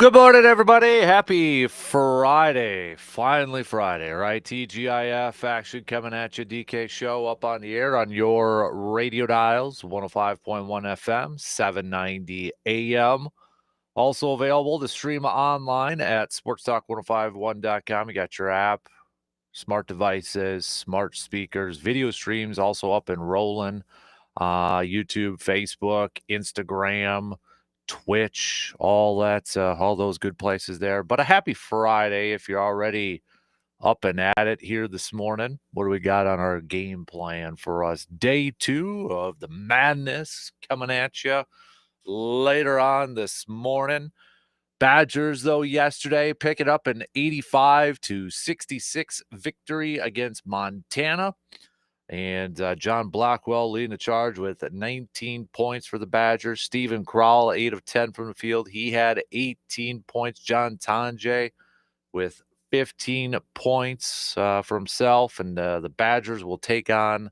Good morning, everybody. Happy Friday. Finally Friday, right? TGIF action coming at you. DK Show up on the air on your radio dials, 105.1 FM, 790 AM. Also available to stream online at sportstalk1051.com. You got your app, smart devices, smart speakers, video streams also up and rolling. YouTube, Facebook, Instagram, Twitch, all that, all those good places there. But a happy Friday if you're already up and at it here this morning. What do we got on our game plan for us? Day 2 of the madness coming at you later on this morning. Badgers, though, yesterday picking up an 85-66 victory against Montana. And John Blackwell leading the charge with 19 points for the Badgers. Stephen Crowell, 8 of 10 from the field. He had 18 points. John Tanjay with 15 points for himself. And the Badgers will take on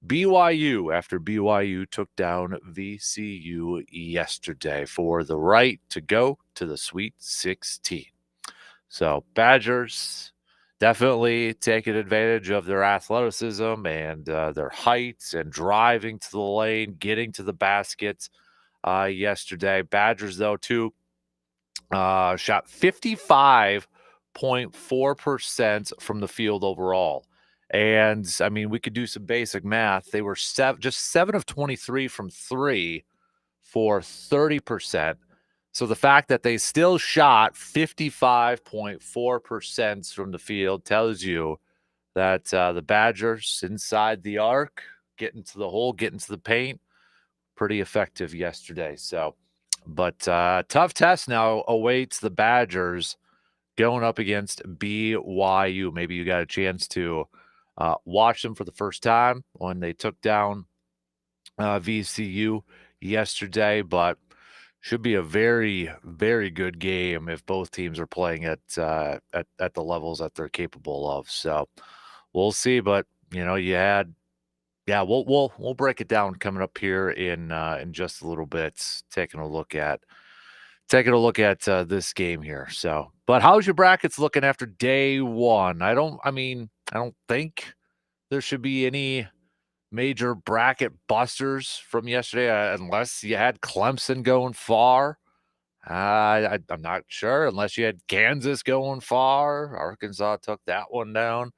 BYU after BYU took down VCU yesterday for the right to go to the Sweet 16. So Badgers definitely taking advantage of their athleticism and their heights and driving to the lane, getting to the baskets yesterday. Badgers, though, too, shot 55.4% from the field overall. And, I mean, we could do some basic math. They were just 7 of 23 from 3 for 30%. So the fact that they still shot 55.4% from the field tells you that the Badgers inside the arc, getting to the hole, getting to the paint, pretty effective yesterday. So, but tough test now awaits the Badgers going up against BYU. Maybe you got a chance to watch them for the first time when they took down VCU yesterday, but should be a very, very good game if both teams are playing at the levels that they're capable of. So we'll see. But you had, we'll break it down coming up here in just a little bit, taking a look at this game here. So, but how's your brackets looking after day 1? I don't think there should be any major bracket busters from yesterday, unless you had Clemson going far. I'm not sure, unless you had Kansas going far. Arkansas took that one down.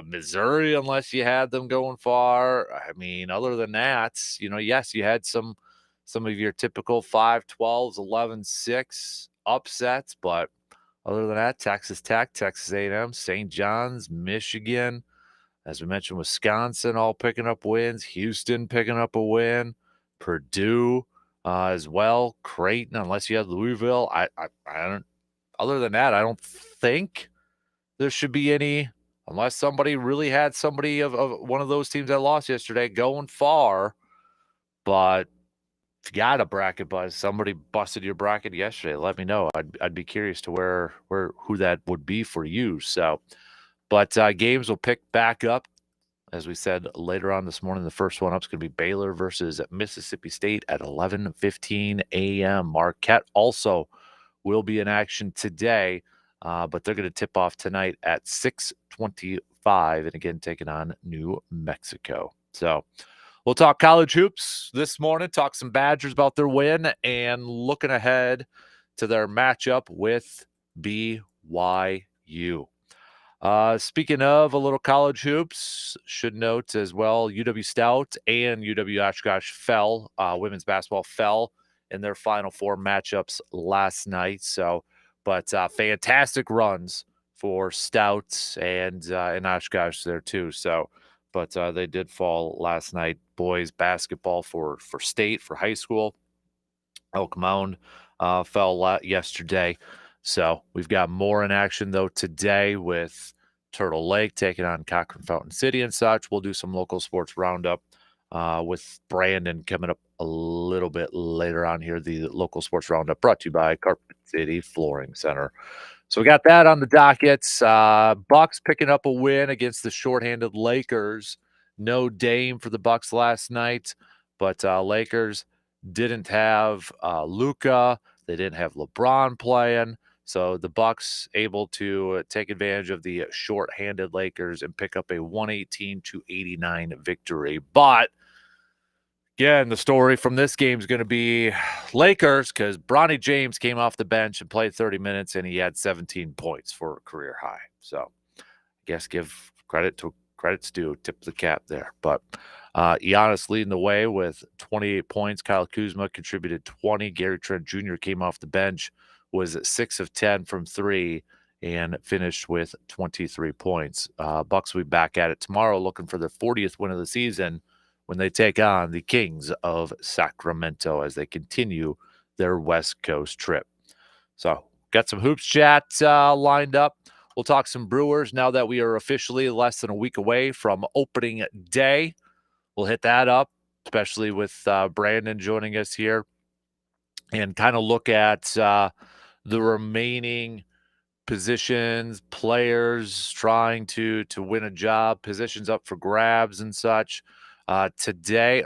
Missouri, unless you had them going far. I mean, other than that, yes, you had some of your typical 5-12s, 11-6 upsets, but other than that, Texas Tech, Texas A&M, St. John's, Michigan, as we mentioned, Wisconsin all picking up wins. Houston picking up a win. Purdue as well. Creighton, unless you had Louisville. I don't. Other than that, I don't think there should be any, unless somebody really had somebody of one of those teams that lost yesterday going far. But if you got a bracket buzz, somebody busted your bracket yesterday, let me know. I'd be curious to who that would be for you. So. But games will pick back up, as we said, later on this morning. The first one up is going to be Baylor versus Mississippi State at 11:15 a.m. Marquette also will be in action today, but they're going to tip off tonight at 6:25, and again, taking on New Mexico. So we'll talk college hoops this morning, talk some Badgers about their win, and looking ahead to their matchup with BYU. Speaking of a little college hoops, should note as well, UW Stout and UW Oshkosh women's basketball fell in their Final Four matchups last night. So, but fantastic runs for Stout and Oshkosh there too. So, but they did fall last night. Boys basketball for state, for high school. Elk Mound fell yesterday. So we've got more in action, though, today with Turtle Lake taking on Cochran Fountain City and such. We'll do some local sports roundup with Brandon coming up a little bit later on here. The local sports roundup brought to you by Carpet City Flooring Center. So we got that on the docket. Bucks picking up a win against the shorthanded Lakers. No Dame for the Bucks last night, but Lakers didn't have Luka. They didn't have LeBron playing. So the Bucks able to take advantage of the short-handed Lakers and pick up a 118-89 victory. But again, the story from this game is going to be Lakers because Bronny James came off the bench and played 30 minutes, and he had 17 points for a career high. So I guess give credit's due, tip the cap there. But Giannis leading the way with 28 points. Kyle Kuzma contributed 20. Gary Trent Jr. came off the bench, was 6 of 10 from 3, and finished with 23 points. Bucks will be back at it tomorrow looking for their 40th win of the season when they take on the Kings of Sacramento as they continue their West Coast trip. So got some hoops chat lined up. We'll talk some Brewers now that we are officially less than a week away from opening day. We'll hit that up, especially with Brandon joining us here, and kind of look at the remaining positions, players trying to win a job, positions up for grabs and such. Tonight,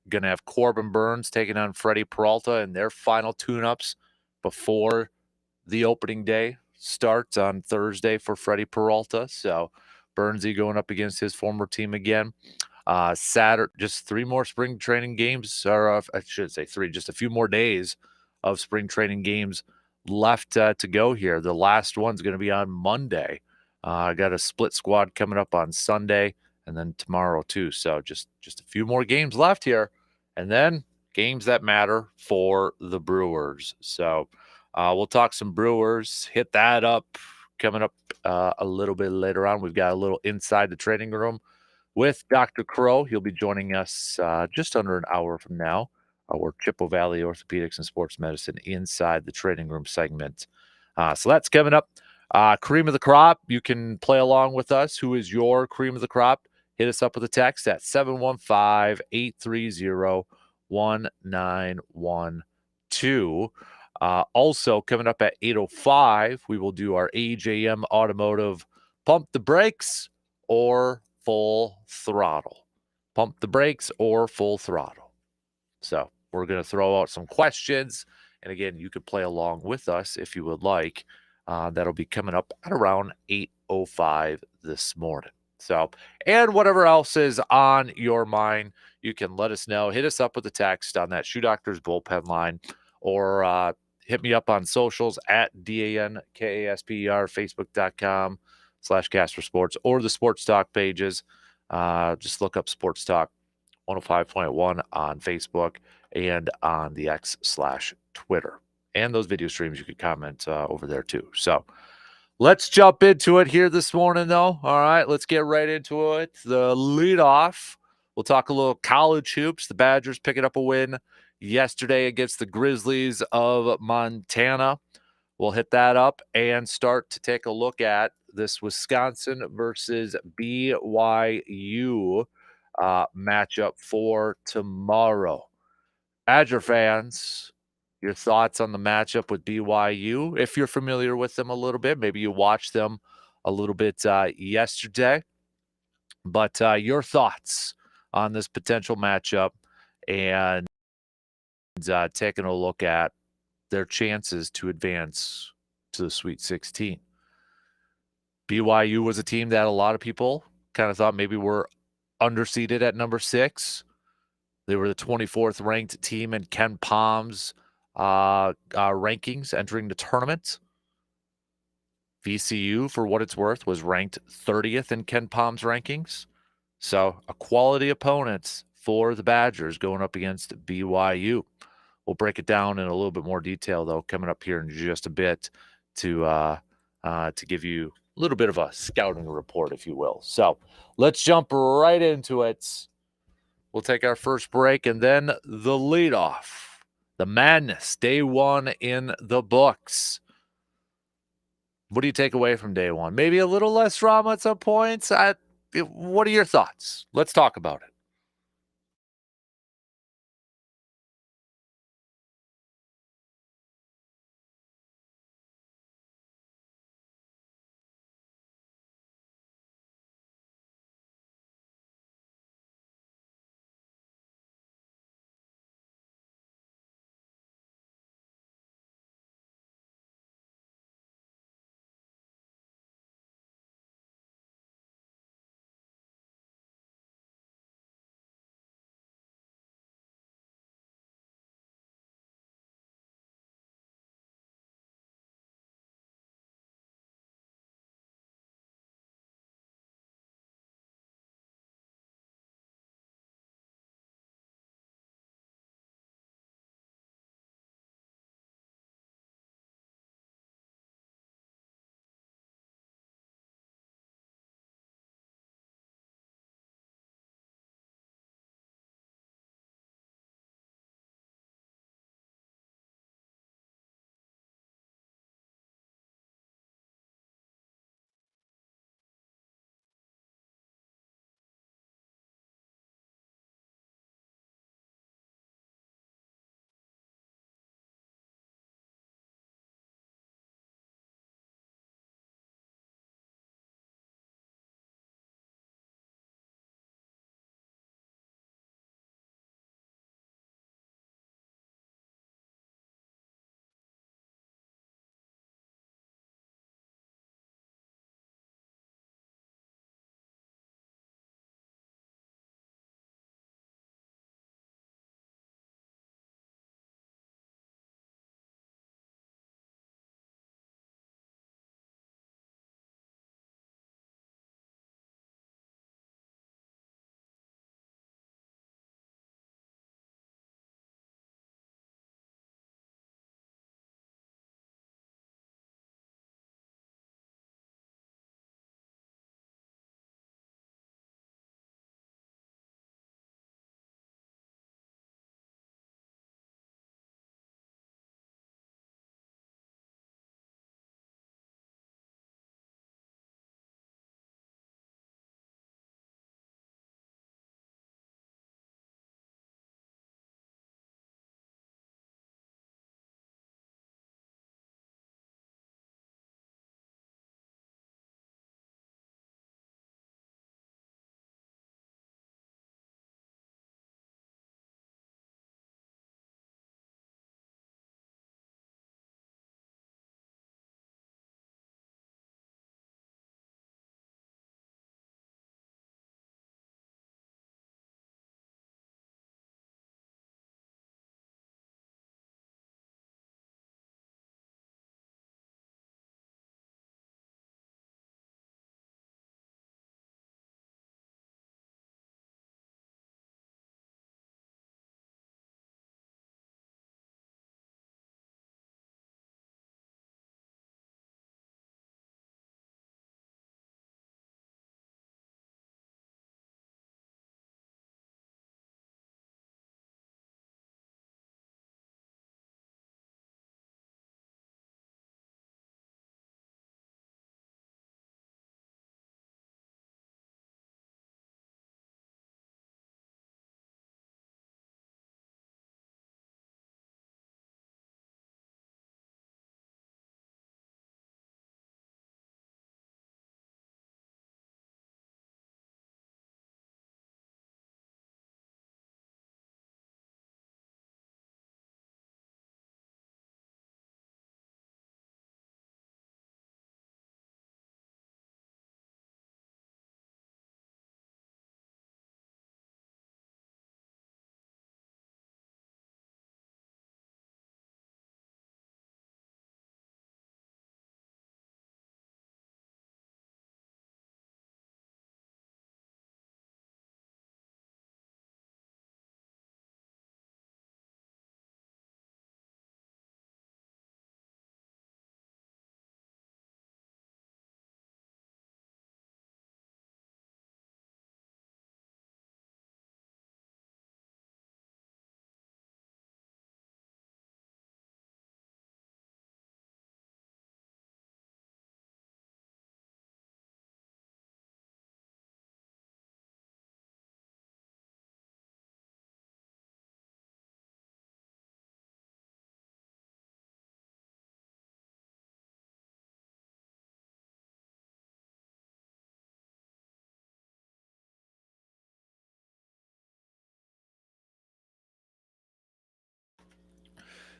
going to have Corbin Burns taking on Freddie Peralta in their final tune-ups before the opening day starts on Thursday for Freddie Peralta. So Burnsy going up against his former team again. Saturday, just 3 more spring training games, or I should say 3, just a few more days of spring training games left to go here. The last one's going to be on Monday. I got a split squad coming up on Sunday and then tomorrow too. So just a few more games left here, and then games that matter for the Brewers. So we'll talk some Brewers, hit that up coming up a little bit later on. We've got a little inside the training room with Dr. Crow. He'll be joining us just under an hour from now. Our Chippewa Valley Orthopedics and Sports Medicine inside the training room segment. So that's coming up. Cream of the crop. You can play along with us. Who is your cream of the crop? Hit us up with a text at 715-830-1912. Also coming up at 8:05, we will do our AJM Automotive Pump the Brakes or Full Throttle. Pump the brakes or full throttle. So we're going to throw out some questions. And again, you could play along with us if you would like. That'll be coming up at around 8:05 this morning. So, and whatever else is on your mind, you can let us know. Hit us up with a text on that Shoe Doctors bullpen line, or hit me up on socials at DANKASPER, Facebook.com/Kasper Sports, or the Sports Talk pages. Just look up Sports Talk 105.1 on Facebook and on the X/Twitter. And those video streams, you can comment over there too. So let's jump into it here this morning, though. All right, let's get right into it. The leadoff. We'll talk a little college hoops. The Badgers picking up a win yesterday against the Grizzlies of Montana. We'll hit that up and start to take a look at this Wisconsin versus BYU matchup for tomorrow. Badger fans, your thoughts on the matchup with BYU, if you're familiar with them a little bit. Maybe you watched them a little bit yesterday. But your thoughts on this potential matchup and taking a look at their chances to advance to the Sweet 16. BYU was a team that a lot of people kind of thought maybe were underseeded at number 6. They were the 24th ranked team in Ken Palm's rankings entering the tournament. VCU, for what it's worth, was ranked 30th in Ken Palm's rankings. So a quality opponent for the Badgers going up against BYU. We'll break it down in a little bit more detail, though, coming up here in just a bit to give you a little bit of a scouting report, if you will. So let's jump right into it. We'll take our first break, and then the leadoff, the madness, day one in the books. What do you take away from day one? Maybe a little less drama at some points. What are your thoughts? Let's talk about it.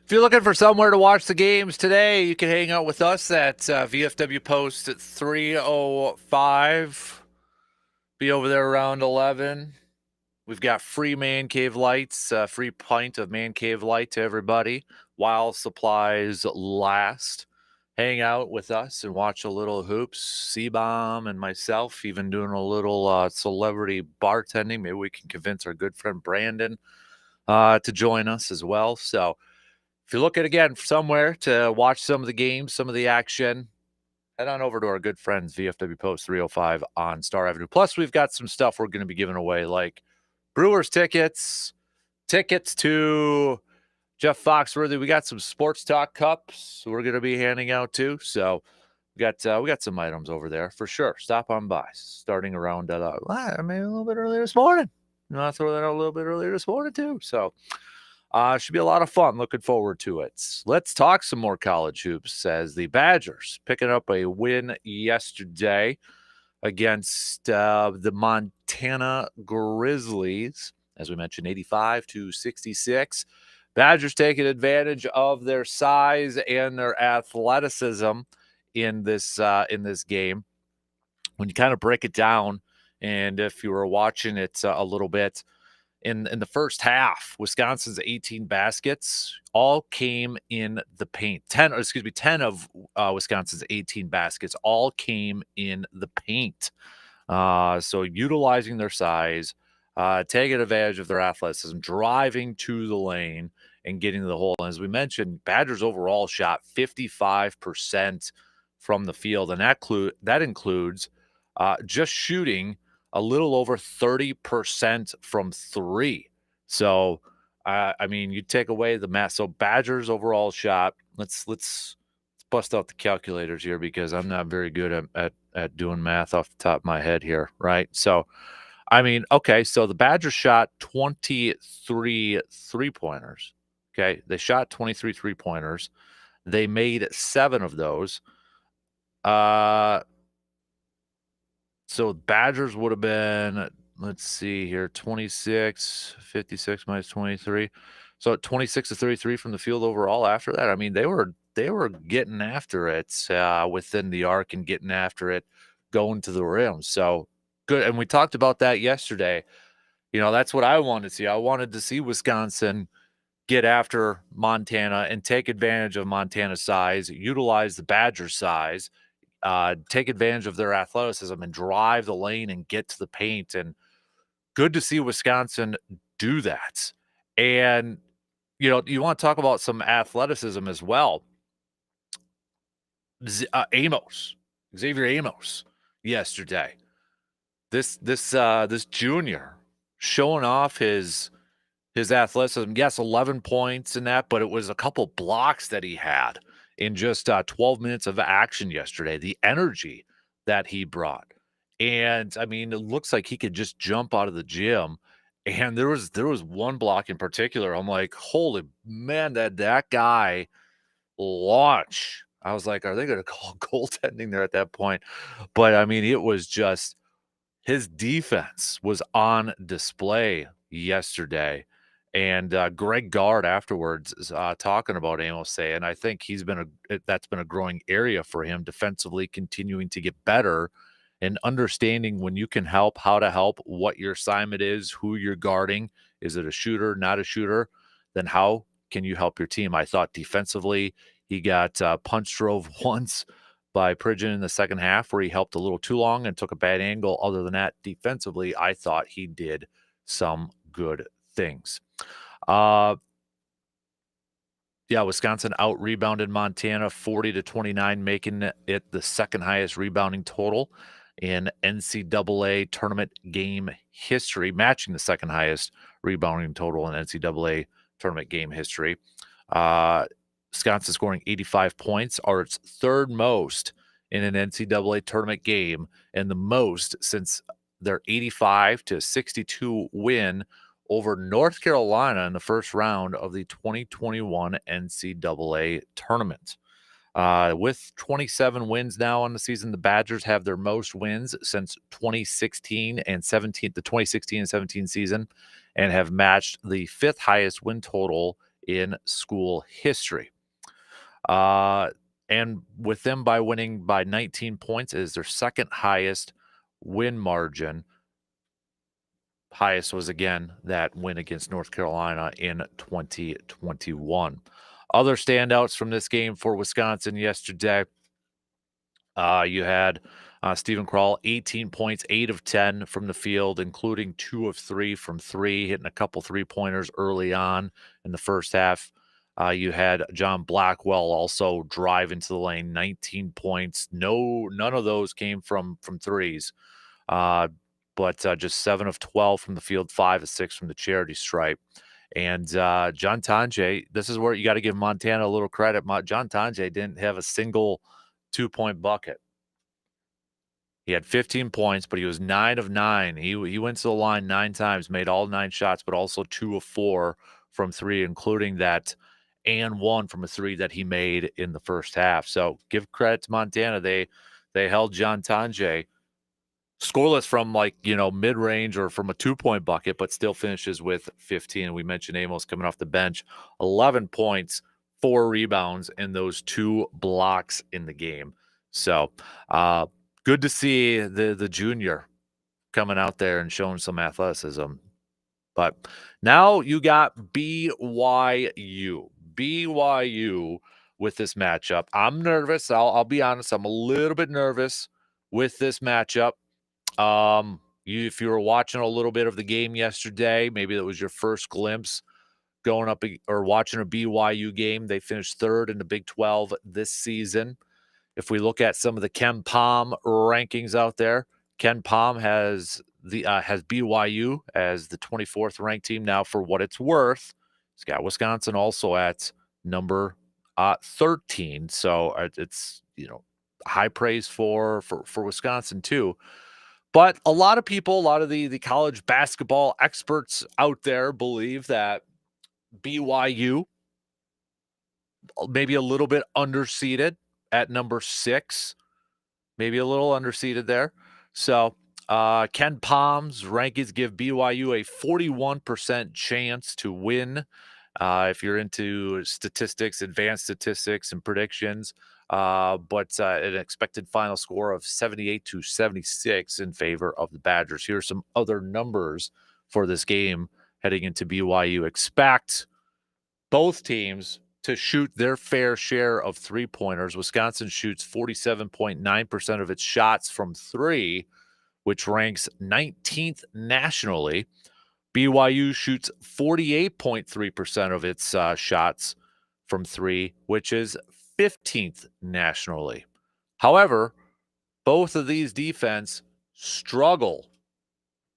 If you're looking for somewhere to watch the games today, you can hang out with us at VFW Post at 305. Be over there around 11. We've got free man cave lights, free pint of man cave light to everybody while supplies last. Hang out with us and watch a little hoops. C-Bomb and myself even doing a little celebrity bartending. Maybe we can convince our good friend Brandon to join us as well. So if you're looking again for somewhere to watch some of the games, some of the action, head on over to our good friends VFW Post 305 on Star Avenue. Plus, we've got some stuff we're going to be giving away, like Brewers tickets to Jeff Foxworthy. We got some Sports Talk cups we're going to be handing out too. So we got some items over there for sure. Stop on by, starting around maybe a little bit earlier this morning. I'll throw that out a little bit earlier this morning too. So should be a lot of fun. Looking forward to it. Let's talk some more college hoops as the Badgers picking up a win yesterday against the Montana Grizzlies. As we mentioned, 85-66. Badgers taking advantage of their size and their athleticism in this game. When you kind of break it down, and if you were watching it a little bit, in the first half, Wisconsin's 18 baskets all came in the paint. 10 of Wisconsin's 18 baskets all came in the paint. So utilizing their size, taking advantage of their athleticism, driving to the lane and getting to the hole. And as we mentioned, Badgers overall shot 55% from the field, and that includes just shooting a little over 30% from three. So, I mean, you take away the math. So Badgers overall shot. Let's bust out the calculators here because I'm not very good at doing math off the top of my head here, right? So, I mean, okay, so the Badgers shot 23 3-pointers. Okay, they shot 23 3-pointers. They made 7 of those. So Badgers would have been, let's see here, 26, 56 minus 23. So 26 to 33 from the field overall after that. I mean, they were getting after it within the arc and getting after it going to the rim. So good. And we talked about that yesterday. You know, that's what I wanted to see. I wanted to see Wisconsin get after Montana and take advantage of Montana's size, utilize the Badger size, take advantage of their athleticism and drive the lane and get to the paint. And good to see Wisconsin do that. And, you know, you want to talk about some athleticism as well. Xavier Amos yesterday. This junior showing off his athleticism. Yes, 11 points in that, but it was a couple blocks that he had in just 12 minutes of action yesterday. The energy that he brought. And I mean, it looks like he could just jump out of the gym. And there was one block in particular. I'm like, holy man, that guy launch. I was like, are they going to call goaltending there at that point? But I mean, it was just his defense was on display yesterday. And Greg Gard afterwards talking about Amos saying, I think that's been a growing area for him defensively, continuing to get better and understanding when you can help, how to help, what your assignment is, who you're guarding. Is it a shooter, not a shooter? Then how can you help your team? I thought defensively he got punch drove once by Pridgeon in the second half where he helped a little too long and took a bad angle. Other than that, defensively, I thought he did some good things. Wisconsin out-rebounded Montana 40-29, making it the second highest rebounding total in NCAA tournament game history, matching the second highest rebounding total in NCAA tournament game history. Wisconsin scoring 85 points are its third most in an NCAA tournament game and the most since their 85-62 win over North Carolina in the first round of the 2021 NCAA tournament. With 27 wins now on the season, the Badgers have their most wins since 2016 and 17, the 2016 and 17 season, and have matched the fifth highest win total in school history. And with them by winning by 19 points is their second highest win margin. Highest was again that win against North Carolina in 2021. Other standouts from this game for Wisconsin yesterday. You had Stephen Krall, 18 points, 8 of 10 from the field, including 2 of 3 from 3, hitting a couple 3-pointers early on in the first half. You had John Blackwell also drive into the lane, 19 points. None of those came from threes, but just 7 of 12 from the field, 5 of 6 from the charity stripe. And John Tonje, this is where you got to give Montana a little credit. John Tonje didn't have a single 2-point bucket. He had 15 points, but he was 9 of 9. He went to the line 9 times, made all 9 shots, but also 2 of 4 from 3, including that and 1 from a 3 that he made in the first half. So give credit to Montana. They held John Tonje scoreless from mid-range or from a 2-point bucket, but still finishes with 15. We mentioned Amos coming off the bench, 11 points, 4 rebounds, and those 2 blocks in the game. So good to see the junior coming out there and showing some athleticism. But now you got BYU. BYU with this matchup. I'm nervous. I'll be honest. I'm a little bit nervous with this matchup. If you were watching a little bit of the game yesterday, maybe that was your first glimpse going up or watching a BYU game. They finished 3rd in the Big 12 this season. If we look at some of the Ken Pom rankings out there, Ken Pom has BYU as the 24th ranked team. Now, for what it's worth, he's got Wisconsin also at number 13. So it's high praise for Wisconsin too. But a lot of people, a lot of the college basketball experts out there believe that BYU maybe a little bit underseeded at number 6, maybe a little underseeded there. So Ken Pom's rankings give BYU a 41% chance to win. If you're into statistics, advanced statistics and predictions, but an expected final score of 78-76 in favor of the Badgers. Here are some other numbers for this game heading into BYU. Expect both teams to shoot their fair share of 3-pointers. Wisconsin shoots 47.9% of its shots from 3, which ranks 19th nationally. BYU shoots 48.3% of its shots from 3, which is 15th nationally. However, both of these defense struggle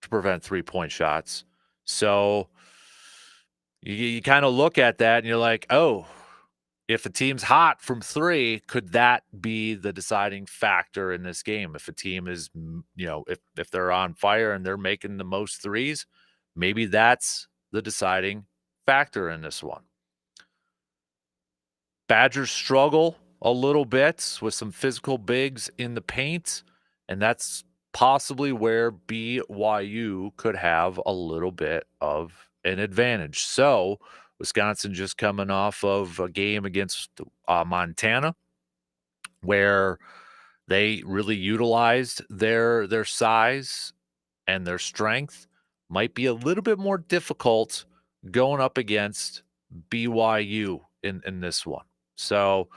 to prevent 3-point shots. So you kind of look at that and you're like, oh, if a team's hot from 3, could that be the deciding factor in this game? If a team is, if they're on fire and they're making the most threes, maybe that's the deciding factor in this one. Badgers struggle a little bit with some physical bigs in the paint, and that's possibly where BYU could have a little bit of an advantage. So Wisconsin just coming off of a game against Montana where they really utilized their size and their strength. Might be a little bit more difficult going up against BYU in this one. So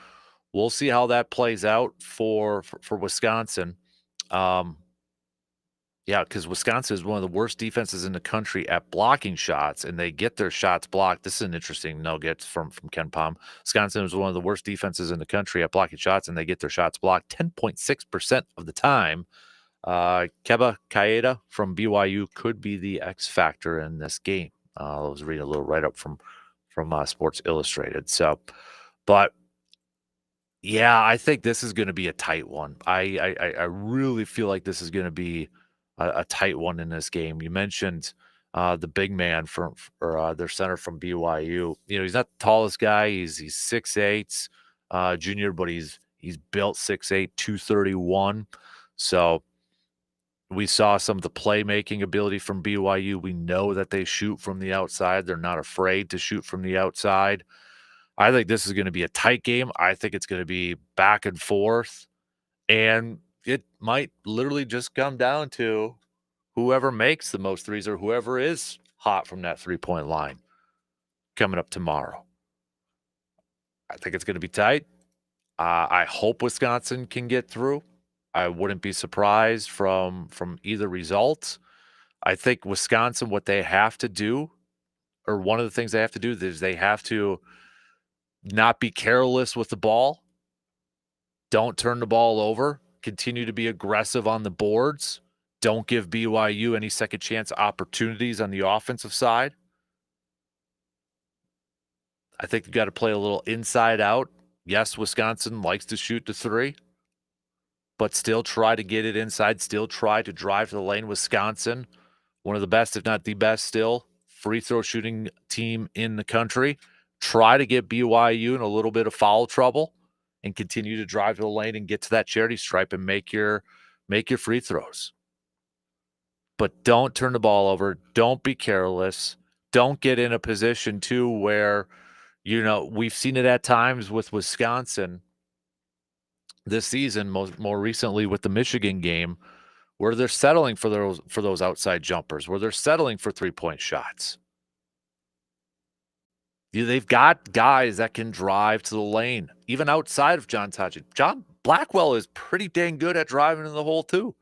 we'll see how that plays out for Wisconsin. Yeah, because Wisconsin is one of the worst defenses in the country at blocking shots, and they get their shots blocked. This is an interesting nugget from Ken Pom. Wisconsin is one of the worst defenses in the country at blocking shots, and they get their shots blocked 10.6% of the time. Keba Kaeda from BYU could be the X factor in this game. I was reading a little write-up from Sports Illustrated. So, but yeah, I think this is going to be a tight one. I really feel like this is going to be a tight one in this game. You mentioned the big man or their center from BYU. He's not the tallest guy. He's 6'8", junior, but he's built 6'8", 231. So We saw some of the playmaking ability from BYU. We know that they shoot from the outside. They're not afraid to shoot from the outside. I think this is going to be a tight game. I think it's going to be back and forth. And it might literally just come down to whoever makes the most threes or whoever is hot from that three-point line coming up tomorrow. I think it's going to be tight. I hope Wisconsin can get through. I wouldn't be surprised from either result. I think Wisconsin, what they have to do, or one of the things they have to do, is they have to not be careless with the ball. Don't turn the ball over. Continue to be aggressive on the boards. Don't give BYU any second chance opportunities on the offensive side. I think you got to play a little inside out. Yes, Wisconsin likes to shoot the three, but still try to get it inside. Still try to drive to the lane. Wisconsin, one of the best, if not the best, still free throw shooting team in the country. Try to get BYU in a little bit of foul trouble and continue to drive to the lane and get to that charity stripe and make your free throws. But don't turn the ball over. Don't be careless. Don't get in a position, too, where, we've seen it at times with Wisconsin this season, more recently with the Michigan game, where they're settling for those outside jumpers, where they're settling for three-point shots. They've got guys that can drive to the lane, even outside of John Tonje. John Blackwell is pretty dang good at driving in the hole, too.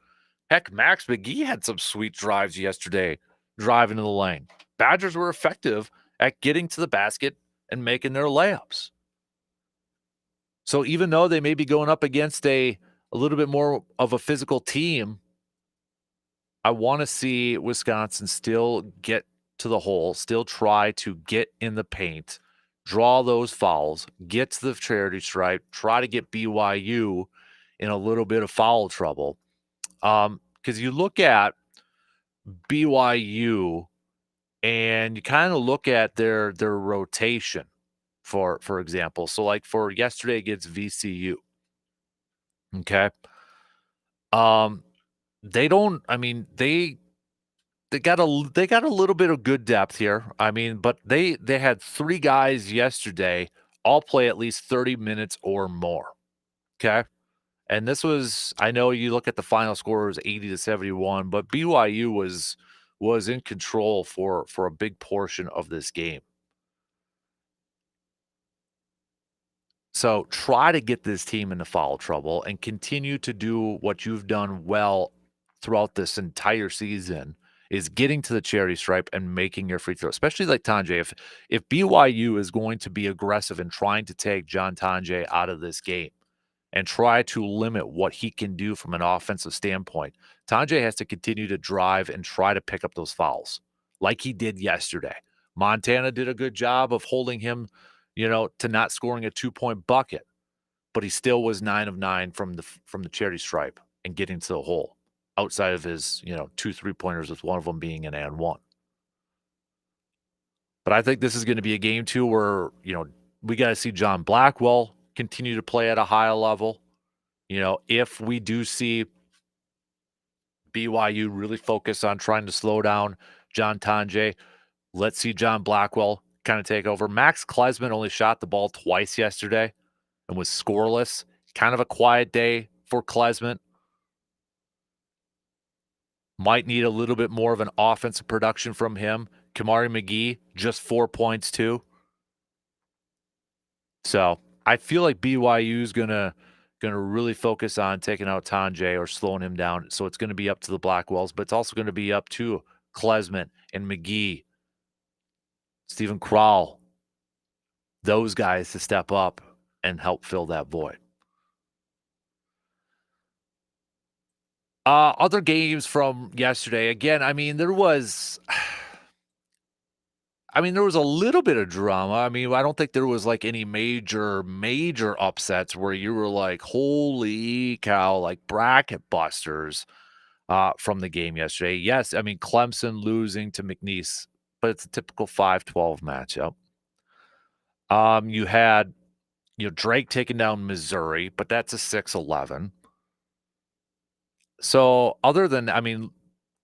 Heck, Max McGee had some sweet drives yesterday driving to the lane. Badgers were effective at getting to the basket and making their layups. So even though they may be going up against a little bit more of a physical team, I want to see Wisconsin still get to the hole, still try to get in the paint, draw those fouls, get to the charity stripe, try to get BYU in a little bit of foul trouble. Because you look at BYU and you kind of look at their rotation, for example. So like for yesterday against VCU, okay, they don't. I mean, they got a little bit of good depth here. I mean, but they had three guys yesterday all play at least 30 minutes or more. Okay. And this was, I know you look at the final score, it was 80-71, but BYU was in control for a big portion of this game. So try to get this team into foul trouble and continue to do what you've done well throughout this entire season, is getting to the charity stripe and making your free throw, especially like Tonje. If BYU is going to be aggressive in trying to take John Tonje out of this game and try to limit what he can do from an offensive standpoint, Tonje has to continue to drive and try to pick up those fouls like he did yesterday. Montana did a good job of holding him, to not scoring a 2-point bucket, but he still was 9 of 9 from the charity stripe and getting to the hole outside of his, 2 3-pointers, with one of them being an and one. But I think this is going to be a game too where, we got to see John Blackwell continue to play at a high level. If we do see BYU really focus on trying to slow down John Tonje, let's see John Blackwell kind of take over. Max Klesman only shot the ball twice yesterday and was scoreless. Kind of a quiet day for Klesman. Might need a little bit more of an offensive production from him. Kamari McGee, just 4 points too. So I feel like BYU is gonna really focus on taking out Tonje or slowing him down. So it's going to be up to the Blackwells, but it's also going to be up to Klesman and McGee, Stephen Crowell, those guys to step up and help fill that void. Other games from yesterday. Again, there was a little bit of drama. I don't think there was like any major upsets where you were like, holy cow, like bracket busters from the game yesterday. Yes, Clemson losing to McNeese, but it's a typical 5-12 matchup. You had, Drake taking down Missouri, but that's a 6-11. So other than, I mean,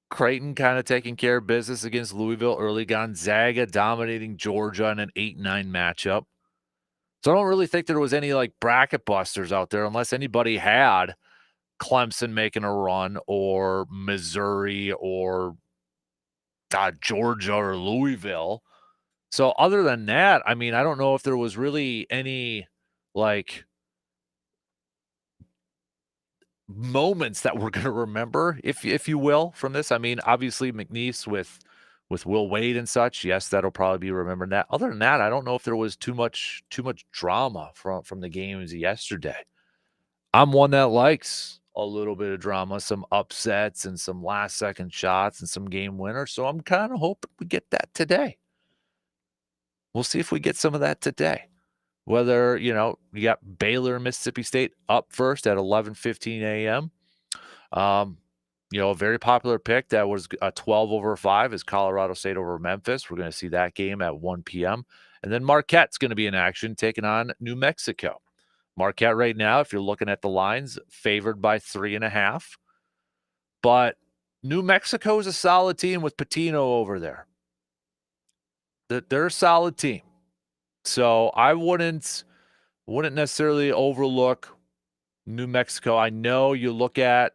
Creighton kind of taking care of business against Louisville early, Gonzaga dominating Georgia in an 8-9 matchup. So I don't really think there was any like bracket busters out there unless anybody had Clemson making a run or Missouri or Georgia or Louisville. So other than that, I mean, I don't know if there was really any like moments that we're gonna remember, if you will, from this. I mean, obviously McNeese with Will Wade and such. Yes, that'll probably be remembered that. Other than that, I don't know if there was too much drama from the games yesterday. I'm one that likes a little bit of drama, some upsets and some last second shots and some game winners. So I'm kind of hoping we get that today. We'll see if we get some of that today. Whether, you got Baylor and Mississippi State up first at 11:15 a.m. Um, a very popular pick that was a 12 over 5 is Colorado State over Memphis. We're going to see that game at 1 p.m. And then Marquette's going to be in action taking on New Mexico. Marquette right now, if you're looking at the lines, favored by 3.5. But New Mexico is a solid team with Patino over there. They're a solid team. So I wouldn't necessarily overlook New Mexico. I know you look at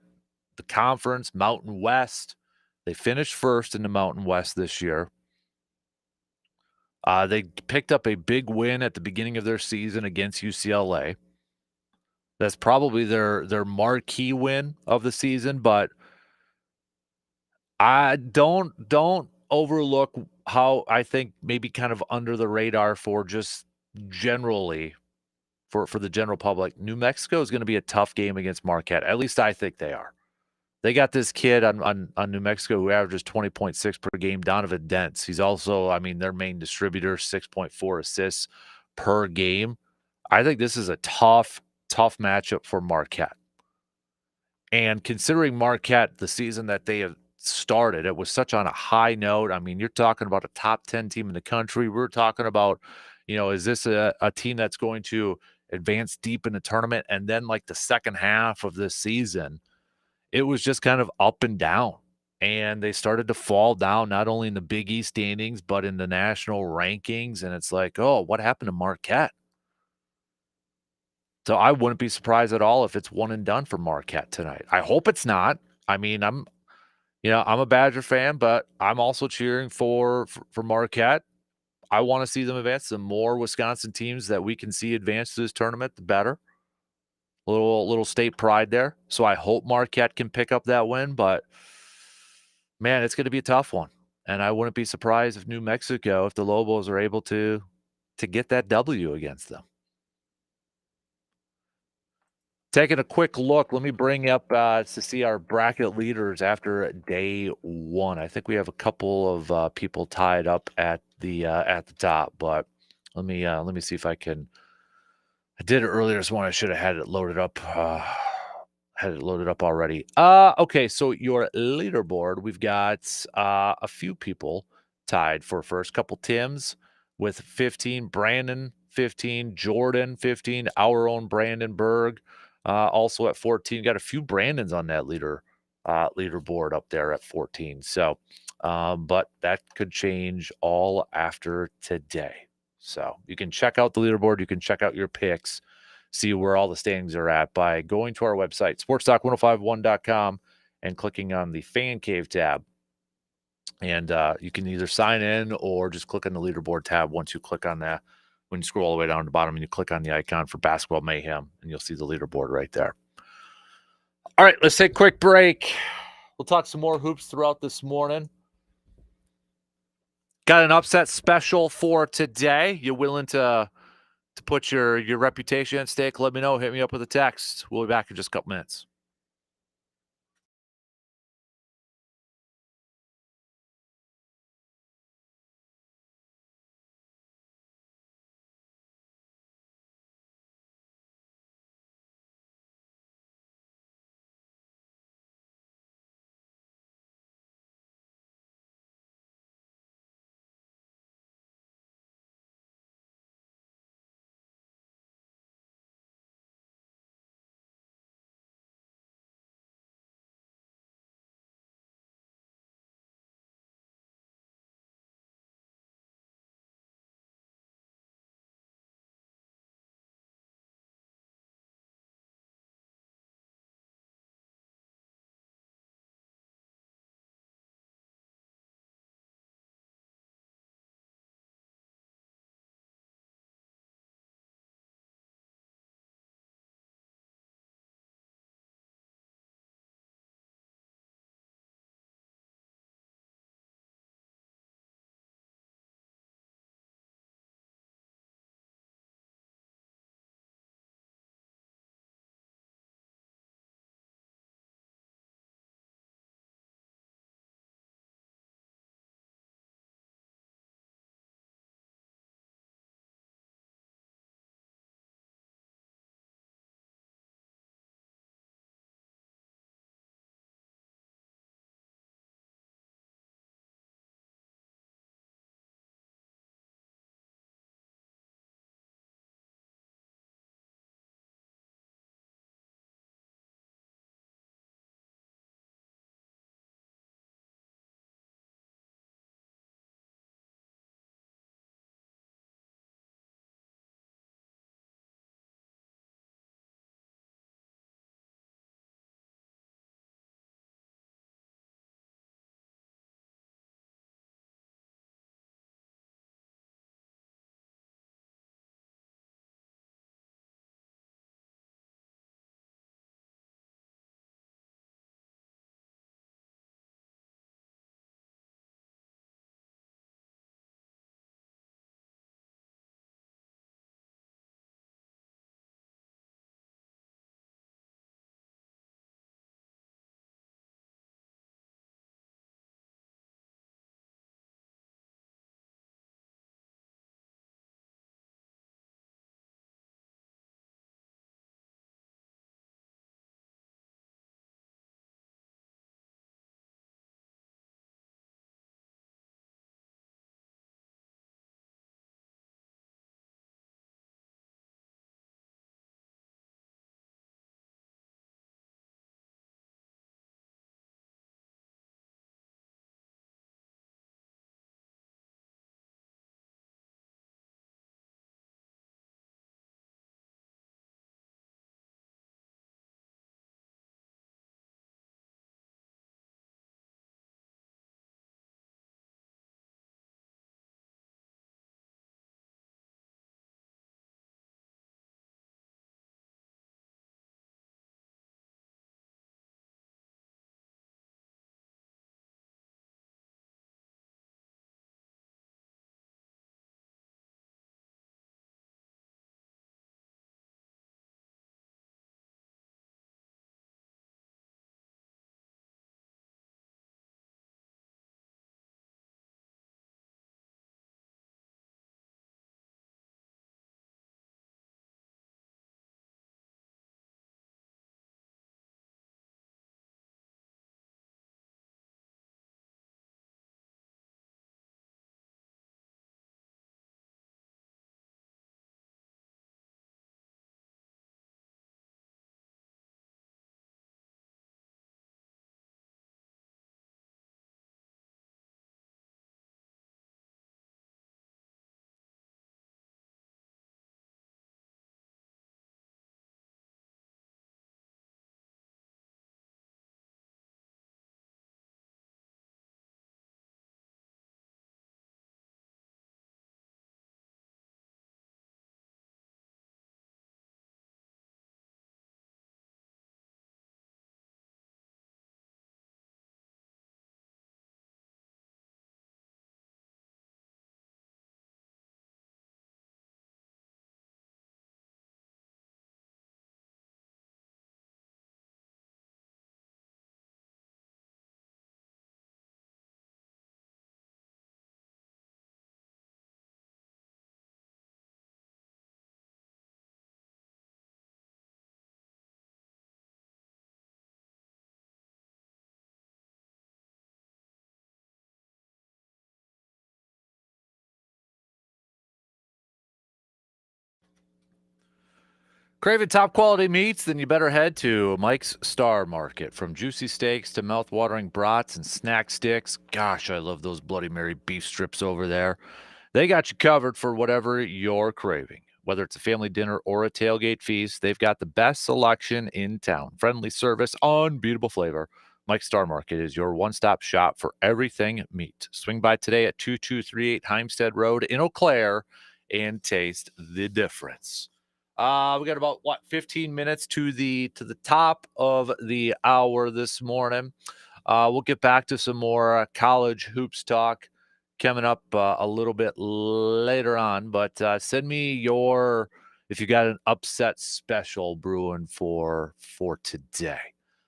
the conference, Mountain West. They finished first in the Mountain West this year. They picked up a big win at the beginning of their season against UCLA. That's probably their marquee win of the season, but I don't overlook how I think maybe kind of under the radar for just generally for the general public. New Mexico is going to be a tough game against Marquette. At least I think they are. They got this kid on New Mexico who averages 20.6 per game, Donovan Dents. He's also, I mean, their main distributor, 6.4 assists per game. I think this is a tough matchup for Marquette. And considering Marquette, the season that they have started, it was such on a high note. I mean, you're talking about a top 10 team in the country. We're talking about, is this a team that's going to advance deep in the tournament? And then like the second half of this season, it was just kind of up and down. And they started to fall down not only in the Big East standings, but in the national rankings. And it's like, oh, what happened to Marquette? So I wouldn't be surprised at all if it's one and done for Marquette tonight. I hope it's not. I mean, I'm a Badger fan, but I'm also cheering for Marquette. I want to see them advance. The more Wisconsin teams that we can see advance to this tournament, the better. Little state pride there. So I hope Marquette can pick up that win, but man, it's going to be a tough one. And I wouldn't be surprised if New Mexico, if the Lobos are able to get that W against them. Taking a quick look, let me bring up to see our bracket leaders after day one. I think we have a couple of people tied up at the top, but let me see if I can. I did it earlier this morning. I should have had it loaded up. Had it loaded up already. Okay, so your leaderboard, we've got a few people tied for first. Couple Tims with 15, Brandon 15, Jordan 15, our own Brandon Berg also at 14. Got a few Brandons on that leaderboard up there at 14. So, but that could change all after today. So you can check out the leaderboard. You can check out your picks, see where all the standings are at by going to our website, sportstalk1051.com, and clicking on the Fan Cave tab. And you can either sign in or just click on the leaderboard tab once you click on that. When you scroll all the way down to the bottom and you click on the icon for Basketball Mayhem, and you'll see the leaderboard right there. All right, let's take a quick break. We'll talk some more hoops throughout this morning. Got an upset special for today. You willing to put your reputation at stake? Let me know. Hit me up with a text. We'll be back in just a couple minutes. Craving top quality meats? Then you better head to Mike's Star Market. From juicy steaks to mouth-watering brats and snack sticks. Gosh, I love those Bloody Mary beef strips over there. They got you covered for whatever you're craving. Whether it's a family dinner or a tailgate feast, they've got the best selection in town. Friendly service, unbeatable flavor. Mike's Star Market is your one-stop shop for everything meat. Swing by today at 2238 Heimstead Road in Eau Claire and taste the difference. We got about 15 minutes to the top of the hour this morning. We'll get back to some more college hoops talk coming up a little bit later on. But send me if you got an upset special brewing for today.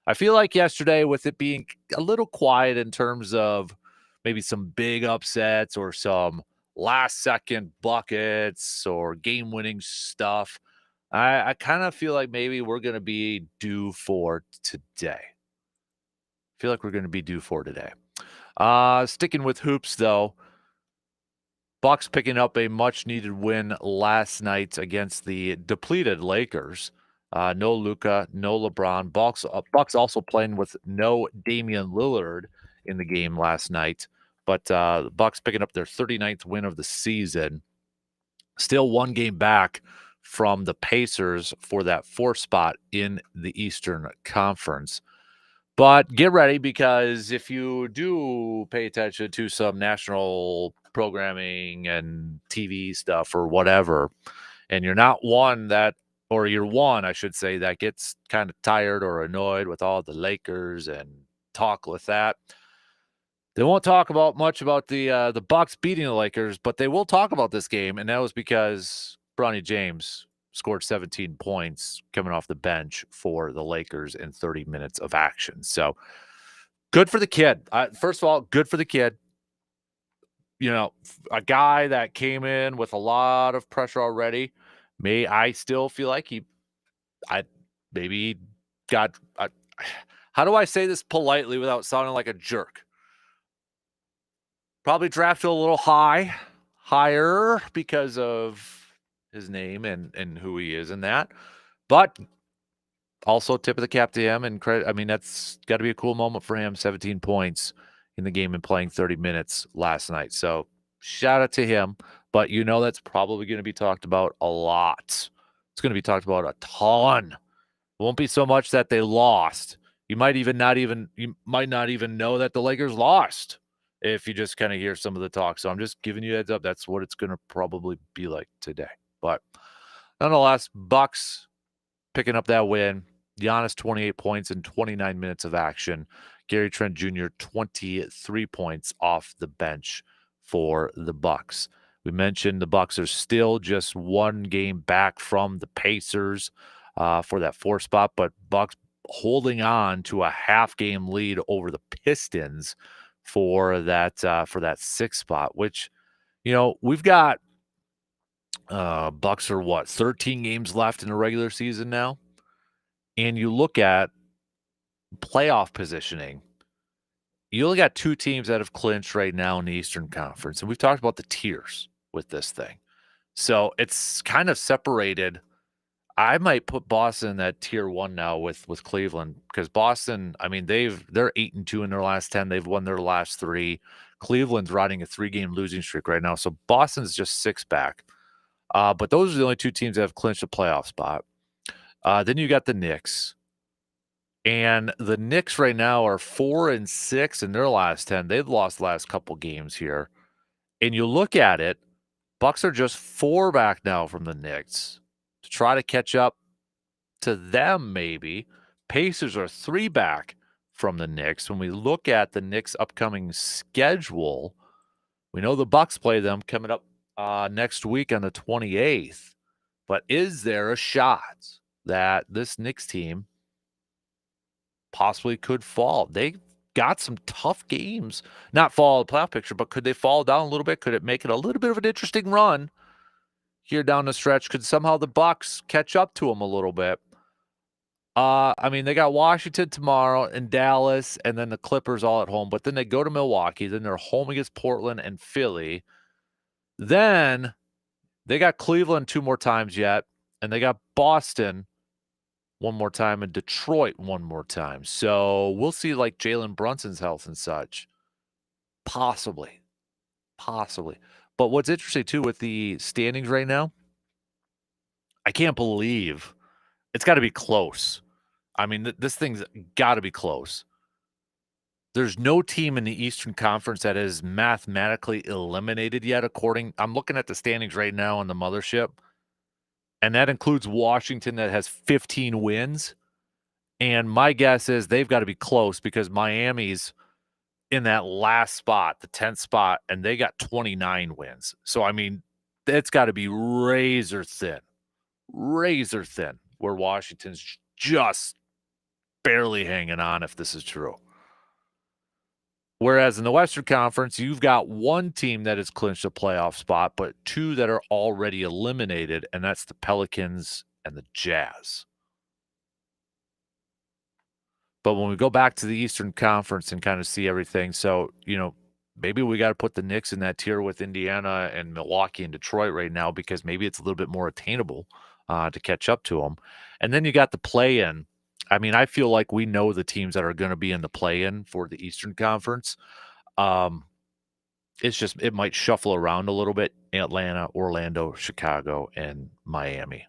I feel like yesterday, with it being a little quiet in terms of maybe some big upsets or some last second buckets or game winning stuff, I kind of feel like maybe we're going to be due for today. Sticking with hoops, though, Bucks picking up a much-needed win last night against the depleted Lakers. No Luka, no LeBron. Bucks also playing with no Damian Lillard in the game last night. But the Bucks picking up their 39th win of the season. Still one game back from the Pacers for that 4th spot in the Eastern Conference. But get ready, because if you do pay attention to some national programming and TV stuff or whatever, and you're one, I should say, that gets kind of tired or annoyed with all the Lakers and talk with that, they won't talk much about the Bucks beating the Lakers, but they will talk about this game, and that was because Bronny James scored 17 points coming off the bench for the Lakers in 30 minutes of action. So good for the kid. First of all, good for the kid. You know, a guy that came in with a lot of pressure already. I still feel like how do I say this politely without sounding like a jerk? Probably drafted a little higher because of his name and who he is in that. But also tip of the cap to him and credit. I mean, that's got to be a cool moment for him. 17 points in the game and playing 30 minutes last night. So shout out to him. But that's probably going to be talked about a lot. It's going to be talked about a ton. It won't be so much that they lost. You might not even know that the Lakers lost if you just kind of hear some of the talk. So I'm just giving you a heads up. That's what it's going to probably be like today. But nonetheless, Bucks picking up that win. Giannis, 28 points in 29 minutes of action. Gary Trent Jr., 23 points off the bench for the Bucks. We mentioned the Bucks are still just one game back from the Pacers for that 4th spot, but Bucks holding on to a half-game lead over the Pistons for that 6th spot, which, we've got Bucks are 13 games left in the regular season now. And you look at playoff positioning, you only got 2 teams that have clinched right now in the Eastern Conference. And we've talked about the tiers with this thing. So it's kind of separated. I might put Boston in that tier 1 now with Cleveland, because Boston, I mean, they're 8-2 in their last 10. They've won their last 3. Cleveland's riding a 3-game losing streak right now. So Boston's just 6 back. But those are the only 2 teams that have clinched a playoff spot. Then you got the Knicks. And the Knicks right now are 4-6 in their last 10. They've lost the last couple games here. And you look at it, Bucks are just 4 back now from the Knicks to try to catch up to them, maybe. Pacers are 3 back from the Knicks. When we look at the Knicks' upcoming schedule, we know the Bucks play them coming up next week on the 28th. But is there a shot that this Knicks team possibly could fall? They got some tough games. Not fall in the playoff picture, but could they fall down a little bit? Could it make it a little bit of an interesting run here down the stretch? Could somehow the Bucks catch up to them a little bit? I mean, they got Washington tomorrow and Dallas, and then the Clippers all at home. But then they go to Milwaukee. Then they're home against Portland and Philly. Then they got Cleveland 2 more times yet. and they got Boston one more time and Detroit one more time. So we'll see like Jalen Brunson's health and such. Possibly. Possibly. But what's interesting too with the standings right now, I can't believe it's got to be close. I mean, this thing's got to be close. There's no team in the Eastern Conference that is mathematically eliminated yet. I'm looking at the standings right now on the mothership, and that includes Washington that has 15 wins. And my guess is they've got to be close because Miami's in that last spot, the 10th spot, and they got 29 wins. So, I mean, it's got to be razor thin, where Washington's just barely hanging on if this is true. Whereas in the Western Conference, you've got one team that has clinched a playoff spot, but two that are already eliminated, and that's the Pelicans and the Jazz. But when we go back to the Eastern Conference and kind of see everything, so, maybe we got to put the Knicks in that tier with Indiana and Milwaukee and Detroit right now because maybe it's a little bit more attainable to catch up to them. And then you got the play-in. I mean, I feel like we know the teams that are going to be in the play-in for the Eastern Conference. It's just it might shuffle around a little bit. Atlanta, Orlando, Chicago, and Miami.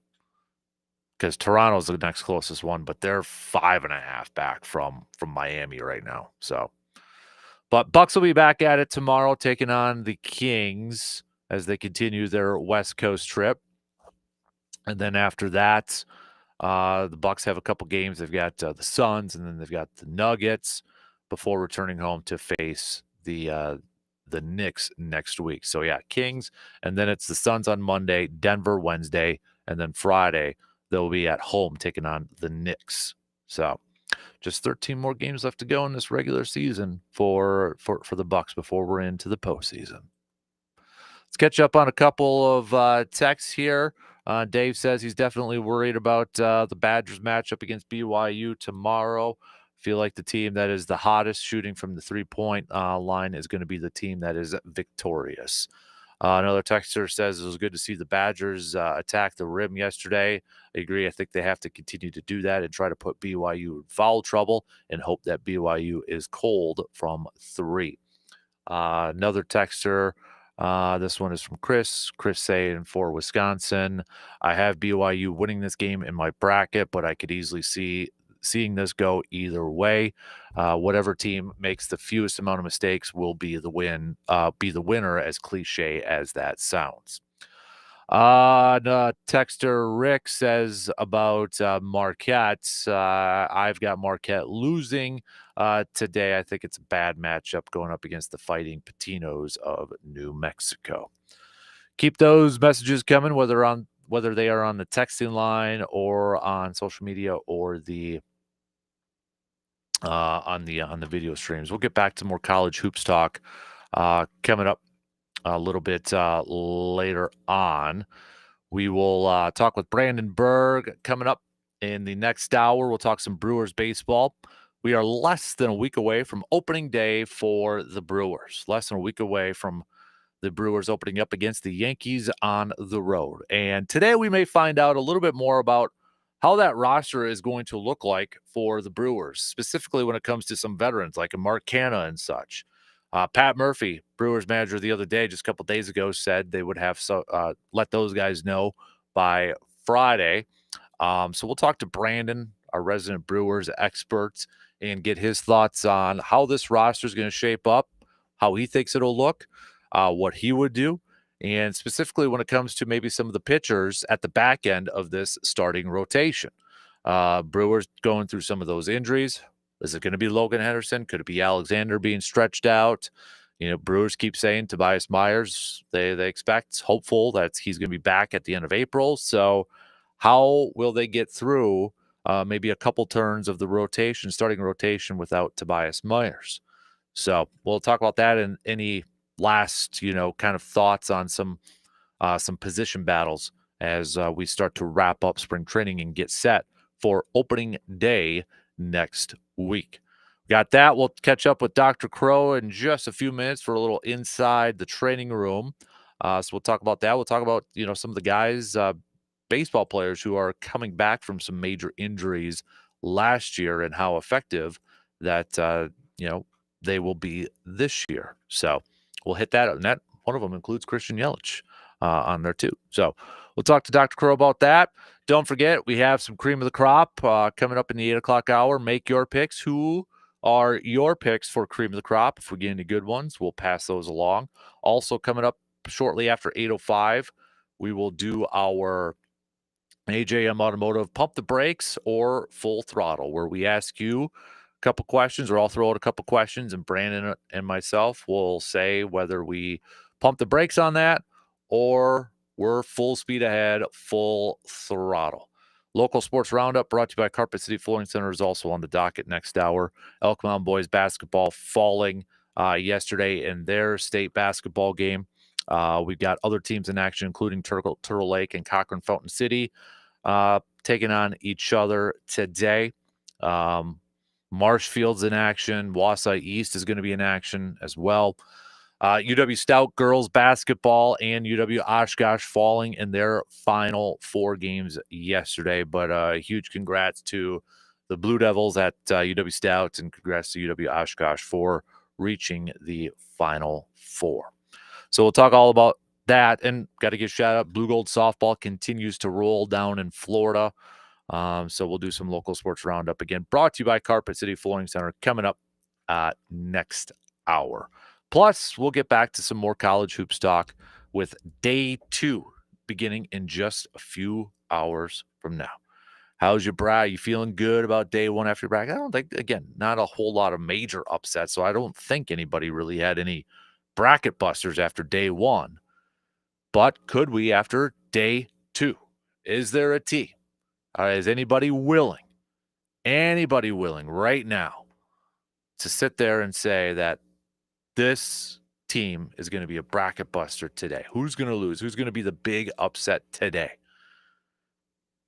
Because Toronto's the next closest one, but they're 5.5 back from Miami right now. So, but Bucks will be back at it tomorrow, taking on the Kings as they continue their West Coast trip. And then after that, the Bucks have a couple games. They've got the Suns, and then they've got the Nuggets before returning home to face the Knicks next week. So yeah, Kings, and then it's the Suns on Monday, Denver Wednesday, and then Friday they'll be at home taking on the Knicks. So just 13 more games left to go in this regular season for the Bucks before we're into the postseason. Let's catch up on a couple of texts here. Dave says he's definitely worried about the Badgers matchup against BYU tomorrow. Feel like the team that is the hottest shooting from the three-point line is going to be the team that is victorious. Another texter says it was good to see the Badgers attack the rim yesterday. I agree. I think they have to continue to do that and try to put BYU in foul trouble and hope that BYU is cold from three. Another texter, this one is from Chris. Chris saying for Wisconsin, I have BYU winning this game in my bracket, but I could easily seeing this go either way. Whatever team makes the fewest amount of mistakes will be the winner, as cliche as that sounds. Texter Rick says about Marquette. I've got Marquette losing today. I think it's a bad matchup going up against the Fighting Patinos of New Mexico. Keep those messages coming, whether they are on the texting line or on social media or the on the video streams. We'll get back to more college hoops talk coming up a little bit later on. We will talk with Brandon Berg coming up in the next hour. We'll talk some Brewers baseball. We are less than a week away from opening day for the Brewers. Less than a week away from the Brewers opening up against the Yankees on the road. And today we may find out a little bit more about how that roster is going to look like for the Brewers, specifically when it comes to some veterans like a Mark Canha and such. Pat Murphy, Brewers manager the other day, just a couple days ago, said they would have let those guys know by Friday. So we'll talk to Brandon, our resident Brewers expert, and get his thoughts on how this roster is going to shape up, how he thinks it'll look, what he would do, and specifically when it comes to maybe some of the pitchers at the back end of this starting rotation. Brewers going through some of those injuries. Is it going to be Logan Henderson? Could it be Alexander being stretched out? Brewers keep saying Tobias Myers, they expect, hopeful that he's going to be back at the end of April. So how will they get through maybe a couple turns of the starting rotation without Tobias Myers? So we'll talk about that and any last, kind of thoughts on some position battles as we start to wrap up spring training and get set for opening day next week. Got that. We'll catch up with Dr. Crow in just a few minutes for a little inside the training room. So we'll talk about that. We'll talk about, some of the guys baseball players who are coming back from some major injuries last year and how effective that they will be this year. So we'll hit that. And that one of them includes Christian Yelich on there too. So we'll talk to Dr. Crow about that. Don't forget, we have some cream of the crop coming up in the 8 o'clock hour. Make your picks. Who are your picks for cream of the crop? If we get any good ones, we'll pass those along. Also coming up shortly after 8:05, we will do our AJM Automotive Pump the Brakes or Full Throttle, where we ask you a couple questions, or I'll throw out a couple questions, and Brandon and myself will say whether we pump the brakes on that or we're full speed ahead, full throttle. Local Sports Roundup brought to you by Carpet City Flooring Center is also on the docket next hour. Elk Mountain Boys basketball falling yesterday in their state basketball game. We've got other teams in action, including Turtle Lake and Cochrane Fountain City, taking on each other today. Marshfield's in action. Wausau East is going to be in action as well. UW Stout girls basketball and UW Oshkosh falling in their final 4 games yesterday. But huge congrats to the Blue Devils at UW Stout, and congrats to UW Oshkosh for reaching the final 4. So we'll talk all about that, and got to give a shout out. Blue Gold softball continues to roll down in Florida. So we'll do some local sports roundup again, brought to you by Carpet City Flooring Center, coming up next hour. Plus, we'll get back to some more college hoops talk with day 2 beginning in just a few hours from now. How's your bracket? You feeling good about day 1 after your bracket? I don't think, again, not a whole lot of major upsets, so I don't think anybody really had any bracket busters after day 1. But could we after day 2? Is there a team? Is anybody willing right now to sit there and say that this team is going to be a bracket buster today? Who's going to lose? Who's going to be the big upset today?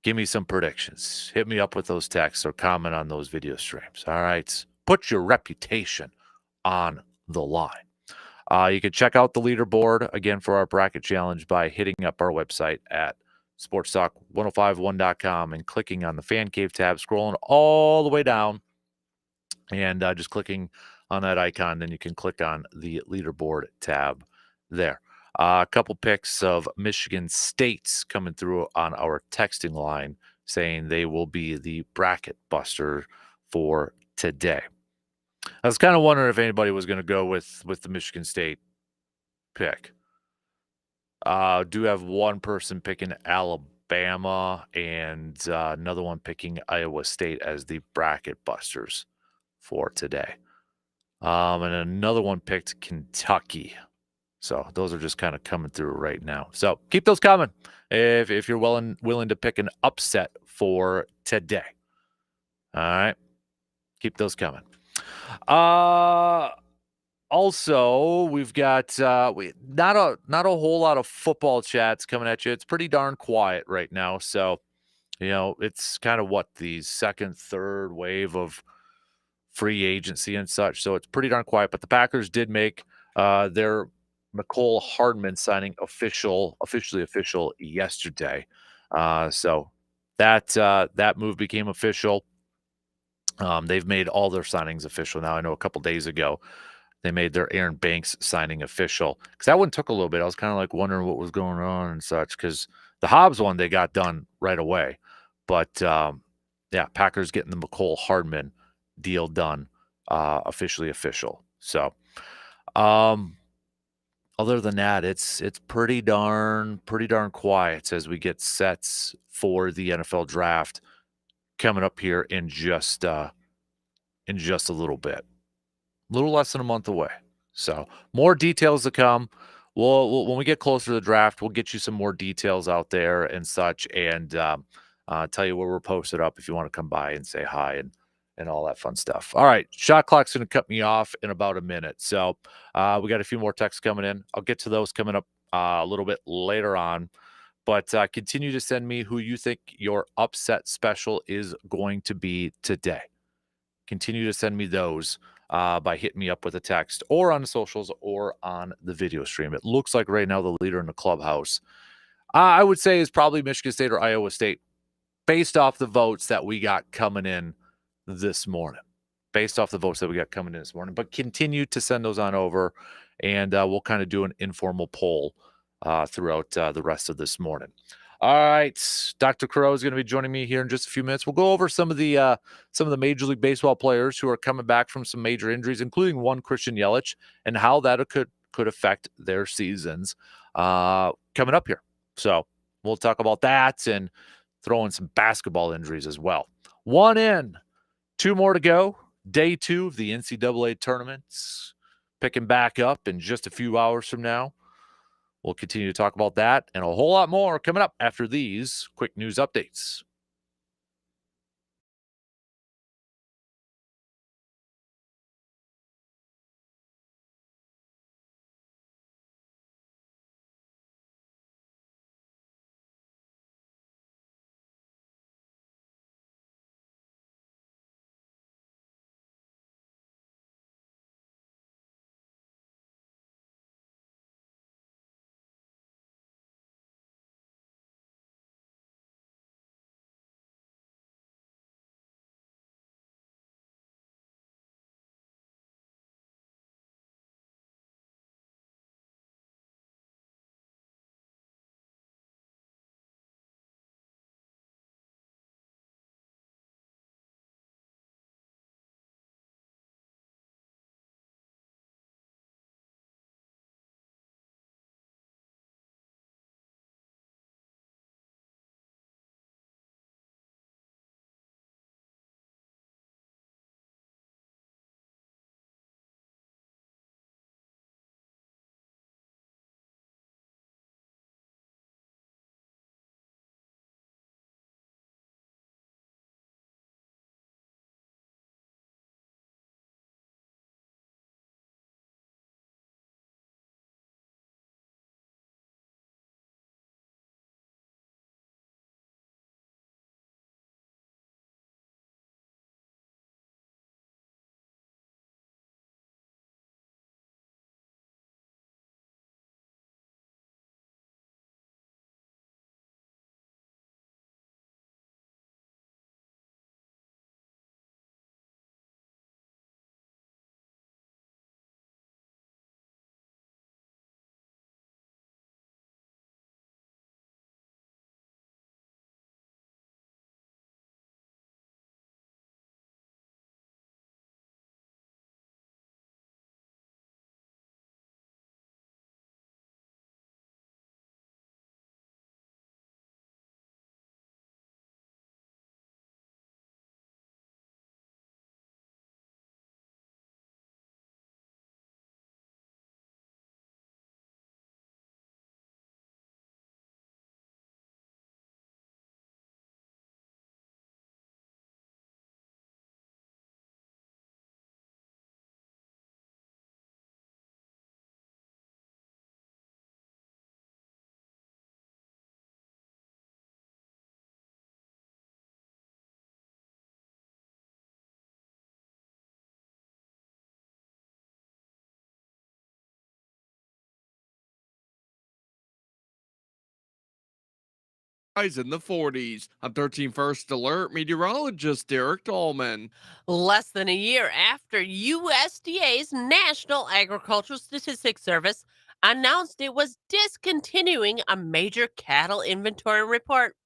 Give me some predictions. Hit me up with those texts or comment on those video streams. All right. Put your reputation on the line. You can check out the leaderboard again for our bracket challenge by hitting up our website at sportstalk1051.com and clicking on the Fan Cave tab, scrolling all the way down, and just clicking on that icon. Then you can click on the leaderboard tab there. A couple picks of Michigan State's coming through on our texting line saying they will be the bracket buster for today. I was kind of wondering if anybody was going to go with the Michigan State pick. Do have one person picking Alabama and another one picking Iowa State as the bracket busters for today. And another one picked Kentucky. So those are just kind of coming through right now. So keep those coming if you're willing to pick an upset for today. All right. Keep those coming. Also, we've got not a whole lot of football chats coming at you. It's pretty darn quiet right now. So, it's kind of the second, third wave of free agency and such. So it's pretty darn quiet. But the Packers did make their McCole Hardman signing officially official yesterday. So that move became official. They've made all their signings official now. I know a couple days ago they made their Aaron Banks signing official, because that one took a little bit. I was kind of like wondering what was going on and such, because the Hobbs one they got done right away. But Packers getting the McCole Hardman deal done, officially official. So other than that, it's pretty darn quiet as we get sets for the NFL draft coming up here in just a little bit. A little less than a month away. So more details to come. We'll when we get closer to the draft, we'll get you some more details out there and such, and tell you where we're posted up if you want to come by and say hi and all that fun stuff. All right, shot clock's going to cut me off in about a minute. So we got a few more texts coming in. I'll get to those coming up a little bit later on. But continue to send me who you think your upset special is going to be today. Continue to send me those by hitting me up with a text or on the socials or on the video stream. It looks like right now the leader in the clubhouse I would say is probably Michigan State or Iowa State, based off the votes that we got coming in this morning. But continue to send those on over, and we'll kind of do an informal poll throughout the rest of this morning. All right, Dr. Crow is going to be joining me here in just a few minutes. We'll go over some of the Major League Baseball players who are coming back from some major injuries, including one Christian Yelich, and how that could affect their seasons coming up here. So we'll talk about that and throw in some basketball injuries as well. 1 in, 2 more to go. Day 2 of the NCAA tournaments picking back up in just a few hours from now. We'll continue to talk about that and a whole lot more coming up after these quick news updates. In the 40s. I'm 13 First Alert meteorologist Derek Tallman. Less than a year after USDA's National Agricultural Statistics Service announced it was discontinuing a major cattle inventory report,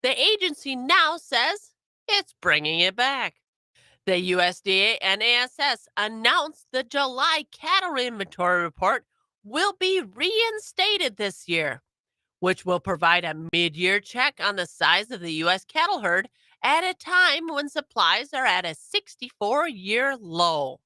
the agency now says it's bringing it back. The USDA and ASS announced the July cattle inventory report will be reinstated this year, which will provide a mid year check on the size of the U.S. cattle herd at a time when supplies are at a 64-year low.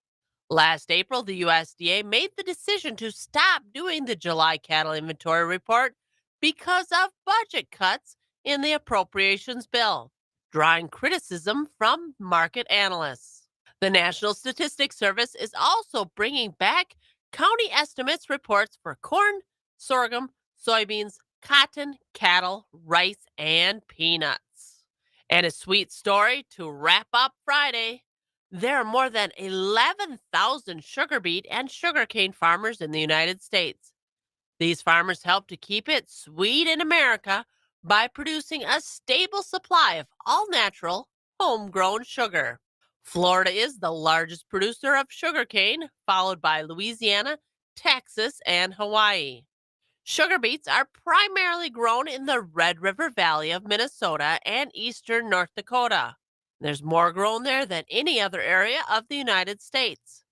Last April, the USDA made the decision to stop doing the July cattle inventory report because of budget cuts in the appropriations bill, drawing criticism from market analysts. The National Statistics Service is also bringing back county estimates reports for corn, sorghum, soybeans, cotton, cattle, rice, and peanuts. And a sweet story to wrap up Friday. There are more than 11,000 sugar beet and sugarcane farmers in the United States. These farmers help to keep it sweet in America by producing a stable supply of all natural, homegrown sugar. Florida is the largest producer of sugarcane, followed by Louisiana, Texas, and Hawaii. Sugar beets are primarily grown in the Red River Valley of Minnesota and eastern North Dakota. There's more grown there than any other area of the United States.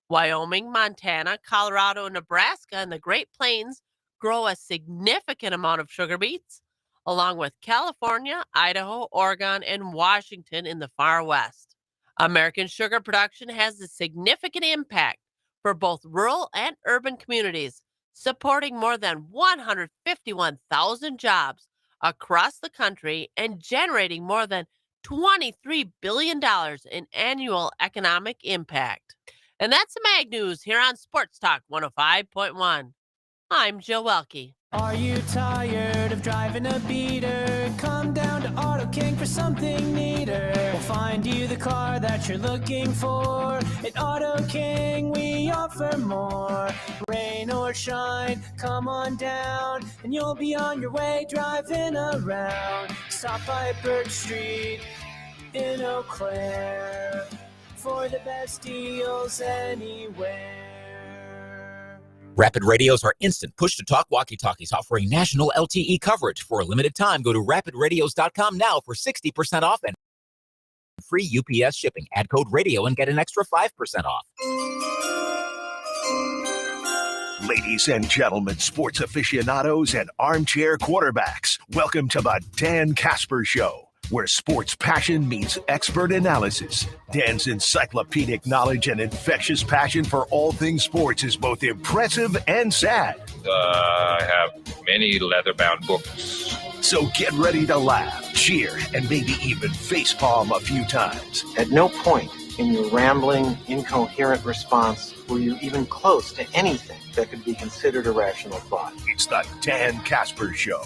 Wyoming, Montana, Colorado, Nebraska, and the Great Plains grow a significant amount of sugar beets, along with California, Idaho, Oregon, and Washington in the far west. American sugar production has a significant impact for both rural and urban communities, supporting more than 151,000 jobs across the country and generating more than $23 billion in annual economic impact. And that's the Mag News here on Sports Talk 105.1. I'm Joe Welke. Are you tired of driving a beater? Come down to Auto King for something neater. We'll find you the car that you're looking for. At Auto King, we offer more. Rain or shine, come on down, and you'll be on your way driving around. Stop by Birch Street in Eau Claire for the best deals anywhere. Rapid Radios are instant push-to-talk walkie-talkies offering national LTE coverage. For a limited time, go to rapidradios.com now for 60% off and free UPS shipping. Add code radio and get an extra 5% off. Ladies and gentlemen, sports aficionados and armchair quarterbacks, welcome to the Dan Kasper Show, where sports passion meets expert analysis. Dan's encyclopedic knowledge and infectious passion for all things sports is both impressive and sad. I have many leather-bound books. So get ready to laugh, cheer, and maybe even facepalm a few times. At no point in your rambling, incoherent response were you even close to anything that could be considered a rational thought. It's the Dan Kasper Show.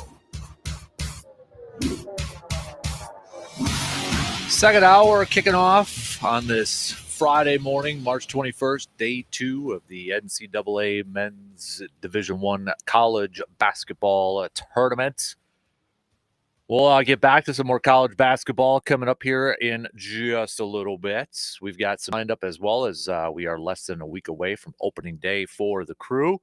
Second hour kicking off on this Friday morning, March 21st, day 2 of the NCAA Men's Division I College Basketball Tournament. We'll get back to some more college basketball coming up here in just a little bit. We've got some lined up as well as we are less than a week away from opening day for the Crew.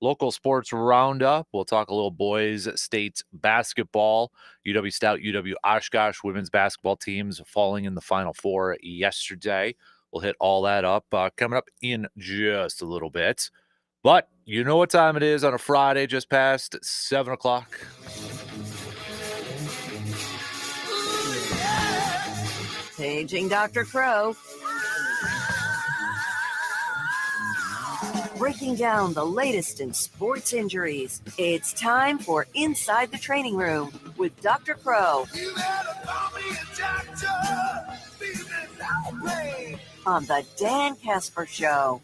Local sports roundup. We'll talk a little boys state basketball. UW Stout, UW Oshkosh women's basketball teams falling in the Final Four yesterday. We'll hit all that up coming up in just a little bit. But you know what time it is on a Friday just past 7 o'clock. Paging Dr. Crow. Breaking down the latest in sports injuries. It's time for Inside the Training Room with Dr. Crow. On the Dan Kasper Show.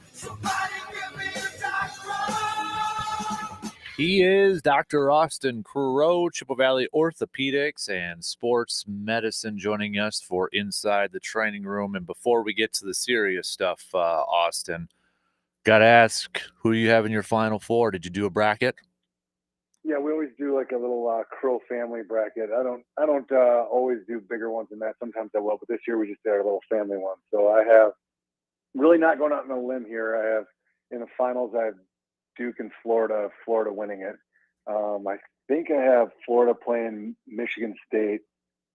He is Dr. Austin Crow, Chippewa Valley Orthopedics and Sports Medicine, joining us for Inside the Training Room. And before we get to the serious stuff, Austin, got to ask, who you have in your Final Four? Did you do a bracket? Yeah, we always do like a little Crow family bracket. I don't always do bigger ones than that. Sometimes I will, but this year we just did our little family one. So I have really not going out on a limb here. I have in the finals, I have Duke and Florida winning it. I think I have Florida playing Michigan State.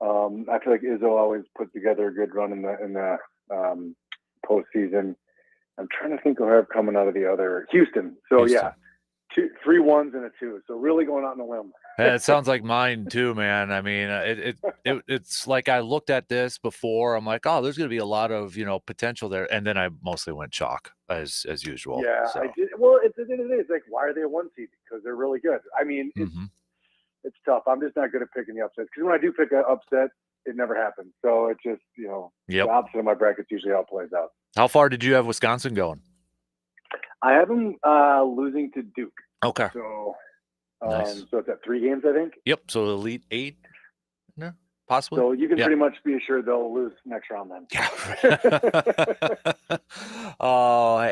I feel like Izzo always puts together a good run in the postseason. I'm trying to think who I have coming out of the other Houston. So yeah, 3 1s and a 2. So really going out on a limb. It sounds like mine too, man. I mean, it's like I looked at this before. I'm like, oh, there's going to be a lot of potential there, and then I mostly went chalk as usual. Yeah, so. I did. Well, it's like, why are they a 1 seed? Because they're really good. I mean, it's tough. I'm just not good at picking the upsets because when I do pick an upset, it never happens. So it's just the opposite of my bracket's usually how it plays out. How far did you have Wisconsin going? I have them losing to Duke. Okay. So. Nice. So it's at 3 games, I think. Yep. So Elite 8. No, possibly. So you can Yeah. pretty much be assured they'll lose next round then.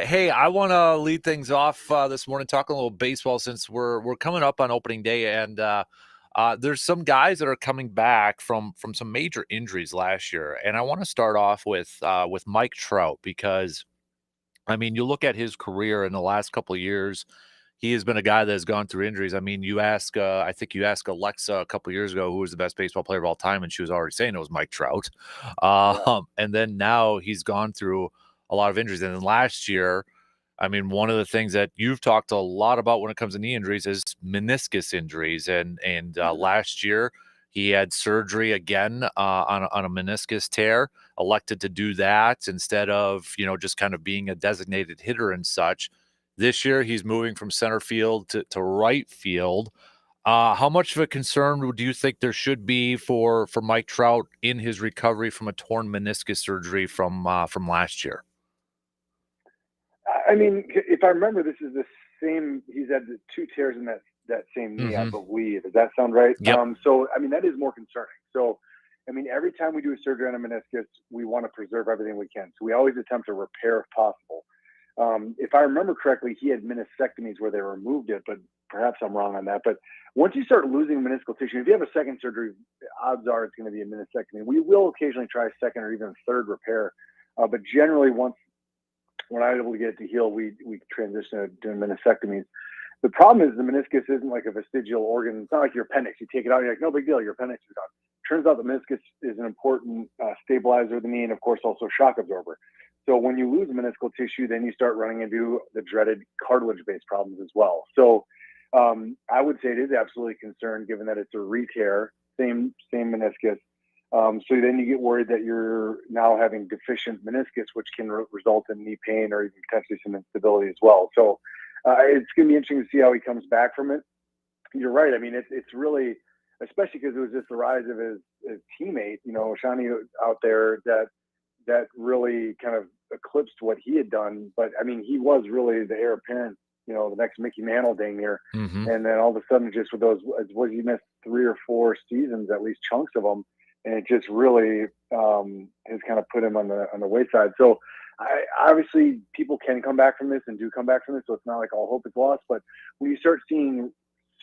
Hey, I want to lead things off this morning talking a little baseball since we're coming up on opening day, and there's some guys that are coming back from some major injuries last year, and I want to start off with Mike Trout because, I mean, you look at his career in the last couple of years. He has been a guy that has gone through injuries. I mean, I think you asked Alexa a couple of years ago who was the best baseball player of all time, and she was already saying it was Mike Trout. And then now he's gone through a lot of injuries. And then last year, I mean, one of the things that you've talked a lot about when it comes to knee injuries is meniscus injuries. And last year he had surgery again on a meniscus tear, elected to do that instead of, just kind of being a designated hitter and such. This year, he's moving from center field to right field. How much of a concern do you think there should be for Mike Trout in his recovery from a torn meniscus surgery from last year? I mean, if I remember, this is the same. He's had the 2 tears in that same knee, I believe. Does that sound right? Yep. So, I mean, that is more concerning. So, I mean, every time we do a surgery on a meniscus, we want to preserve everything we can. So we always attempt to repair if possible. If I remember correctly, he had meniscectomies where they removed it, but perhaps I'm wrong on that. But once you start losing meniscal tissue, if you have a second surgery, odds are it's going to be a meniscectomy. We will occasionally try a second or even third repair. But generally, when I'm able to get it to heal, we transition to doing meniscectomies. The problem is the meniscus isn't like a vestigial organ. It's not like your appendix. You take it out, you're like, no big deal, your appendix is gone. Turns out the meniscus is an important stabilizer of the knee and, of course, also shock absorber. So when you lose meniscal tissue, then you start running into the dreaded cartilage-based problems as well. So I would say it is absolutely a concern given that it's a re-tear, same meniscus. So then you get worried that you're now having deficient meniscus, which can result in knee pain or even potentially some instability as well. So it's going to be interesting to see how he comes back from it. You're right. I mean, it's really, especially because it was just the rise of his teammate, Shani out there that really kind of eclipsed what he had done. But I mean, he was really the heir apparent, the next Mickey Mantle dang near. And then all of a sudden, just with those, he missed 3 or 4 seasons, at least chunks of them. And it just really has kind of put him on the wayside. So obviously people can come back from this and do come back from this. So it's not like all hope is lost. But when you start seeing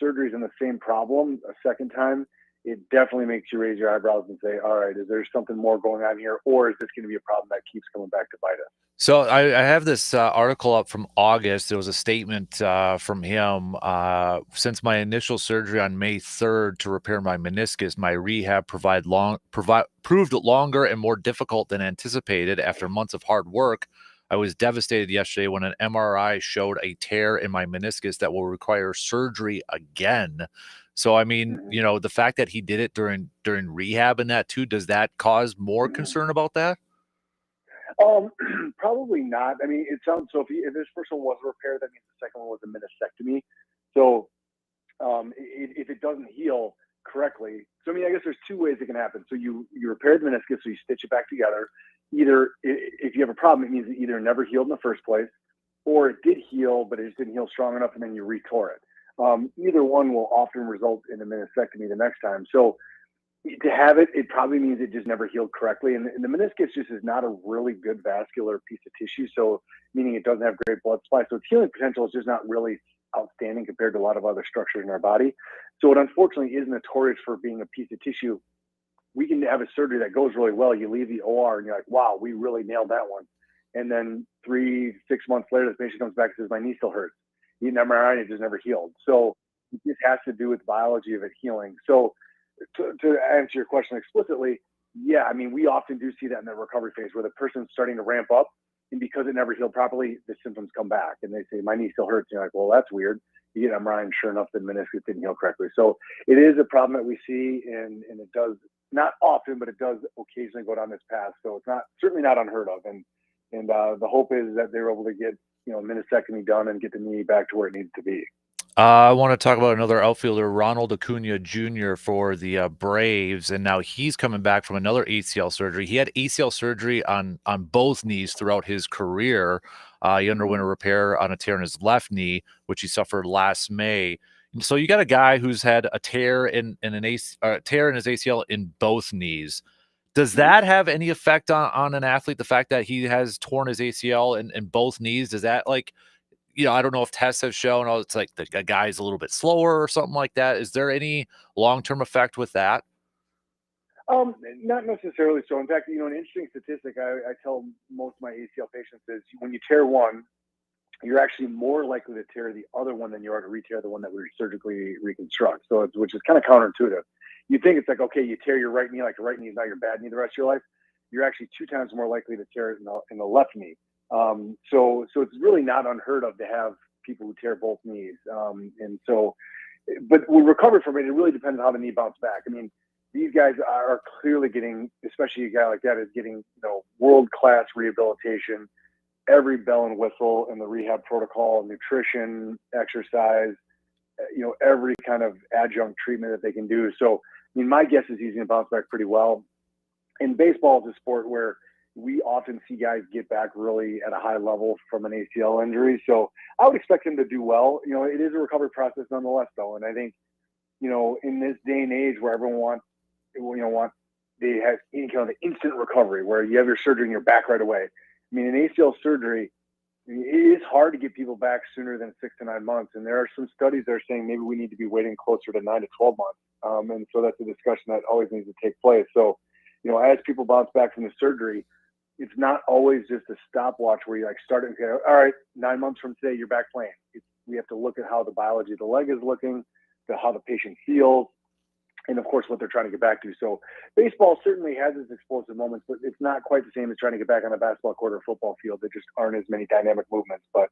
surgeries on the same problem a second time, it definitely makes you raise your eyebrows and say, all right, is there something more going on here? Or is this going to be a problem that keeps coming back to bite us? So I have this article up from August. There was a statement from him. Since my initial surgery on May 3rd to repair my meniscus, my rehab proved longer and more difficult than anticipated. After months of hard work, I was devastated yesterday when an MRI showed a tear in my meniscus that will require surgery again. So, I mean, the fact that he did it during rehab and that too, does that cause more concern about that? Probably not. I mean, it sounds so. If this first one was a repair, that means the second one was a meniscectomy. So, if it doesn't heal correctly, so I mean, I guess there's 2 ways it can happen. So you repair the meniscus, so you stitch it back together. Either if you have a problem, it means it either never healed in the first place, or it did heal, but it just didn't heal strong enough, and then you retore it. Either one will often result in a meniscectomy the next time. So to have it probably means it just never healed correctly. And the meniscus just is not a really good vascular piece of tissue. So meaning it doesn't have great blood supply. So its healing potential is just not really outstanding compared to a lot of other structures in our body. So it unfortunately is notorious for being a piece of tissue. We can have a surgery that goes really well. You leave the OR and you're like, wow, we really nailed that one. And then 3-6 months later, the patient comes back and says, my knee still hurts. You need an MRI and it just never healed. So it just has to do with the biology of it healing. So to answer your question explicitly, yeah, I mean, we often do see that in the recovery phase where the person's starting to ramp up, and because it never healed properly, the symptoms come back and they say, my knee still hurts. And you're like, well, that's weird. You get MRI and sure enough, the meniscus didn't heal correctly. So it is a problem that we see, and it does not often, but it does occasionally go down this path. So it's certainly not unheard of. And the hope is that they're able to get, meniscectomy done and get the knee back to where it needs to be. I want to talk about another outfielder, Ronald Acuna Jr. for the Braves, and now he's coming back from another ACL surgery. He had ACL surgery on both knees throughout his career. He underwent a repair on a tear in his left knee, which he suffered last May. So you got a guy who's had a tear in his ACL in both knees. Does that have any effect on an athlete? The fact that he has torn his ACL in both knees, does that I don't know if tests have shown, it's like the guy's a little bit slower or something like that. Is there any long-term effect with that? Not necessarily so. In fact, an interesting statistic I tell most of my ACL patients is when you tear one, you're actually more likely to tear the other one than you are to re-tear the one that we surgically reconstruct. So which is kind of counterintuitive. You think it's like, okay, you tear your right knee, like your right knee is not your bad knee the rest of your life. You're actually 2 times more likely to tear it in the left knee. So it's really not unheard of to have people who tear both knees. But we recover from it. It really depends on how the knee bounced back. I mean, these guys are clearly getting, especially a guy like that, is getting world-class rehabilitation, every bell and whistle in the rehab protocol, nutrition, exercise, every kind of adjunct treatment that they can do. So, I mean, my guess is he's going to bounce back pretty well. And baseball is a sport where we often see guys get back really at a high level from an ACL injury. So I would expect him to do well. It is a recovery process nonetheless, though. And I think, in this day and age where everyone they have any kind of instant recovery where you have your surgery and you're back right away. I mean, an ACL surgery, it is hard to get people back sooner than 6 to 9 months. And there are some studies that are saying maybe we need to be waiting closer to 9 to 12 months. And so that's a discussion that always needs to take place. So, as people bounce back from the surgery, it's not always just a stopwatch where you start and say, all right, 9 months from today, you're back playing. We have to look at how the biology of the leg is looking, to how the patient feels, and of course what they're trying to get back to. So baseball certainly has its explosive moments, but it's not quite the same as trying to get back on a basketball court or football field. There just aren't as many dynamic movements. But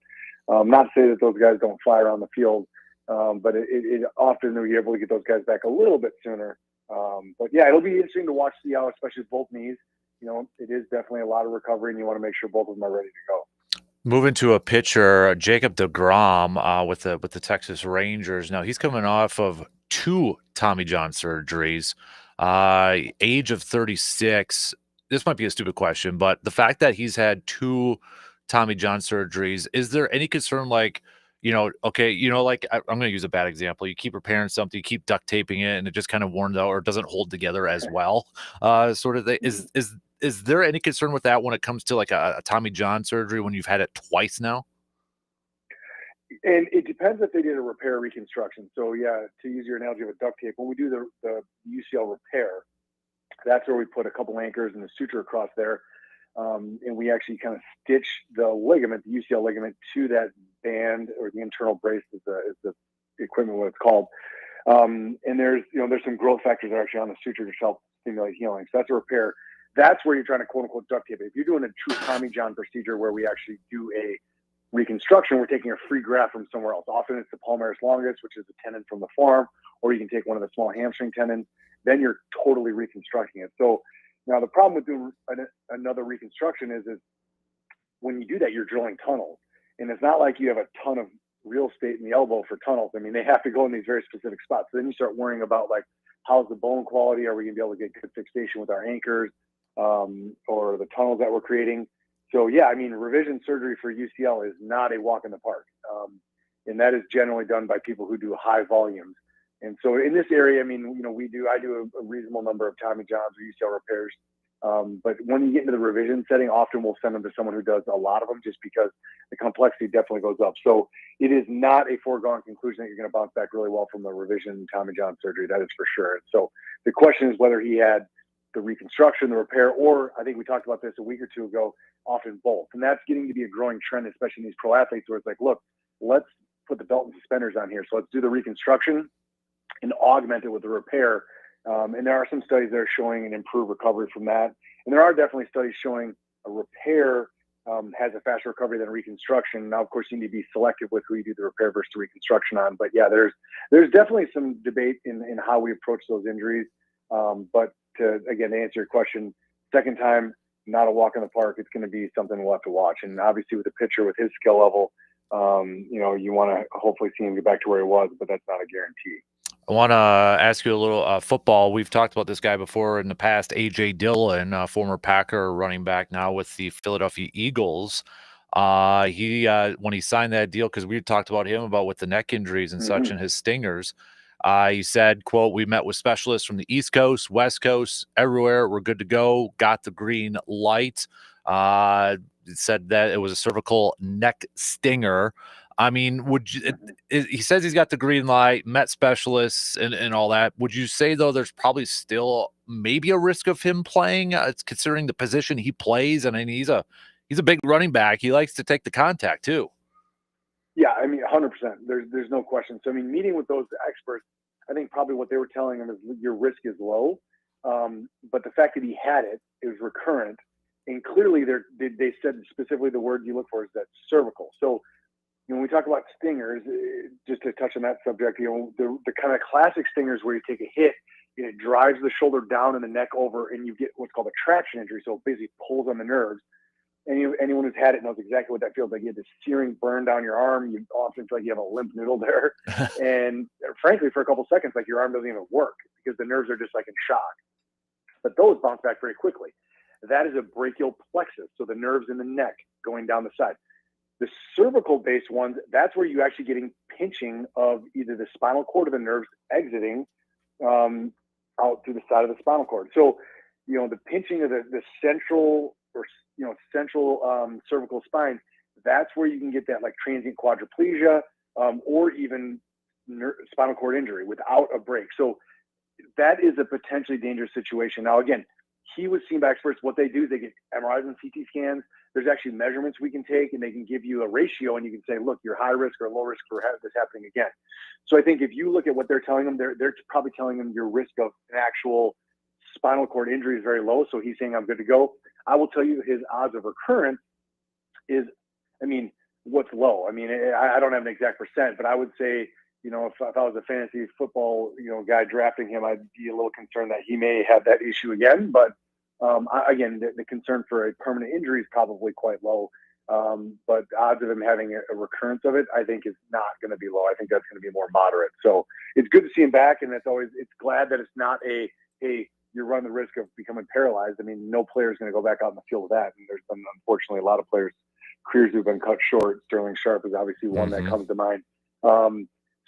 not to say that those guys don't fly around the field, but it often you're able to get those guys back a little bit sooner. But yeah, it'll be interesting to watch the especially with both knees. It is definitely a lot of recovery, and you want to make sure both of them are ready to go. Moving to a pitcher, Jacob deGrom with the Texas Rangers. Now he's coming off of 2 Tommy John surgeries, age of 36. This might be a stupid question, but the fact that he's had 2 Tommy John surgeries, is there any concern I'm going to use a bad example. You keep repairing something, you keep duct taping it, and it just kind of worn out or doesn't hold together as well. Sort of thing. Is there any concern with that when it comes to a Tommy John surgery when you've had it twice now? And it depends if they did a repair reconstruction. So yeah, to use your analogy of a duct tape, when we do the UCL repair, that's where we put a couple anchors and a suture across there. And we actually kind of stitch the ligament, the UCL ligament, to that band or the internal brace is the equipment, what it's called. And there's some growth factors that are actually on the suture to help stimulate healing. So that's a repair. That's where you're trying to quote unquote duct tape it. If you're doing a true Tommy John procedure where we actually do a reconstruction, we're taking a free graft from somewhere else. Often it's the palmaris longus, which is a tendon from the forearm, or you can take one of the small hamstring tendons. Then you're totally reconstructing it. So now the problem with doing another reconstruction is when you do that, you're drilling tunnels. And it's not like you have a ton of real estate in the elbow for tunnels. I mean, they have to go in these very specific spots. So then you start worrying about how's the bone quality? Are we going to be able to get good fixation with our anchors or the tunnels that we're creating? So yeah, I mean, revision surgery for UCL is not a walk in the park. And that is generally done by people who do high volumes. And so in this area, I mean, I do a reasonable number of Tommy Johns or UCL repairs. But when you get into the revision setting, often we'll send them to someone who does a lot of them just because the complexity definitely goes up. So it is not a foregone conclusion that you're going to bounce back really well from the revision Tommy John surgery. That is for sure. And so the question is whether he had the reconstruction, the repair, or I think we talked about this a week or two ago, often both. And that's getting to be a growing trend, especially in these pro athletes where it's like, look, let's put the belt and suspenders on here. So let's do the reconstruction and augment it with the repair. And there are some studies that are showing an improved recovery from that. And there are definitely studies showing a repair has a faster recovery than reconstruction. Now, of course, you need to be selective with who you do the repair versus the reconstruction on. But yeah, there's definitely some debate in how we approach those injuries. But to answer your question, second time, not a walk in the park. It's going to be something we'll have to watch. And obviously with the pitcher, with his skill level, you want to hopefully see him get back to where he was, but that's not a guarantee. I want to ask you a little football. We've talked about this guy before in the past, A.J. Dillon, former Packer running back, now with the Philadelphia Eagles. He when he signed that deal, because we talked about him about with the neck injuries and such and his stingers. He said, quote, "We met with specialists from the East Coast, West Coast, everywhere. We're good to go. Got the green light." It said that it was a cervical neck stinger. I mean, would you, he says he's got the green light, met specialists and all that. Would you say, though, there's probably still maybe a risk of him playing? It's considering the position he plays. And I mean, he's a big running back. He likes to take the contact, too. Yeah, I mean, 100%. There's no question. So, I mean, meeting with those experts, I think probably what they were telling him is your risk is low. But the fact that he had it is recurrent. And clearly they said specifically the word you look for is that cervical. So, when we talk about stingers, just to touch on that subject, the kind of classic stingers where you take a hit and it drives the shoulder down and the neck over and you get what's called a traction injury. So it basically pulls on the nerves. Anyone who's had it knows exactly what that feels like. You have this searing burn down your arm. You often feel like you have a limp noodle there. And frankly, for a couple seconds, like your arm doesn't even work because the nerves are just like in shock. But those bounce back very quickly. That is a brachial plexus. So the nerves in the neck going down the side. The cervical based ones, that's where you're actually getting pinching of either the spinal cord or the nerves exiting out through the side of the spinal cord. So, the pinching of the central cervical spine, that's where you can get that like transient quadriplegia or even spinal cord injury without a break. So that is a potentially dangerous situation. Now, again, he was seen by experts. What they do is they get MRIs and CT scans. There's actually measurements we can take, and they can give you a ratio, and you can say, look, you're high risk or low risk for this happening again. So I think if you look at what they're telling them, they're probably telling them your risk of an actual spinal cord injury is very low. So he's saying, I'm good to go. I will tell you his odds of recurrence is, I mean, what's low? I mean, I don't have an exact percent, but I would say, if I was a fantasy football, guy drafting him, I'd be a little concerned that he may have that issue again. But again, the concern for a permanent injury is probably quite low. But the odds of him having a recurrence of it, I think, is not going to be low. I think that's going to be more moderate. So it's good to see him back, and it's glad that it's not hey, you're running the risk of becoming paralyzed. I mean, no player is going to go back out in the field with that. And there's been, unfortunately, a lot of players' careers who've been cut short. Sterling Sharp is obviously one that comes to mind.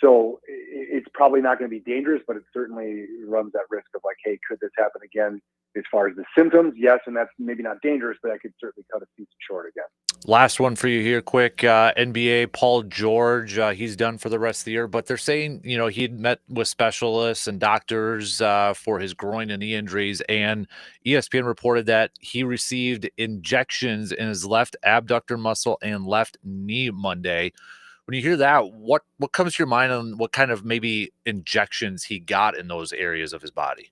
So it's probably not going to be dangerous, but it certainly runs that risk of like, hey, could this happen again? As far as the symptoms, yes, and that's maybe not dangerous, but that could certainly cut a season short again. Last one for you here, quick. NBA, Paul George, he's done for the rest of the year, but they're saying, he'd met with specialists and doctors for his groin and knee injuries, and ESPN reported that he received injections in his left abductor muscle and left knee Monday. When you hear that, what comes to your mind on what kind of maybe injections he got in those areas of his body?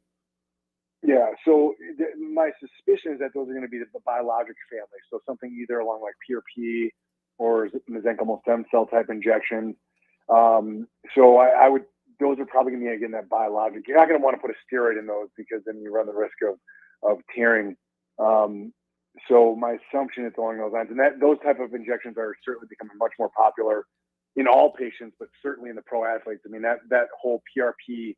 Yeah, so my suspicion is that those are going to be the biologic family. So something either along like PRP or mesenchymal stem cell type injections. So I would, those are probably going to be, again, that biologic. You're not going to want to put a steroid in those because then you run the risk of tearing. So my assumption is along those lines. And those type of injections are certainly becoming much more popular in all patients, but certainly in the pro athletes. I mean, that whole PRP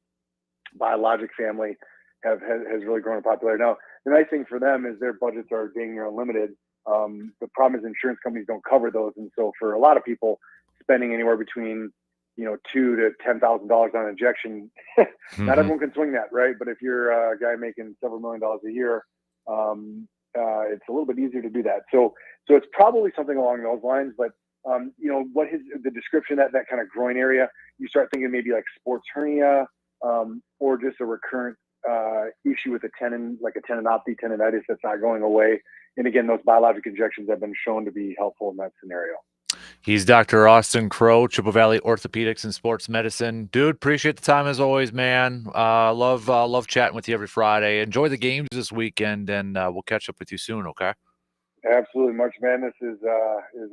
biologic family has really grown in popularity. Now, the nice thing for them is their budgets are dang near unlimited. The problem is insurance companies don't cover those. And so for a lot of people, spending anywhere between, $2,000 to $10,000 on an injection, not everyone can swing that, right? But if you're a guy making several $1 million a year, it's a little bit easier to do that. So it's probably something along those lines. But what is the description that kind of groin area? You start thinking maybe like sports hernia, or just a recurrent issue with a tendon, like a tendinopathy, tendinitis that's not going away. And again, those biologic injections have been shown to be helpful in that scenario. He's Dr. Austin Crow, Chippewa Valley Orthopedics and Sports Medicine. Dude, appreciate the time as always, man. Love chatting with you every Friday. Enjoy the games this weekend, and we'll catch up with you soon, okay? Absolutely. March Madness is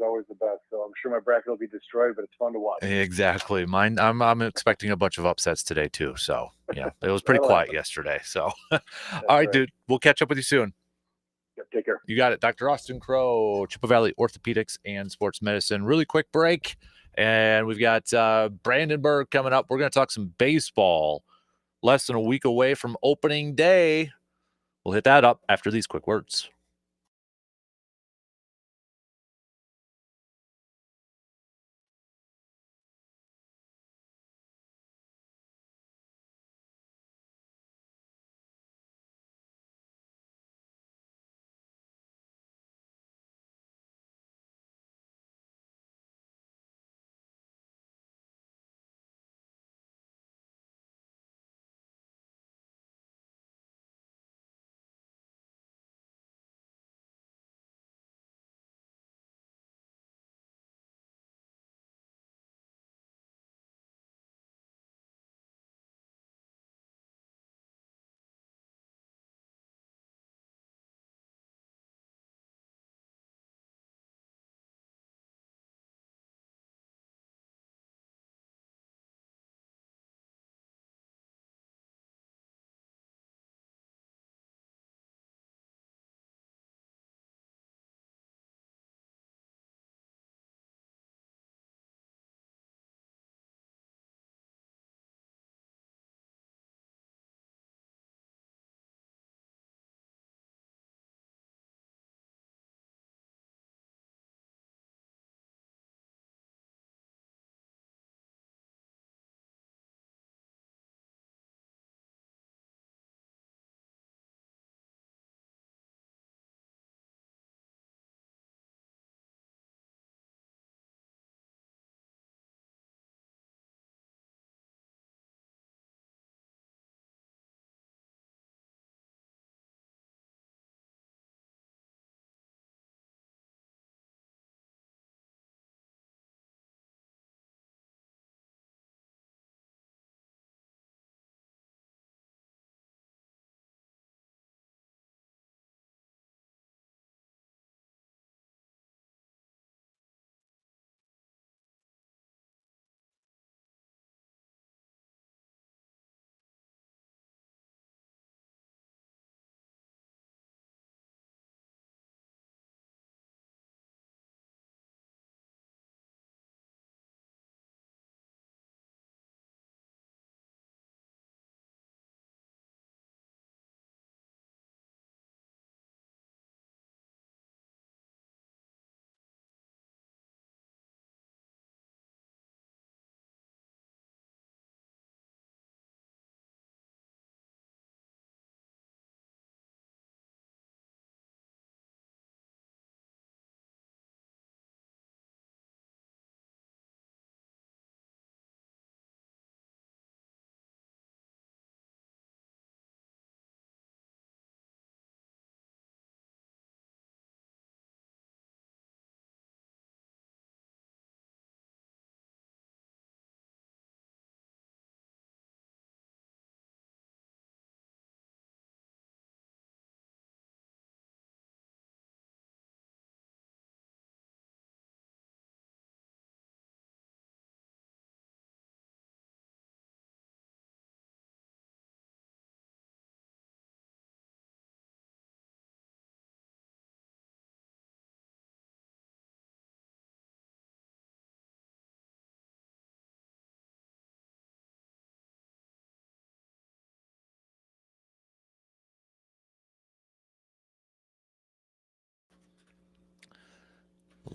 always the best. So I'm sure my bracket will be destroyed, but it's fun to watch. Exactly. Mine. I'm expecting a bunch of upsets today too. So yeah, it was pretty quiet yesterday. So all right, dude. We'll catch up with you soon. Yep, take care. You got it. Dr. Austin Crow, Chippewa Valley Orthopedics and Sports Medicine. Really quick break, and we've got Brandenburg coming up. We're going to talk some baseball. Less than a week away from opening day. We'll hit that up after these quick words.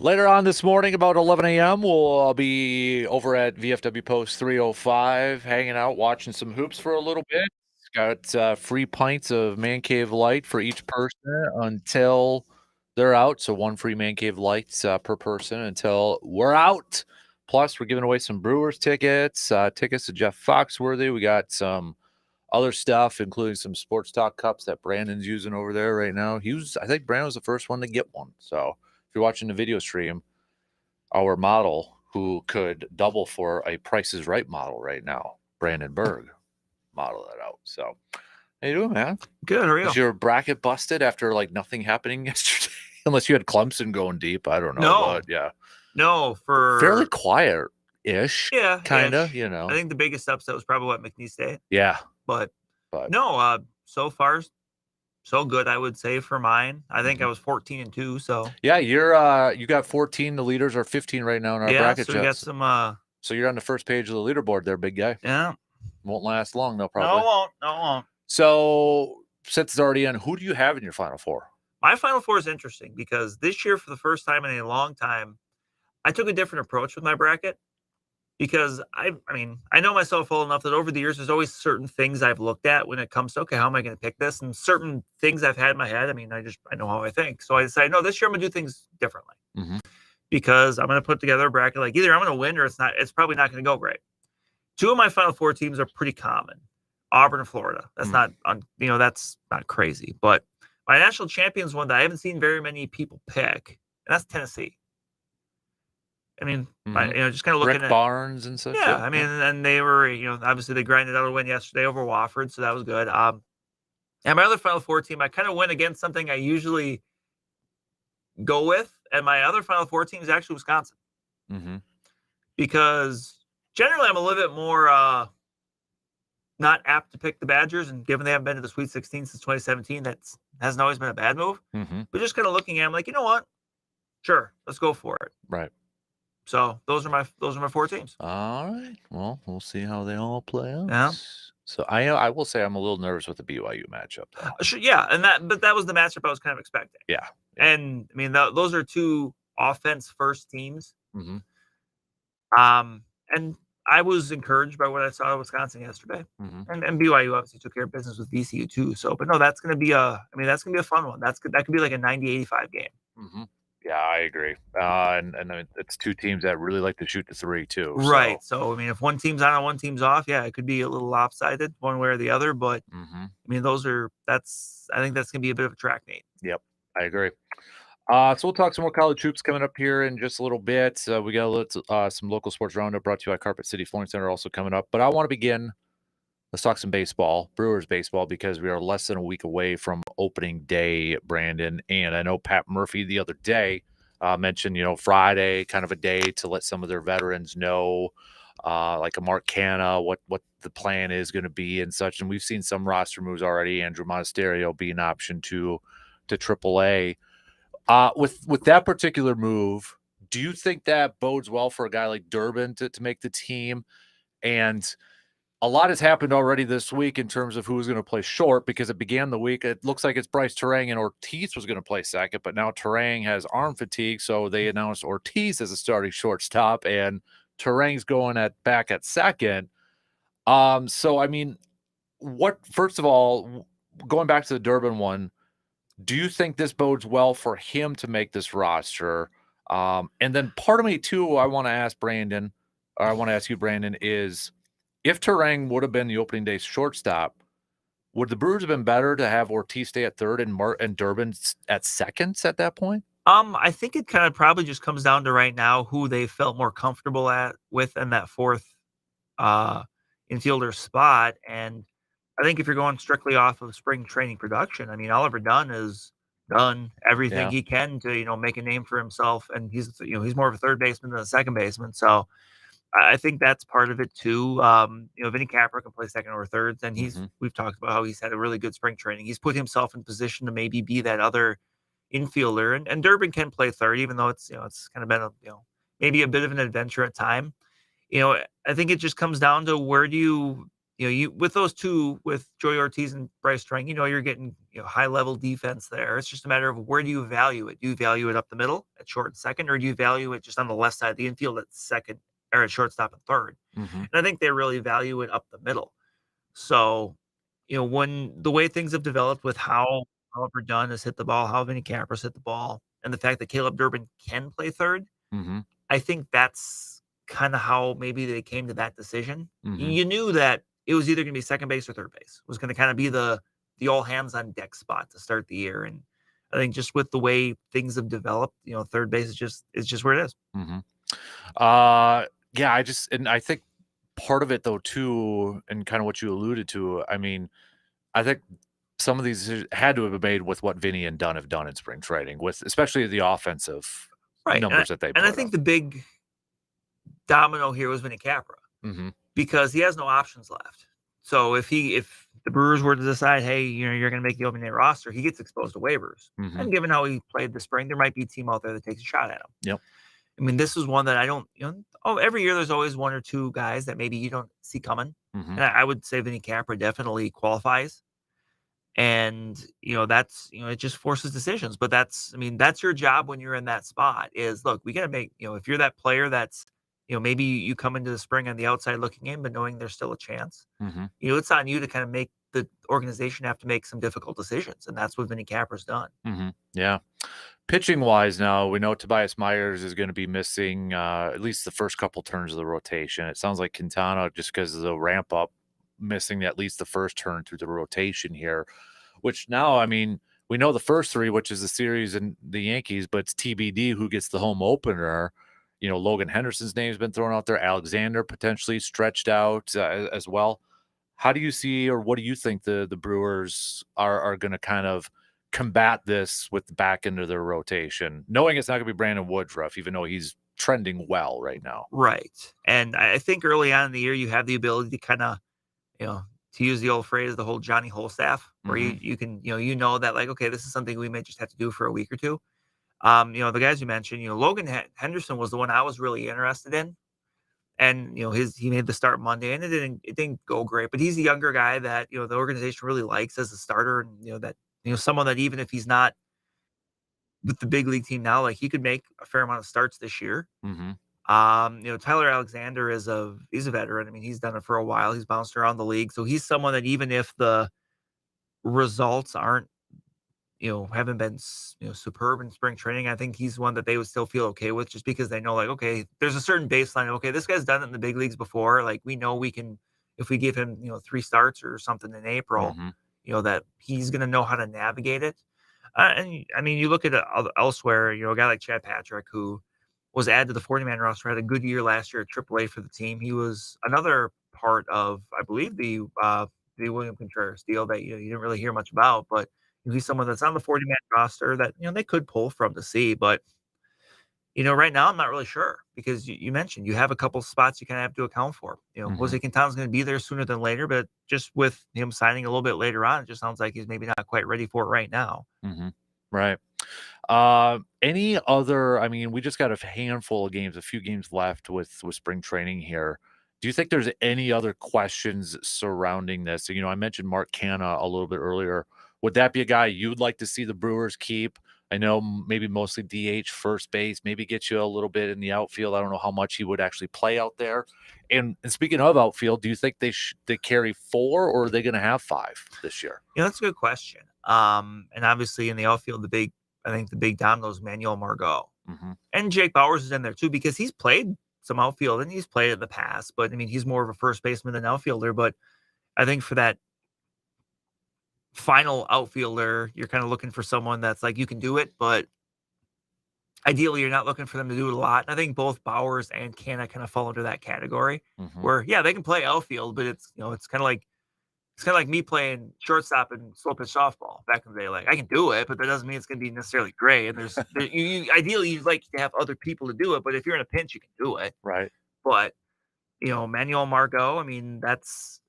Later on this morning, about 11 a.m., we'll be over at VFW Post 305, hanging out, watching some hoops for a little bit. Got free pints of Man Cave Light for each person until they're out. So 1 free Man Cave Lights per person until we're out. Plus, we're giving away some Brewers tickets, tickets to Jeff Foxworthy. We got some other stuff, including some Sports Talk cups that Brandon's using over there right now. I think Brandon was the first one to get one. So if you're watching the video stream, our model who could double for a Price is Right model right now, Brandon Berg, model that out. So how you doing, man? Good. How are you? Was your bracket busted after like nothing happening yesterday? Unless you had Clemson going deep. I don't know. No. But yeah. No, for fairly quiet-ish. Yeah. Kind of, ish. you know. I think the biggest upset was probably what McNeese State. Yeah. But no, so far so good, I would say, for mine. I think I was 14-2, so yeah, you got 14. The leaders are 15 right now in our bracket. So we got some so you're on the first page of the leaderboard there, big guy. Yeah. Won't last long though, probably. No, it won't. So since it's already in, who do you have in your Final Four? My Final Four is interesting because this year, for the first time in a long time, I took a different approach with my bracket. Because I mean, I know myself well enough that over the years, there's always certain things I've looked at when it comes to, okay, how am I going to pick this? And certain things I've had in my head. I mean, I know how I think. So I decided, no, this year I'm going to do things differently. Because I'm going to put together a bracket like either I'm going to win or it's probably not going to go great. 2 of my Final Four teams are pretty common. Auburn and Florida. That's that's not crazy. But my national champions one that I haven't seen very many people pick, and that's Tennessee. I mean, just kind of looking Rick Barnes and such. Yeah, I mean, and they were, obviously they grinded out a win yesterday over Wofford, so that was good. And my other Final Four team, I kind of went against something I usually go with, and my other Final Four team is actually Wisconsin. Because generally I'm a little bit more not apt to pick the Badgers, and given they haven't been to the Sweet 16 since 2017, that hasn't always been a bad move. But just kind of looking at them like, you know what? Sure, let's go for it. Right. So those are my 4 teams. All right. Well, we'll see how they all play out. Yeah. So I will say I'm a little nervous with the BYU matchup. Sure, yeah, but that was the matchup I was kind of expecting. Yeah. And I mean, those are 2 offense first teams. And I was encouraged by what I saw of Wisconsin yesterday, and BYU obviously took care of business with VCU too. So, but no, that's going to be a fun one. That could be like a 90-85 game. Yeah, I agree. And it's 2 teams that really like to shoot the 3 too. Right. So I mean, if one team's on and one team's off, yeah, it could be a little lopsided one way or the other. But I mean, I think that's going to be a bit of a track meet. Yep, I agree. So we'll talk some more college hoops coming up here in just a little bit. We got some local sports roundup brought to you by Carpet City Flooring Center also coming up. But I want to begin. Let's talk some baseball, Brewers baseball, because we are less than a week away from opening day, Brandon. And I know Pat Murphy the other day mentioned, Friday, kind of a day to let some of their veterans know, like a Mark Canha, what the plan is going to be and such. And we've seen some roster moves already. Andrew Monasterio be an option to AAA. With that particular move, do you think that bodes well for a guy like Durbin to make the team? And a lot has happened already this week in terms of who's going to play short, because it began the week. It looks like it's Bryce Terang and Ortiz was going to play second, but now Terang has arm fatigue, so they announced Ortiz as a starting shortstop, and Terang's going back at second. So I mean, first of all, going back to the Durbin one, do you think this bodes well for him to make this roster? And then part of me too, I want to ask you, Brandon, is if Terang would have been the opening day shortstop, would the Brewers have been better to have Ortiz stay at third and Durbin at second at that point? I think it kind of probably just comes down to right now who they felt more comfortable with in that 4th infielder spot. And I think if you're going strictly off of spring training production, I mean, Oliver Dunn has done everything he can to, make a name for himself. And he's more of a third baseman than a second baseman. So I think that's part of it too. Vinny Capra can play second or third, and we've talked about how he's had a really good spring training. He's put himself in position to maybe be that other infielder, and Durbin can play third, even though it's kind of been maybe a bit of an adventure at time. I think it just comes down to where do you you with those two, with Joey Ortiz and Bryce Strang, you're getting high level defense there. It's just a matter of where do you value it? Do you value it up the middle at short and second, or do you value it just on the left side of the infield at second or at shortstop and third? And I think they really value it up the middle. So, when the way things have developed with how Oliver Dunn has hit the ball, how Vinny Capra's hit the ball, and the fact that Caleb Durbin can play third, I think that's kind of how maybe they came to that decision. You knew that it was either going to be second base or third base. It was going to kind of be the all hands on deck spot to start the year. And I think just with the way things have developed, third base is just where it is. Yeah, I think part of it though too, and kind of what you alluded to, I mean, I think some of these had to have been made with what Vinny and Dunn have done in spring training, with especially the offensive numbers that they put And I think the big domino here was Vinny Capra because he has no options left. So if the Brewers were to decide, hey, you're going to make the opening day roster, he gets exposed to waivers. And given how he played this spring, there might be a team out there that takes a shot at him. Yep. I mean, this is one that I don't, every year there's always one or two guys that maybe you don't see coming. And I would say Vinny Capra definitely qualifies. And, that's, it just forces decisions. But that's your job when you're in that spot is, look, we got to make, if you're that player that's, maybe you come into the spring on the outside looking in, but knowing there's still a chance, it's on you to kind of make the organization have to make some difficult decisions. And that's what Vinny Capra's done. Yeah. Pitching wise now, we know Tobias Myers is going to be missing at least the first couple turns of the rotation. It sounds like Quintana, just because of the ramp up, missing at least the first turn through the rotation here, which now, I mean, we know the first three, which is the series and the Yankees, but it's TBD who gets the home opener. Logan Henderson's name's been thrown out there. Alexander potentially stretched out as well. How do you see, or what do you think the Brewers are going to kind of combat this with the back end of their rotation, knowing it's not going to be Brandon Woodruff, even though he's trending well right now? Right. And I think early on in the year, you have the ability to kind of, to use the old phrase, the whole Johnny Holstaff, where you can, that like, okay, this is something we may just have to do for a week or two. The guys you mentioned, Logan Henderson was the one I was really interested in. And, he made the start Monday and it didn't go great, but he's a younger guy that, the organization really likes as a starter. And, that, someone that even if he's not with the big league team now, like he could make a fair amount of starts this year. Tyler Alexander he's a veteran. I mean, he's done it for a while. He's bounced around the league. So he's someone that even if the results aren't, haven't been, superb in spring training, I think he's one that they would still feel okay with just because they know, like, okay, there's a certain baseline. Okay, this guy's done it in the big leagues before. Like, we know we can, if we give him, 3 starts or something in April, that he's going to know how to navigate it. And I mean, you look at elsewhere, a guy like Chad Patrick, who was added to the 40-man roster, had a good year last year at AAA for the team. He was another part of, I believe, the William Contreras deal that you didn't really hear much about, but he's someone that's on the 40-man roster that, they could pull from to see. But, right now I'm not really sure because you mentioned you have a couple spots you kind of have to account for. Jose Quintana's going to be there sooner than later, but just with him signing a little bit later on, it just sounds like he's maybe not quite ready for it right now. Right. Any other, I mean, we just got a handful of games, a few games left with spring training here. Do you think there's any other questions surrounding this? I mentioned Mark Canha a little bit earlier. Would that be a guy you'd like to see the Brewers keep? I know maybe mostly DH, first base, maybe get you a little bit in the outfield. I don't know how much he would actually play out there. And speaking of outfield, do you think they carry 4 or are they going to have 5 this year? That's a good question. And obviously in the outfield, I think the big domino is Manuel Margot. And Jake Bauers is in there too because he's played some outfield and he's played in the past. But I mean, he's more of a first baseman than outfielder. But I think for that final outfielder, you're kind of looking for someone that's like, you can do it, but ideally you're not looking for them to do it a lot. And I think both Bauers and Canha kind of fall into that category where, yeah, they can play outfield, but it's, it's kind of like me playing shortstop and slow pitch softball back in the day. Like, I can do it, but that doesn't mean it's going to be necessarily great. And ideally you'd like to have other people to do it, but if you're in a pinch, you can do it. Right. But, Manuel Margot, I mean, that's,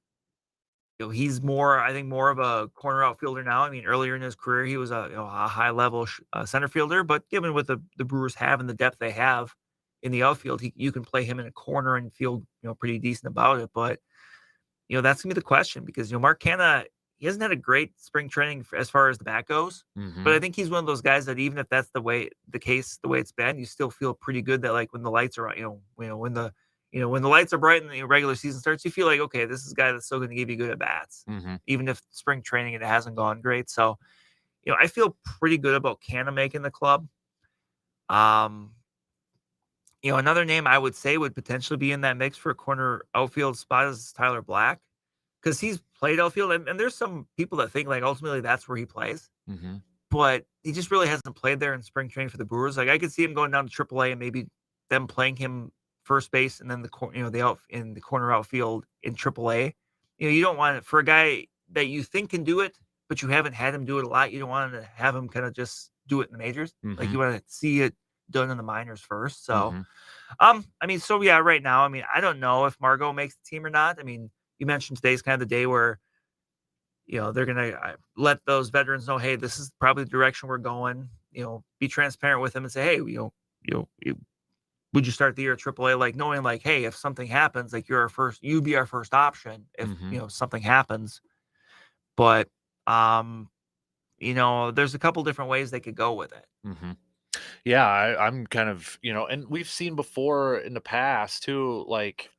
he's more of a corner outfielder now. I mean, earlier in his career, he was a high level center fielder, but given what the Brewers have and the depth they have in the outfield, you can play him in a corner and feel, pretty decent about it. But, that's gonna be the question because Mark Canha, he hasn't had a great spring training as far as the back goes. But I think he's one of those guys that even if that's the way it's been, you still feel pretty good that like when the lights are on, when the lights are bright and the regular season starts, you feel like, okay, this is a guy that's still going to give you good at bats, even if spring training it hasn't gone great. So, I feel pretty good about Canha making the club. Another name I would say would potentially be in that mix for a corner outfield spot is Tyler Black, because he's played outfield, and there's some people that think like ultimately that's where he plays, but he just really hasn't played there in spring training for the Brewers. Like I could see him going down to AAA and maybe them playing him first base and then the corner outfield in AAA. You don't want it for a guy that you think can do it, but you haven't had him do it a lot. You don't want to have him kind of just do it in the majors. Like you want to see it done in the minors first. So, right now, I don't know if Margot makes the team or not. You mentioned today's kind of the day where, they're going to let those veterans know, hey, this is probably the direction we're going, be transparent with them and say, hey, would you start the year at AAA? Like knowing like, hey, if something happens, like you'd be our first option if, something happens. But, there's a couple different ways they could go with it. Yeah, I'm kind of, and we've seen before in the past too, like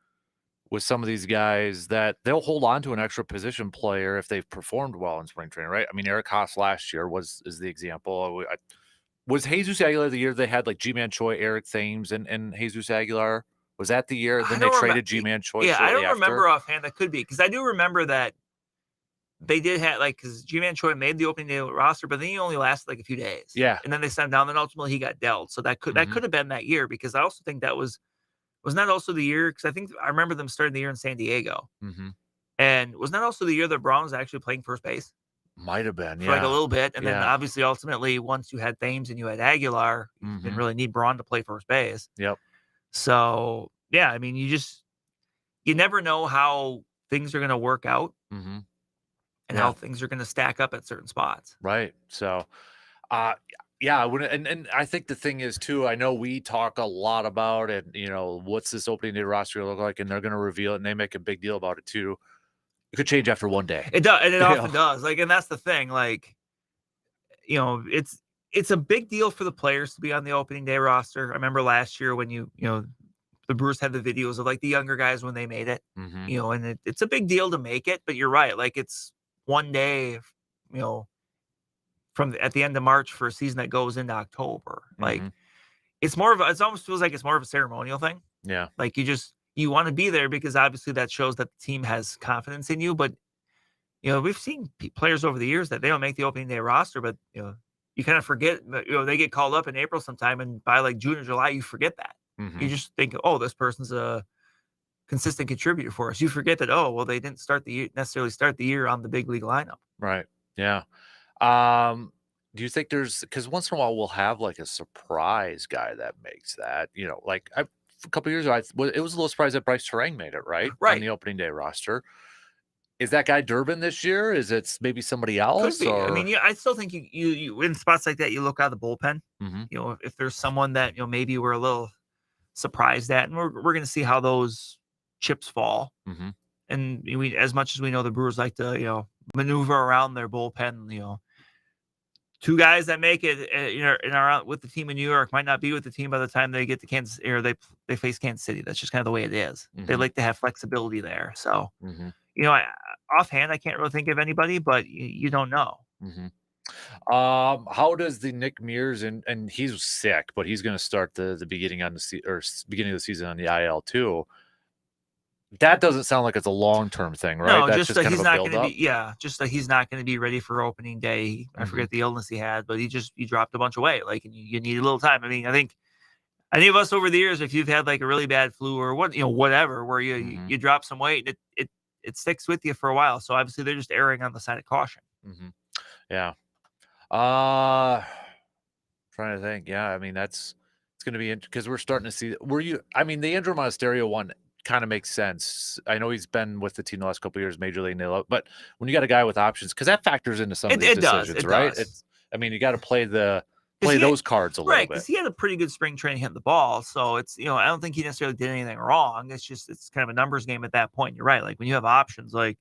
with some of these guys that they'll hold on to an extra position player if they've performed well in spring training, right? Eric Haas last year is the example. Was Jesus Aguilar the year they had like G-Man Choi, Eric Thames, and Jesus Aguilar? Was that the year? Then they traded G-Man Choi. Yeah, I don't remember offhand. That could be because I do remember that they did have because G-Man Choi made the opening day roster, but then he only lasted like a few days. Yeah, and then they sent him down. Then ultimately he got dealt. So that could have been that year because I also think that was not also the year because I think I remember them starting the year in San Diego. And was not also the year the Browns actually playing first base? Might have been, for like a little bit, and then obviously ultimately once you had Thames and you had Aguilar, you didn't really need Braun to play first base. Yep. So yeah, you never know how things are going to work out, and how things are going to stack up at certain spots. Right. So, and I think the thing is too, I know we talk a lot about it, what's this opening day roster gonna look like, and they're going to reveal it and they make a big deal about it too. It could change after one day. It does. And it often does. Like, and that's the thing, like, it's a big deal for the players to be on the opening day roster. I remember last year when the Brewers had the videos of like the younger guys when they made it, and it's a big deal to make it, but you're right. Like it's one day, at the end of March for a season that goes into October. Like it almost feels like it's more of a ceremonial thing. Yeah. Like you want to be there because obviously that shows that the team has confidence in you. But, we've seen players over the years that they don't make the opening day roster, but, you kind of forget, they get called up in April sometime. And by like June or July, you forget that. You just think, oh, this person's a consistent contributor for us. You forget that, oh, well, they didn't necessarily start the year on the big league lineup. Right. Yeah. Do you think because once in a while we'll have like a surprise guy that makes that, like a couple of years ago, it was a little surprised that Bryce Terang made it right on the opening day roster. Is that guy Durbin this year? Is it maybe somebody else? Could be. Or? I still think you in spots like that, you look out of the bullpen. If there's someone that, maybe we're a little surprised at, and we're going to see how those chips fall. And as much as we know, the Brewers like to, maneuver around their bullpen, two guys that make it, are with the team in New York might not be with the team by the time they get to Kansas or they face Kansas City. That's just kind of the way it is. They like to have flexibility there. So, offhand, I can't really think of anybody, but you don't know. How does the Nick Mears and he's sick, but he's going to start the beginning of the season on the IL too. That doesn't sound like it's a long-term thing, right? No, That's just that kind he's of a not going to build-up? be. Just that he's not going to be ready for opening day. I forget the illness he had, but he dropped a bunch of weight. Like, and you need a little time. I think any of us over the years, if you've had like a really bad flu or whatever, where you drop some weight, it sticks with you for a while. So obviously they're just erring on the side of caution. Yeah. Trying to think. Yeah, it's going to be because we're starting to see. The Andrew Monasterio one kind of makes sense. I know he's been with the team the last couple of years, Major League, but when you got a guy with options, because that factors into some of these decisions, right? Does. You got to play the play he had- those cards a little right, bit. because he had a pretty good spring training hitting the ball. So it's, I don't think he necessarily did anything wrong. It's kind of a numbers game at that point. You're right. Like when you have options, like,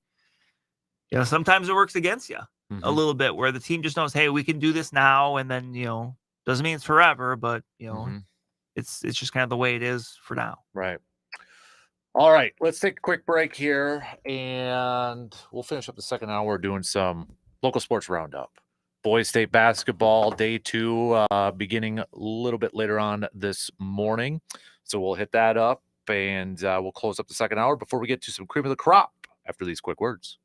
sometimes it works against you a little bit where the team just knows, hey, we can do this now. And then, doesn't mean it's forever, but, it's just kind of the way it is for now. Right. All right, let's take a quick break here, and we'll finish up the second hour doing some local sports roundup. Boys State basketball day 2 beginning a little bit later on this morning. So we'll hit that up, and we'll close up the second hour before we get to some cream of the crop after these quick words.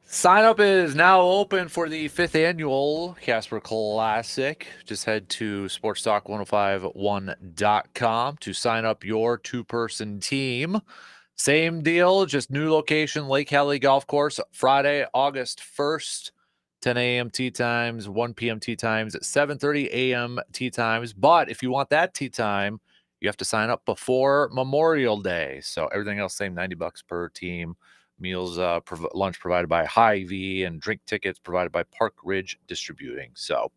Sign up is now open for the 5th annual Casper Classic. Just head to sportstalk1051.com to sign up your 2-person team. Same deal, just new location, Lake Hallie Golf Course, Friday, August 1st, 10 a.m. tee times, 1 p.m. tee times, 7:30 a.m. tee times. But if you want that tee time, You have to sign up before Memorial Day. So everything else, same, $90 per team. Meals, lunch provided by Hy-Vee, and drink tickets provided by Park Ridge Distributing. So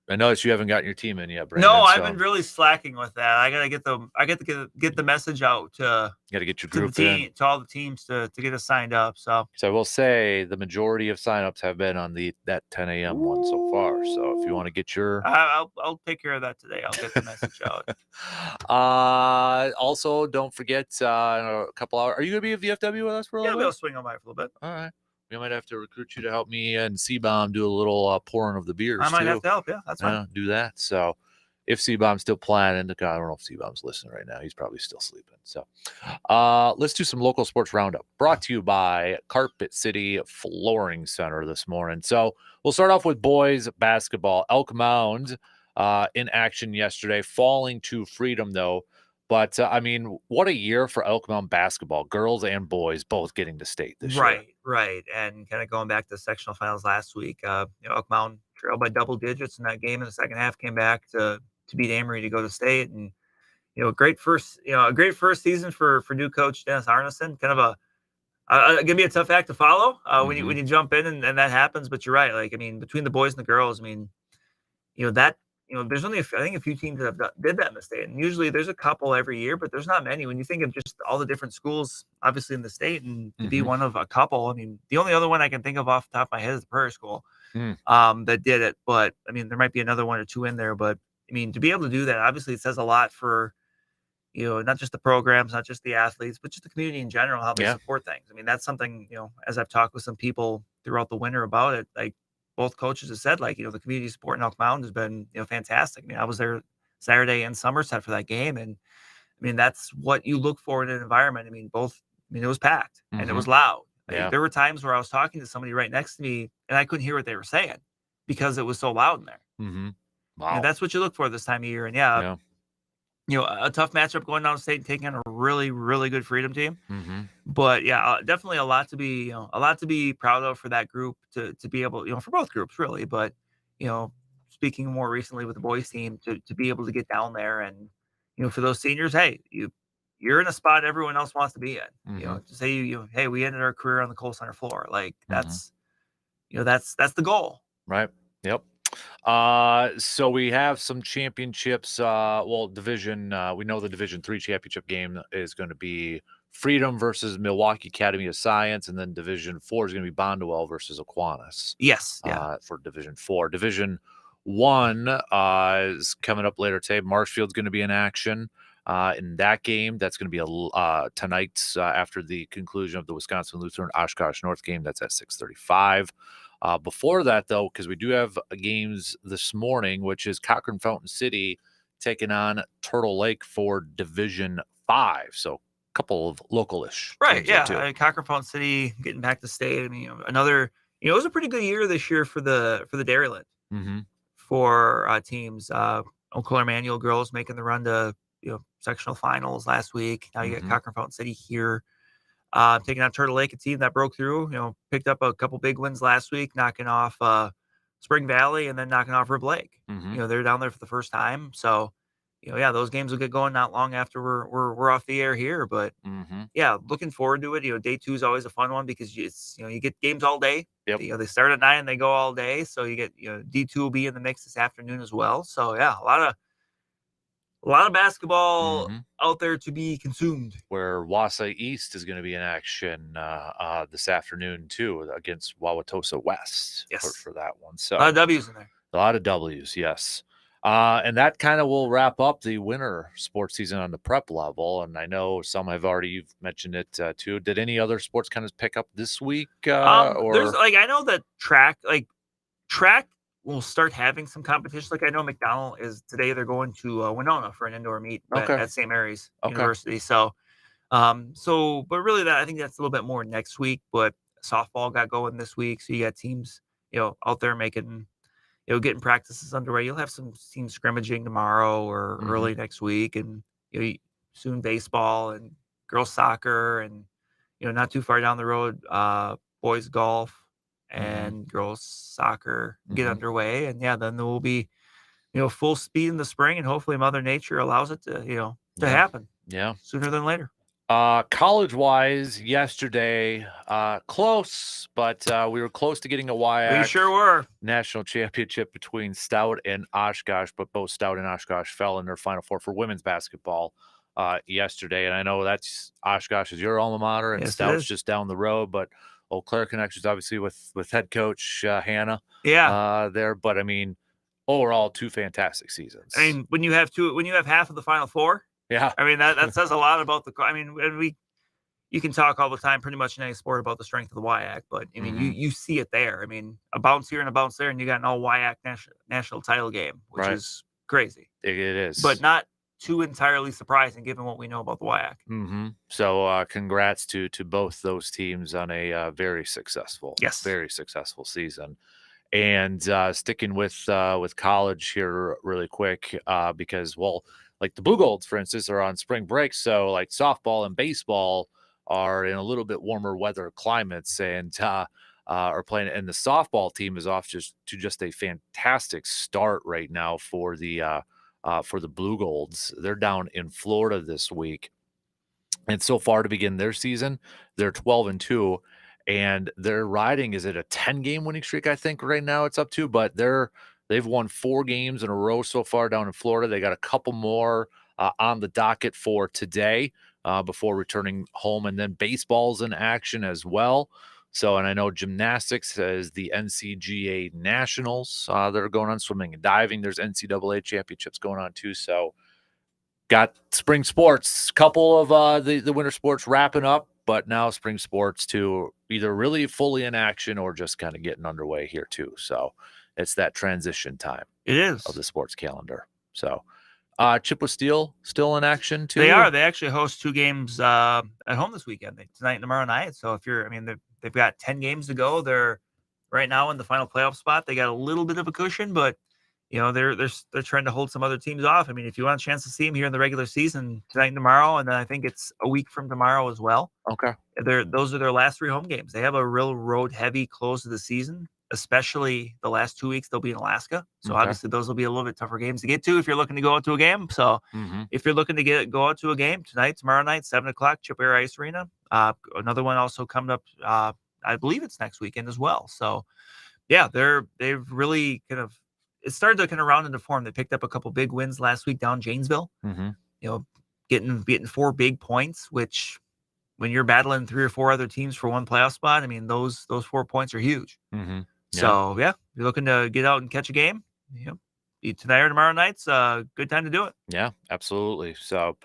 I noticed you haven't gotten your team in yet, Brandon. No, I've been really slacking with that. I gotta get the message out to Got to get your to the group in. team, to all the teams to get us signed up. So I will say the majority of signups have been on that 10 a.m. one so far. So if you want to get your I'll take care of that today. I'll get the message out. Also, don't forget in a couple hours. Are you gonna be at VFW with us for a Yeah, little I'll bit? swing on by for a little bit. All right. We might have to recruit you to help me and C-Bomb do a little pouring of the beers. I might too. have to help. Yeah, that's fine. Do that. So if C-Bomb's still planning, I don't know if C-Bomb's listening right now. He's probably still sleeping. So let's do some local sports roundup, brought to you by Carpet City Flooring Center this morning. So we'll start off with boys basketball. Elk Mound in action yesterday, falling to Freedom though. But I mean, what a year for Elk Mound basketball, girls and boys both getting to state this year. Right. And kind of going back to the sectional finals last week, Elk Mountain trailed by double digits in that game in the second half, came back to beat Amory to go to state. And, a great first season for new coach Dennis Arneson. Kind of gonna be a tough act to follow when you jump in and that happens. But you're right. Like, I mean, between the boys and the girls, I mean, there's only a few teams that did that in the state, and usually there's a couple every year, but there's not many. When you think of just all the different schools, obviously in the state, and to be one of a couple, I mean, the only other one I can think of off the top of my head is the Prairie School, that did it. But I mean, there might be another one or two in there. But I mean, to be able to do that, obviously, it says a lot for not just the programs, not just the athletes, but just the community in general, how they support things. I mean, that's something as I've talked with some people throughout the winter about it, like. Both coaches have said, like, the community support in Elk Mound has been, fantastic. I mean, I was there Saturday in Somerset for that game. And I mean, that's what you look for in an environment. I mean, it was packed and it was loud. Like, there were times where I was talking to somebody right next to me and I couldn't hear what they were saying because it was so loud in there. Wow. And that's what you look for this time of year. And a tough matchup going down state and taking on a really, really good Freedom team. But definitely a lot to be proud of for that group to be able, for both groups really. But, speaking more recently with the boys team to be able to get down there and, for those seniors, hey, you're in a spot everyone else wants to be in. To say hey, we ended our career on the Kohl Center floor. Like that's the goal. Right. Yep. So we have some championships. Division. We know the Division 3 championship game is going to be Freedom versus Milwaukee Academy of Science, and then Division 4 is going to be Bondwell versus Aquinas. Yes. For Division 4. Division 1 is coming up later today. Marshfield's going to be in action in that game. That's going to be tonight after the conclusion of the Wisconsin Lutheran Oshkosh North game. That's at 6:35. Before that, though, because we do have games this morning, which is Cochran Fountain City taking on Turtle Lake for Division 5. So a couple of local-ish. Right, yeah. I mean, Cochran Fountain City getting back to state. I mean, another, it was a pretty good year this year for the Dairyland for teams. Uncle Emmanuel girls making the run to sectional finals last week. Now you got Cochran Fountain City here. Taking on Turtle Lake, a team that broke through, picked up a couple big wins last week, knocking off Spring Valley and then knocking off Rib Lake. They're down there for the first time. So, those games will get going not long after we're off the air here. But looking forward to it. Day 2 is always a fun one because you get games all day. Yep. They start at 9 and they go all day. So you get D2 will be in the mix this afternoon as well. So a lot of basketball out there to be consumed. Where Wausau East is going to be in action this afternoon, too, against Wauwatosa West for that one. So a lot of W's in there. A lot of W's, yes. And that kind of will wrap up the winter sports season on the prep level. And I know some have already, you've mentioned it too. Did any other sports kind of pick up this week? There's I know that track will start having some competition. Like I know McDonald is today. They're going to Winona for an indoor meet at St. Mary's University. So, but really I think that's a little bit more next week. But softball got going this week, so you got teams, out there making, getting practices underway. You'll have some team scrimmaging tomorrow or early next week, and soon baseball and girls soccer, and not too far down the road, boys golf and girls soccer get underway. And then there will be, full speed in the spring, and hopefully Mother Nature allows it to, to happen sooner than later. College-wise, yesterday, close, but we were close to getting a WIAC. We sure were. National championship between Stout and Oshkosh, but both Stout and Oshkosh fell in their Final Four for women's basketball yesterday. And I know that's Oshkosh is your alma mater, and Yes, it Stout's is. just down the road. But Eau Claire connections, obviously, with head coach Hannah. Yeah. There. But I mean, overall, 2 fantastic seasons. I mean, when you have half of the Final Four, yeah. I mean that says a lot about the. I mean, you can talk all the time, pretty much in any sport, about the strength of the WIAC, but I mean, you see it there. I mean, a bounce here and a bounce there, and you got an all WIAC national title game, which is crazy. It is, but not too entirely surprising given what we know about the WIAC. So, congrats to both those teams on a very successful season. And sticking with college here really quick, because like the Blue Golds, for instance, are on spring break, so like softball and baseball are in a little bit warmer weather climates and are playing. And the softball team is off to a fantastic start right now for the Blue Golds. They're down in Florida this week, and so far to begin their season, they're 12-2, and their riding is at a 10-game winning streak. I think right now it's up to, but they've won 4 games in a row so far down in Florida. They got a couple more on the docket for today. Before returning home, and then baseball's in action as well. So, and I know gymnastics is the NCGA Nationals that are going on, swimming and diving. There's NCAA championships going on too. So, got spring sports, couple of the winter sports wrapping up, but now spring sports too, either really fully in action or just kind of getting underway here too. So, it's that transition time. It is of the sports calendar. So. Chippewa Steel still in action too. They are. They actually host 2 games at home this weekend, tonight and tomorrow night. So they've got 10 games to go. They're right now in the final playoff spot. They got a little bit of a cushion, but they're trying to hold some other teams off. I mean, if you want a chance to see them here in the regular season, tonight and tomorrow, and then I think it's a week from tomorrow as well. Okay. Those are their last 3 home games. They have a real road heavy close to the season. Especially the last 2 weeks, they'll be in Alaska. So obviously those will be a little bit tougher games to get to if you're looking to go out to a game. So if you're looking to go out to a game tonight, tomorrow night, 7:00, Chippewa Ice Arena. Another one also coming up. I believe it's next weekend as well. So yeah, they've really it started to kind of round into form. They picked up a couple big wins last week down Janesville. Getting 4 big points, which when you're battling 3 or 4 other teams for one playoff spot, I mean those 4 points are huge. So yeah, if you're looking to get out and catch a game, tonight or tomorrow night's a good time to do it. Yeah, absolutely. So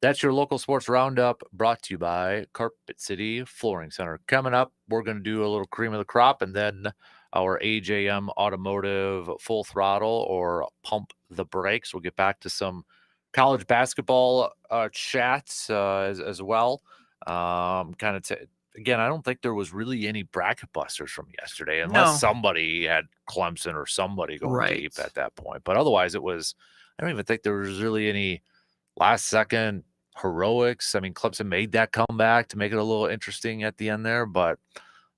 that's your local sports roundup, brought to you by Carpet City Flooring Center. Coming up, we're going to do a little cream of the crop, and then our AJM Automotive Full Throttle or Pump the Brakes. We'll get back to some college basketball chats as well. Again, I don't think there was really any bracket busters from yesterday, unless somebody had Clemson or somebody going deep at that point. But otherwise, I don't even think there was really any last-second heroics. I mean, Clemson made that comeback to make it a little interesting at the end there. But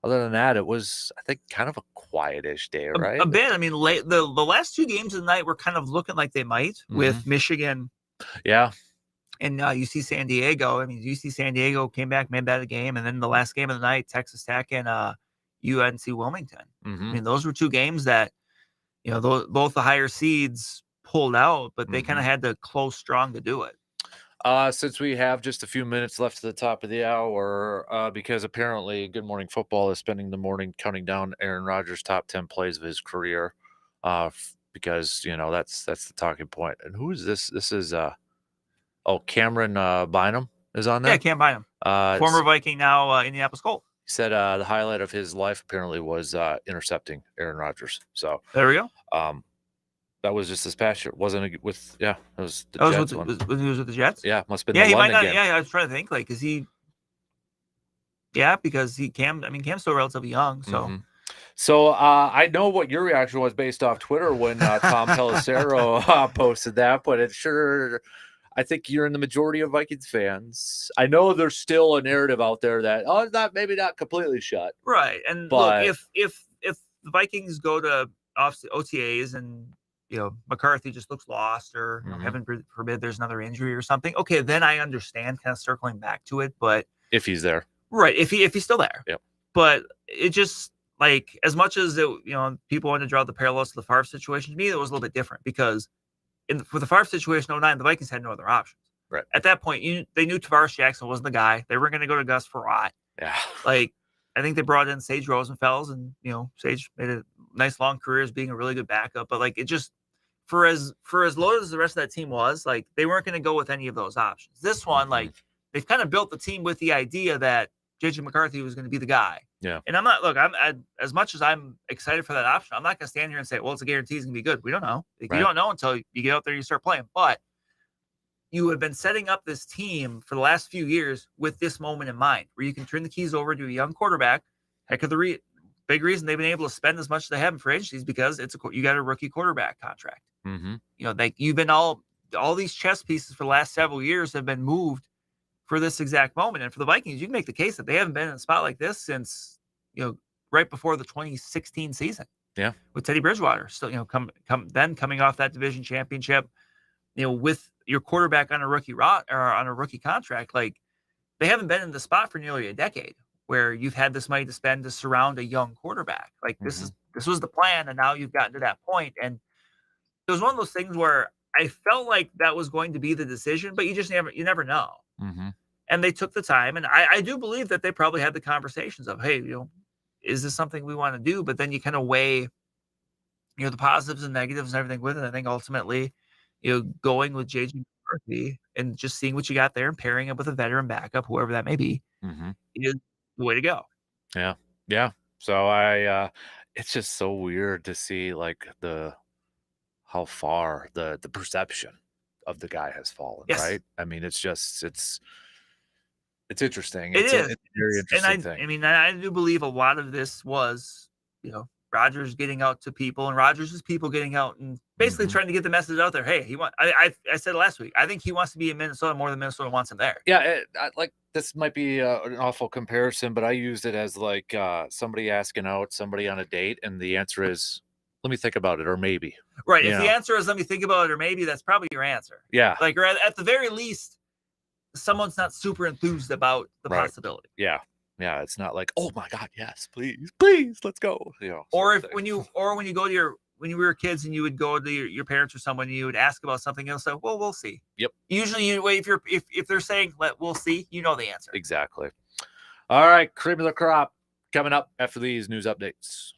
other than that, it was, I think, kind of a quietish day, right? A bit. I mean, the last 2 games of the night were kind of looking like they might with Michigan. Yeah. And UC San Diego. I mean, UC San Diego came back, made that a game. And then the last game of the night, Texas Tech and UNC Wilmington. I mean, those were 2 games that, both the higher seeds pulled out, but they kind of had to close strong to do it. Since we have just a few minutes left to the top of the hour, because apparently Good Morning Football is spending the morning counting down Aaron Rodgers' top 10 plays of his career, because, that's the talking point. And who is this? This is Cameron Bynum is on there. Yeah, Cam Bynum, former Viking, now Indianapolis Colt. He said the highlight of his life apparently was intercepting Aaron Rodgers. So there we go. That was just this past year. Wasn't it with? Yeah, it was the Jets one. When he was with the Jets. Yeah, must have been. Yeah, the he London might not. game. Yeah, I was trying to think because he. Yeah, because Cam's still relatively young, so. So I know what your reaction was based off Twitter when Tom Pelissero posted that, but I think you're in the majority of Vikings fans. I know there's still a narrative out there that it's maybe not completely shut. Right, and look, if the Vikings go to OTAs and McCarthy just looks lost, or heaven forbid there's another injury or something. Okay, then I understand kind of circling back to it, but if he's there, right? If he's still there, yep. But it just like as much as people want to draw the parallels to the Favre situation, to me it was a little bit different because for the Favre situation, 09, the Vikings had no other options. Right at that point, they knew Tavares Jackson wasn't the guy. They were going to go to Gus Frerotte. Yeah, like I think they brought in Sage Rosenfels, and Sage made a nice long career as being a really good backup. But like it just for as loaded as the rest of that team was, like they weren't going to go with any of those options. This one, like they've kind of built the team with the idea that JJ McCarthy was going to be the guy. Yeah. And I'm not as much as I'm excited for that option, I'm not going to stand here and say, well, it's a guarantee he's going to be good. We don't know. Like, right. You don't know until you get out there and you start playing. But you have been setting up this team for the last few years with this moment in mind, where you can turn the keys over to a young quarterback. Heck of the big reason they've been able to spend as much as they have in free agency is because you got a rookie quarterback contract. You've been all these chess pieces for the last several years have been moved for this exact moment. And for the Vikings, you can make the case that they haven't been in a spot like this since right before the 2016 season. Yeah, with Teddy Bridgewater still coming off that division championship. With your quarterback on a rookie contract, like they haven't been in the spot for nearly a decade where you've had this money to spend to surround a young quarterback. Like this was the plan, and now you've gotten to that point. And it was one of those things where I felt like that was going to be the decision, but you never know. And they took the time, and I do believe that they probably had the conversations of, hey, is this something we want to do? But then you kind of weigh, the positives and negatives and everything with it. I think ultimately, going with JJ McCarthy and just seeing what you got there and pairing it with a veteran backup, whoever that may be, is the way to go. Yeah. Yeah. So it's just so weird to see like how far the perception of the guy has fallen, right? I mean, it's interesting. It's a very interesting thing. I mean, I do believe a lot of this was, Rodgers getting out to people, and Rodgers' people getting out and basically trying to get the message out there. Hey, I said last week, I think he wants to be in Minnesota more than Minnesota wants him there. Yeah, like this might be an awful comparison, but I used it as like somebody asking out somebody on a date, and the answer is, let me think about it, or maybe. Right. If the answer is, let me think about it, or maybe, that's probably your answer. Yeah. Like, or at the very least, someone's not super enthused about the possibility. Yeah. Yeah. It's not like, oh my God, yes, please, let's go. Or when you go to when you were kids and you would go to your parents or someone, and you would ask about something else, so, well, we'll see. Yep. Usually if they're saying, we'll see, the answer. Exactly. All right. Cream of the crop coming up after these news updates.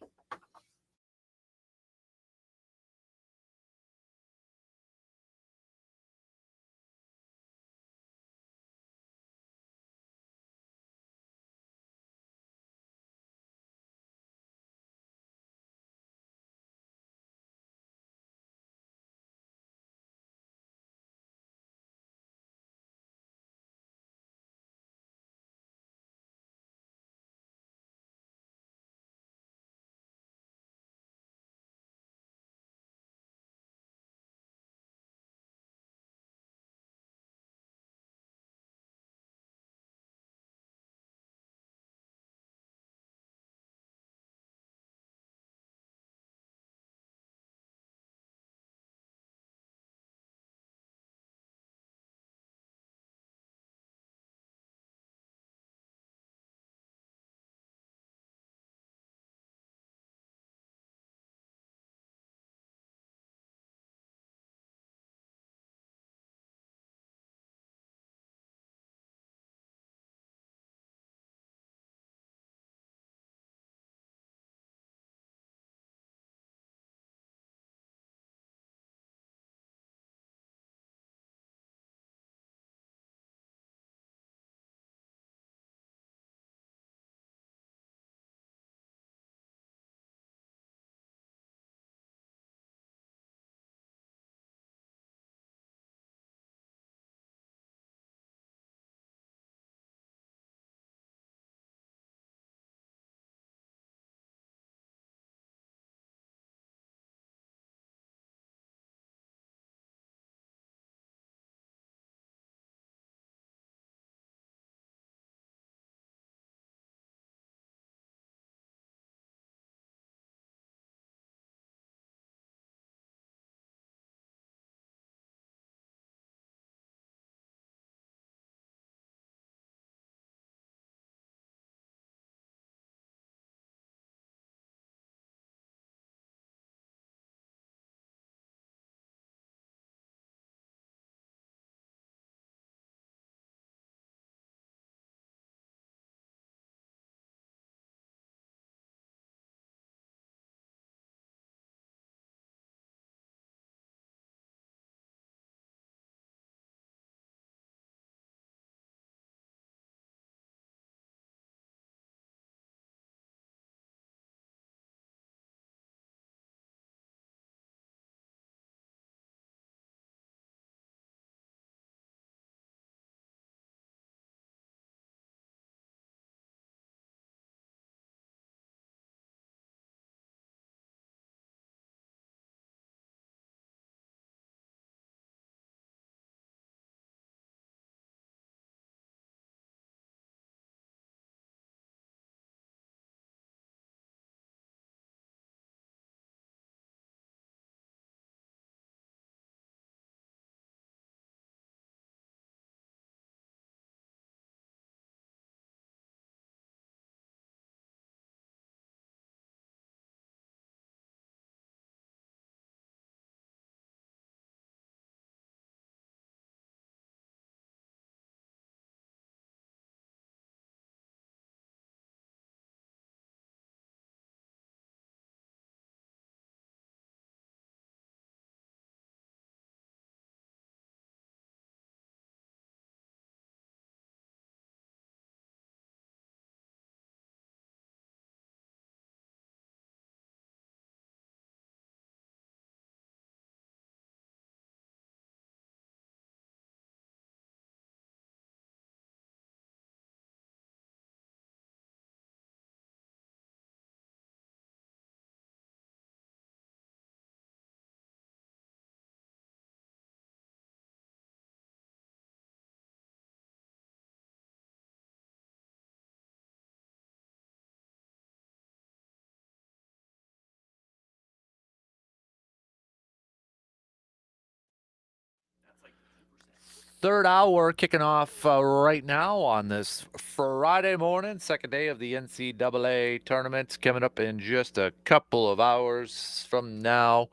third hour kicking off right now on this Friday morning, second day of the NCAA tournament, coming up in just a couple of hours from now.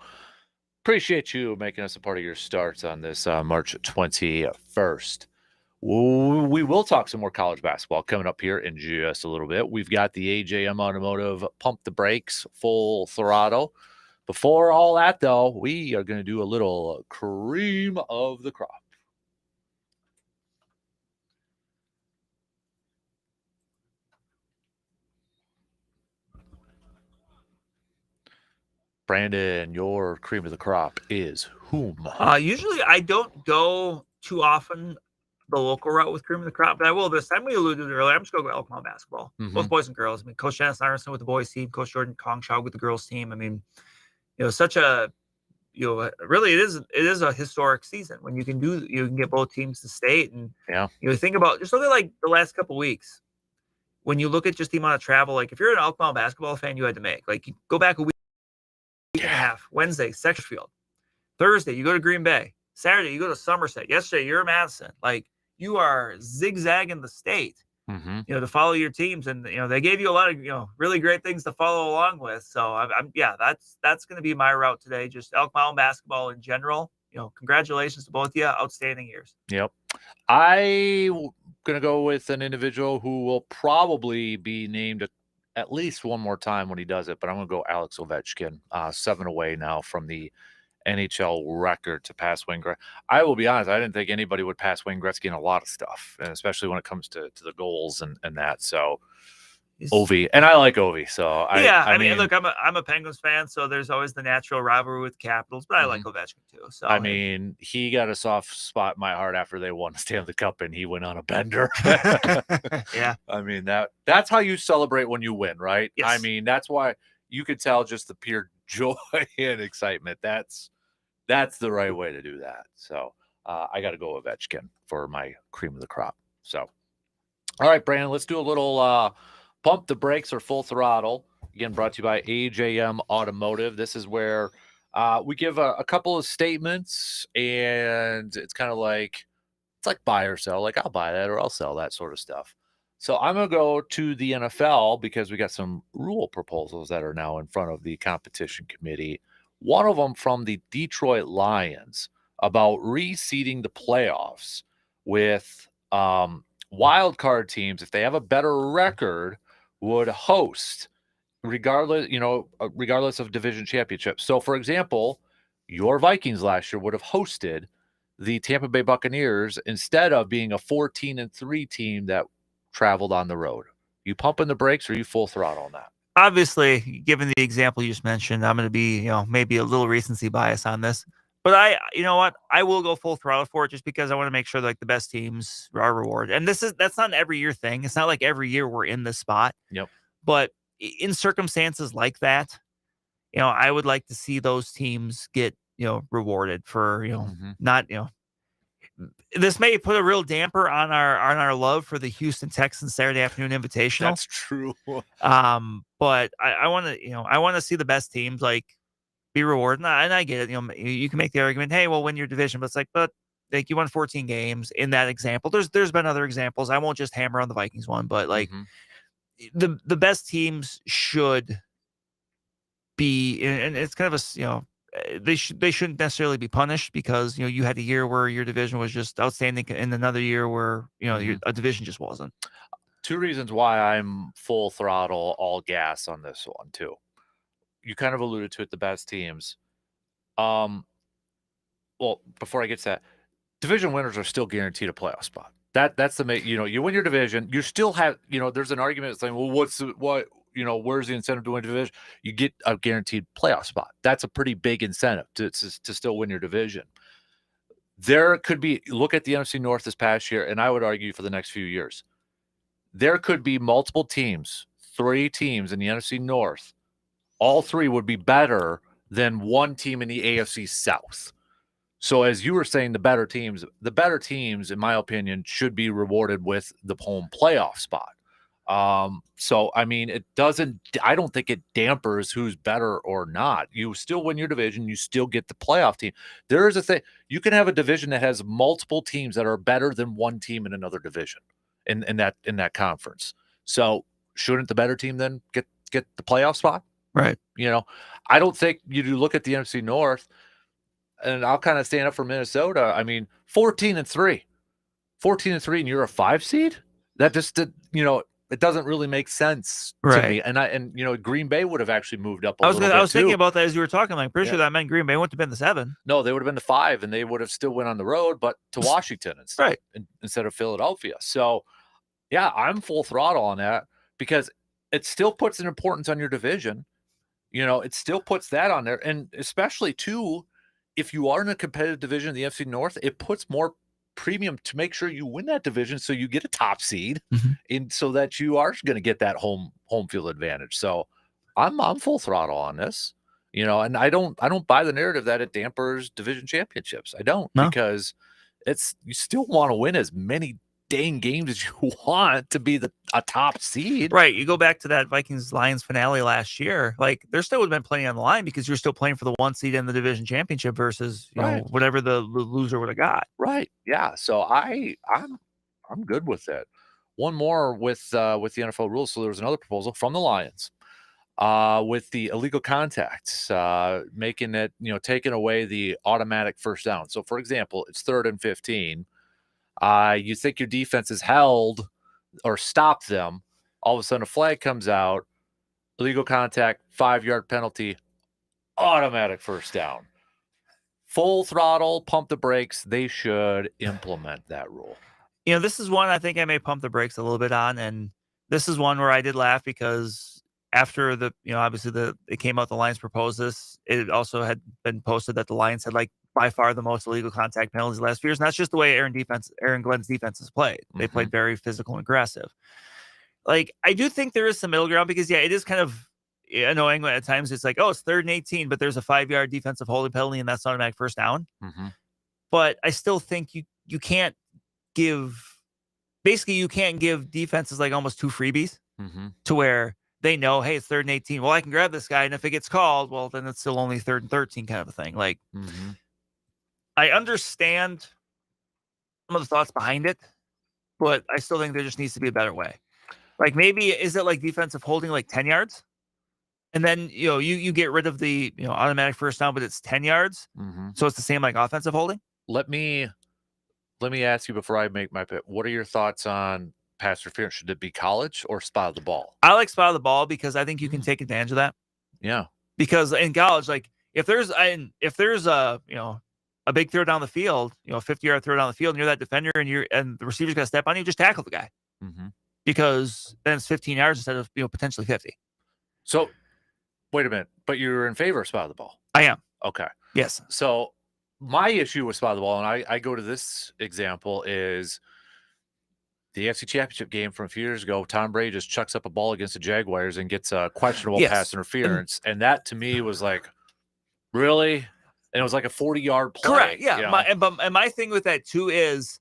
Appreciate you making us a part of your starts on this March 21st. We will talk some more college basketball coming up here in just a little bit. We've got the AJM Automotive Pump the Brakes Full Throttle. Before all that, though, we are going to do a little cream of the crop. Brandon, your cream of the crop is whom? Usually I don't go too often the local route with cream of the crop, but I will this time. We alluded to it earlier. I'm just going to go Elkmont basketball, both boys and girls. I mean, Coach Dennis Iverson with the boys team, Coach Jordan Kongshaw with the girls team. I mean, such a, really it is a historic season when you can get both teams to state. And think about, just look at like the last couple weeks. When you look at just the amount of travel, like if you're an Elkmont basketball fan, you had to make, like, you go back a week and a half. Wednesday, Sexfield. Thursday, you go to Green Bay. Saturday, you go to Somerset. Yesterday, you're in Madison. Like, you are zigzagging the state, to follow your teams. And, they gave you a lot of, really great things to follow along with. So that's going to be my route today. Just Elk Mountain basketball in general. Congratulations to both of you. Outstanding years. Yep. I'm going to go with an individual who will probably be named at least one more time when he does it, but I'm going to go Alex Ovechkin, 7 away now from the NHL record to pass Wayne Gretzky. I will be honest, I didn't think anybody would pass Wayne Gretzky in a lot of stuff, and especially when it comes to the goals and that. So Ovi, and I like Ovi. So I mean, look, I'm a Penguins fan, so there's always the natural rivalry with Capitals, but I like Ovechkin too. So I mean, he got a soft spot in my heart after they won the Stanley Cup, and he went on a bender. Yeah, I mean that's how you celebrate when you win, right? Yes. I mean, that's why you could tell just the pure joy and excitement. That's the right way to do that. So I got to go Ovechkin for my cream of the crop. So, all right, Brandon, let's do a little pump the brakes or full throttle. Again, brought to you by AJM Automotive. This is where we give a couple of statements, and it's kind of like, it's like buy or sell. Like, I'll buy that or I'll sell that sort of stuff. So I'm going to go to the NFL because we got some rule proposals that are now in front of the competition committee. One of them from the Detroit Lions about reseeding the playoffs with wild card teams, if they have a better record, would host regardless of division championships. So, for example, your Vikings last year would have hosted the Tampa Bay Buccaneers instead of being a 14-3 team that traveled on the road. You pumping the brakes or you full throttle on that? Obviously, given the example you just mentioned, I'm going to be, maybe a little recency bias on this, but I will go full throttle for it just because I want to make sure like the best teams are rewarded. And that's not an every year thing. It's not like every year we're in this spot. Yep. But in circumstances like that, I would like to see those teams get, rewarded for, not, this may put a real damper on our love for the Houston Texans Saturday afternoon invitational. That's true. But I want to see the best teams like be rewarded. And I get it. You can make the argument, hey, well, win your division, but it's like, you won 14 games in that example. There's been other examples. I won't just hammer on the Vikings one, but like the best teams should be, and it's kind of a, they shouldn't necessarily be punished because you had a year where your division was just outstanding and another year where a division just wasn't. Two reasons why I'm full throttle, all gas on this one too. You kind of alluded to it, the best teams. Well, before I get to that, division winners are still guaranteed a playoff spot. That's the you win your division, you still have there's an argument saying, well, where's the incentive to win a division? You get a guaranteed playoff spot. That's a pretty big incentive to still win your division. There could be, look at the NFC North this past year, and I would argue for the next few years, there could be multiple teams, 3 teams in the NFC North. All 3 would be better than one team in the AFC South. So as you were saying, the better teams, in my opinion, should be rewarded with the home playoff spot. So I mean, I don't think it dampers who's better or not. You still win your division, you still get the playoff team. There is a thing, you can have a division that has multiple teams that are better than one team in another division in that conference. So shouldn't the better team then get the playoff spot? Right. I don't think you do look at the NFC North, and I'll kind of stand up for Minnesota. I mean, 14-3. 14-3, and you're a 5 seed? That just it doesn't really make sense to me. And Green Bay would have actually moved up a little bit. I was thinking too. about that as you were talking. Like, pretty sure that meant Green Bay wouldn't have been the 7. No, they would have been the 5, and they would have still went on the road, but to Washington instead of Philadelphia. So, yeah, I'm full throttle on that because it still puts an importance on your division. It still puts that on there, and especially too, if you are in a competitive division in the NFC North, it puts more premium to make sure you win that division so you get a top seed and so that you are going to get that home field advantage. So I'm full throttle on this, and I don't buy the narrative that it dampers division championships. I don't, because you still want to win as many dang games as you want to be a top seed. Right. You go back to that Vikings-Lions finale last year, like there still would have been plenty on the line because you're still playing for the 1 seed in the division championship versus whatever the loser would have got. Right. Yeah. So I'm good with it. One more with the NFL rules. So there was another proposal from the Lions with the illegal contacts, making it, taking away the automatic first down. So for example, it's 3rd and 15. You think your defense is held or stopped them. All of a sudden, a flag comes out, illegal contact, 5-yard penalty, automatic first down. Full throttle, pump the brakes. They should implement that rule. This is one I think I may pump the brakes a little bit on, and this is one where I did laugh because after obviously it came out the Lions proposed this. It also had been posted that the Lions had by far the most illegal contact penalties the last few years. And that's just the way Aaron Glenn's defense has played. They played very physical and aggressive. I do think there is some middle ground because, it is kind of annoying when at times it's like, oh, it's 3rd and 18, but there's a 5-yard defensive holding penalty and that's automatic first down. But I still think you can't give defenses almost 2 freebies to where they know, hey, it's 3rd and 18. Well, I can grab this guy. And if it gets called, well, then it's still only 3rd and 13 kind of a thing. I understand some of the thoughts behind it, but I still think there just needs to be a better way. Maybe is it defensive holding 10 yards? And then, you get rid of the, automatic first down, but it's 10 yards. So it's the same offensive holding. Let me ask you before I make my pick. What are your thoughts on pass interference? Should it be college or spot of the ball? I like spot of the ball because I think you can take advantage of that. Yeah. Because in college, if there's a big throw down the field, a 50-yard throw down the field, and you're that defender and the receiver's got to step on you, just tackle the guy. Because then it's 15 yards instead of, potentially 50. So wait a minute, but you're in favor of spot of the ball. I am. Okay. Yes. So my issue with spot of the ball, and I go to this example, is the AFC Championship game from a few years ago. Tom Brady just chucks up a ball against the Jaguars and gets a questionable pass interference. And that to me was really? And it was a 40-yard play. Correct. Yeah. My thing with that too is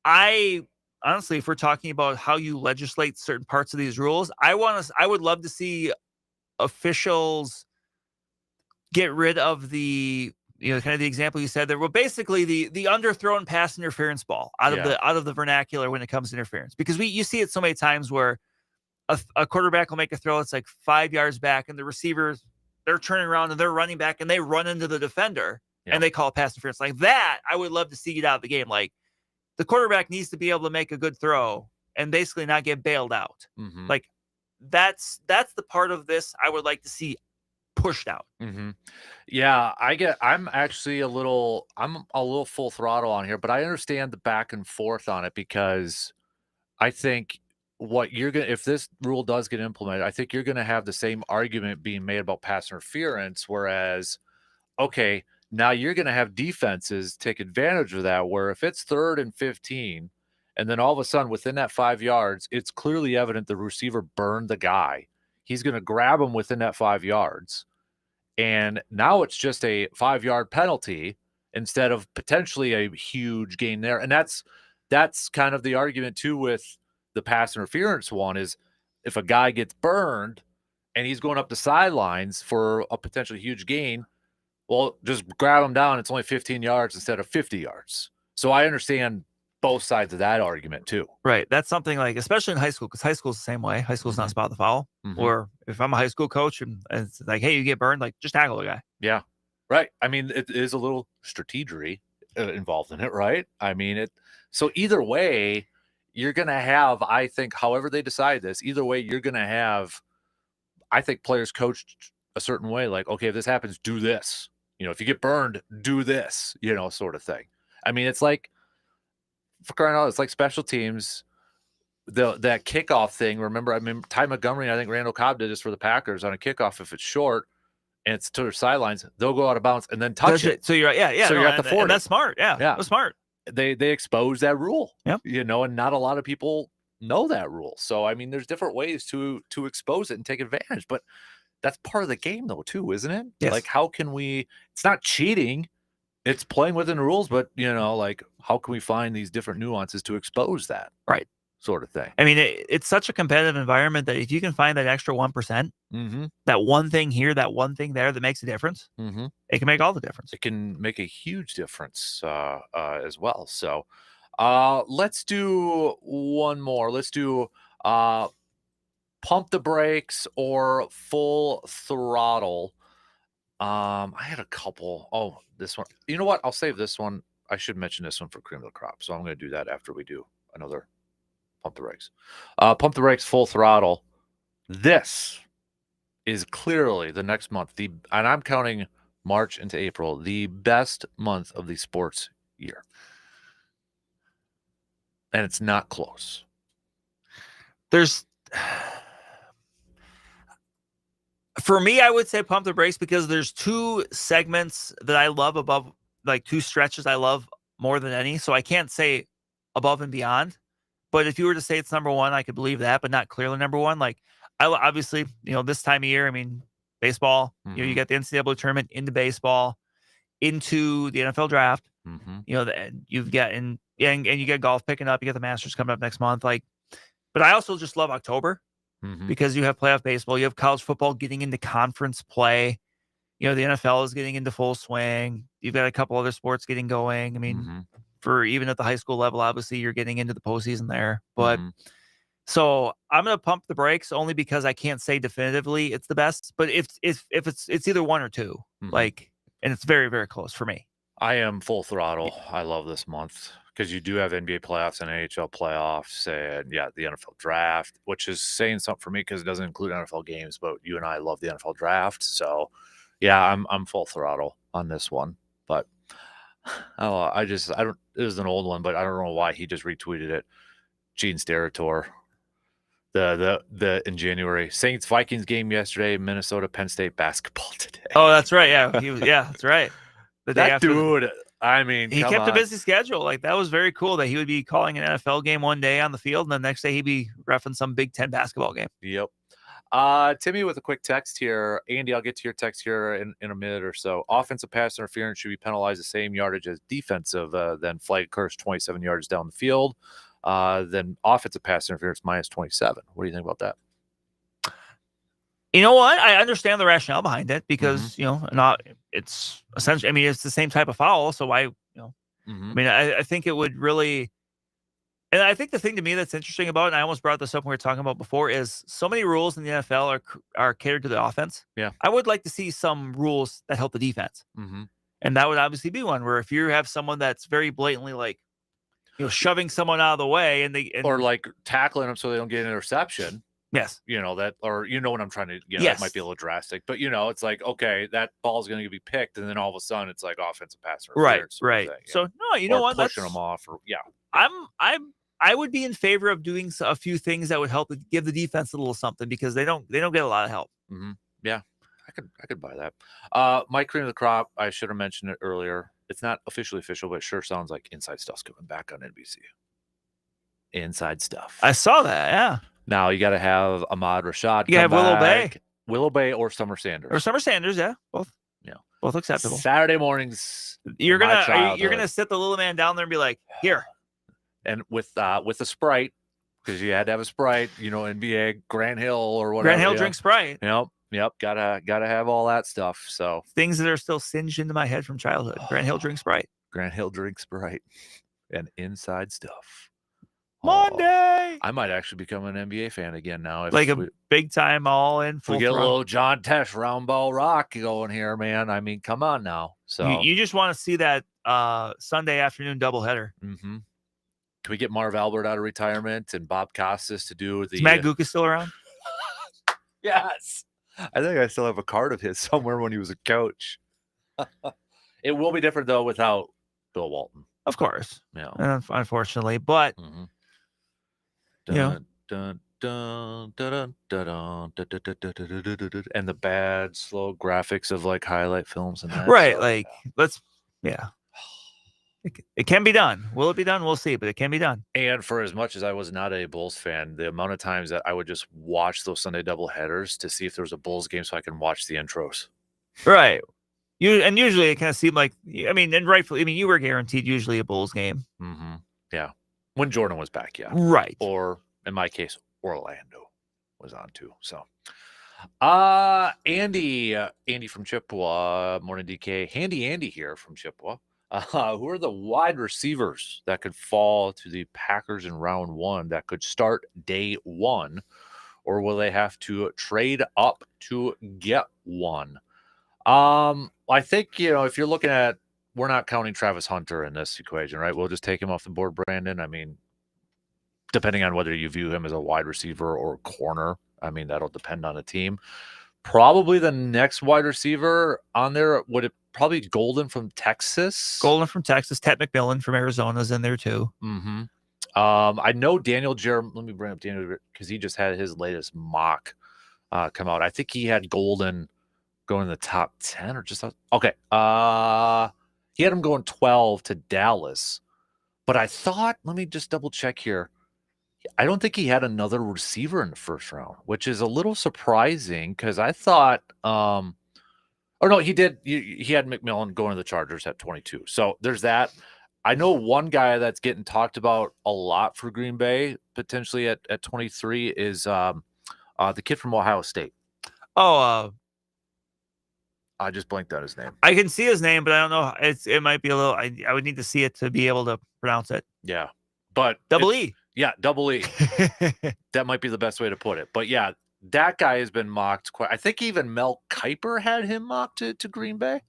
honestly, if we're talking about how you legislate certain parts of these rules, I would love to see officials get rid of the kind of the example you said there. Well, basically the underthrown pass interference ball out of the vernacular when it comes to interference, because you see it so many times where a quarterback will make a throw. It's 5 yards back and the receivers, they're turning around and they're running back and they run into the defender and they call pass interference. That I would love to see it out of the game. The quarterback needs to be able to make a good throw and basically not get bailed out. That's the part of this I would like to see pushed out. Yeah, I'm actually a little full throttle on here, but I understand the back and forth on it because I think if this rule does get implemented, I think you're going to have the same argument being made about pass interference, whereas, okay, now you're going to have defenses take advantage of that, where if it's 3rd and 15, and then all of a sudden within that 5 yards, it's clearly evident the receiver burned the guy. He's going to grab him within that 5 yards. And now it's just a 5-yard penalty instead of potentially a huge gain there. And that's kind of the argument too with the pass interference one is if a guy gets burned and he's going up the sidelines for a potentially huge gain, well, just grab him down. It's only 15 yards instead of 50 yards. So I understand both sides of that argument too. Right. That's something like, especially in high school, because high school's the same way. High school's not spot the foul. Or if I'm a high school coach and it's like, hey, you get burned, like just tackle the guy. Yeah. Right. I mean, it is a little strategery involved in it, right? I mean, so either way, you're going to have, I think, however they decide this, either way, you're going to have, I think, players coached a certain way. Like, okay, if this happens, do this. If you get burned, do this, sort of thing. I mean, it's like, for crying out loud, it's like special teams. That kickoff thing. Remember, I mean, Ty Montgomery, I think Randall Cobb did this for the Packers on a kickoff. If it's short and it's to their sidelines, they'll go out of bounds and then touch it. So you're So you're at the 40. And that's smart. Yeah. That's smart. They expose that rule. Yep. And not a lot of people know that rule. So I mean, there's different ways to expose it and take advantage. But that's part of the game, though, too, isn't it? Yes. Like, how can we? It's not cheating. It's playing within the rules, but like, how can we find these different nuances to expose that? Right. Sort of thing. I mean, it's such a competitive environment that if you can find that extra 1%, that one thing here, that one thing there that makes a difference, it can make all the difference. It can make a huge difference as well. So let's do one more. Let's do pump the brakes or full throttle. I had a couple. Oh, this one. You know what? I'll save this one. I should mention this one for cream of the crop. So I'm going to do that after we do another pump the brakes. Pump the brakes, full throttle. This is clearly the next month. And I'm counting March into April, the best month of the sports year. And it's not close. For me, I would say pump the brakes because there's two segments that I love above, like two stretches I love more than any. So I can't say above and beyond. But if you were to say it's number one, I could believe that, but not clearly number one. Like, I obviously, this time of year, I mean, baseball, you got the NCAA tournament into baseball, into the NFL draft. You've got, and you get golf picking up, you got the Masters coming up next month. Like, but I also just love October because you have playoff baseball, you have college football getting into conference play. The NFL is getting into full swing. You've got a couple other sports getting going. I mean, for even at the high school level, obviously you're getting into the postseason there. But so I'm going to pump the brakes only because I can't say definitively it's the best. But if it's either one or two, like, and it's very, very close for me. I am full throttle. I love this month because you do have NBA playoffs and NHL playoffs and the NFL draft, which is saying something for me because it doesn't include NFL games, but you and I love the NFL draft. So I'm full throttle on this one. But I don't, it was an old one, but I don't know why he just retweeted it. Gene Steratore, the in January Saints Vikings game yesterday, Minnesota Penn State basketball today. Oh, that's right. Yeah. That's right. The day that after dude, I mean, he kept a busy schedule. Like, that was very cool that he would be calling an NFL game one day on the field, and the next day he'd be reffing some Big Ten basketball game. Yep. Timmy with a quick text here. Andy, I'll get to your text here in a minute or so. Offensive pass interference should be penalized the same yardage as defensive, then flag curse 27 yards down the field. Then offensive pass interference minus 27. What do you think about that? You know what? I understand the rationale behind it because, it's essentially, I mean, it's the same type of foul. So I mean, I think it would really, and I think the thing to me that's interesting about it, and I almost brought this up when we were talking about before, is so many rules in the NFL are catered to the offense. Yeah. I would like to see some rules that help the defense. And that would obviously be one where if you have someone that's very blatantly like, shoving someone out of the way or like tackling them so they don't get an interception. Yes. That, or what I'm trying to, that might be a little drastic, but it's like, okay, that ball is going to be picked. And then all of a sudden it's like offensive pass. Right. So no, you know what? Pushing them off I would be in favor of doing a few things that would help give the defense a little something because they don't get a lot of help. Yeah. I could buy that. My cream of the crop, I should have mentioned it earlier. It's not officially official, but it sure sounds like Inside Stuff's coming back on NBC. Inside Stuff. I saw that, yeah. Now you got to have Ahmad Rashad. You have Willow Bay or Summer Sanders. Yeah. Both. Both acceptable. Saturday mornings. You're gonna sit the little man down there and be like, here. And with a Sprite, because you had to have a Sprite, NBA, Grant Hill or whatever. Grant Hill drinks Sprite. Yep. Gotta have all that stuff. So things that are still singed into my head from childhood. Grant Hill drinks Sprite. Grant Hill drinks Sprite and inside stuff. Monday. I might actually become an NBA fan again now. If like a big time all in. We get a little John Tesh round ball rock going here, man. I mean, come on now. So you just want to see that Sunday afternoon doubleheader. Mm-hmm. Can we get Marv Albert out of retirement and Bob Costas to do the? Is Matt Guka still around? Yes. I think I still have a card of his somewhere when he was a coach. It will be different though without Bill Walton. Of course. Yeah. Unfortunately, but dun, dun, dun, dun, dun, dun, dun, and the bad slow graphics of like highlight films and that. Right. So, like it can be done. Will it be done? We'll see, but it can be done. And for as much as I was not a Bulls fan, the amount of times that I would just watch those Sunday doubleheaders to see if there was a Bulls game so I can watch the intros. Right. Usually it kind of seemed like, and rightfully, you were guaranteed usually a Bulls game. Mm-hmm. Yeah. When Jordan was back, yeah. Right. Or in my case, Orlando was on too. So Andy from Chippewa, morning DK. Andy here from Chippewa. Who are the wide receivers that could fall to the Packers in round one that could start day one, or will they have to trade up to get one? I think, if you're looking at, we're not counting Travis Hunter in this equation, right? We'll just take him off the board, Brandon. I mean, depending on whether you view him as a wide receiver or corner, that'll depend on the team. Probably the next wide receiver on there, would it probably Golden from Texas? Golden from Texas. Ted McMillan from Arizona is in there too. Mm-hmm. I know Daniel Jeremiah. Let me bring up Daniel because he just had his latest mock come out. I think he had Golden going in the top 10 or just okay. He had him going 12 to Dallas, but I thought, let me just double check here. I don't think he had another receiver in the first round, which is a little surprising because I thought, or no, he did. He had McMillan going to the Chargers at 22. So there's that. I know one guy that's getting talked about a lot for Green Bay, potentially at 23, is the kid from Ohio State. Oh, I just blanked out his name. I can see his name, but I don't know. It might be a little. I would need to see it to be able to pronounce it. Yeah, but Double E. Yeah, double E. That might be the best way to put it. But yeah, that guy has been mocked quite. I think even Mel Kiper had him mocked to Green Bay.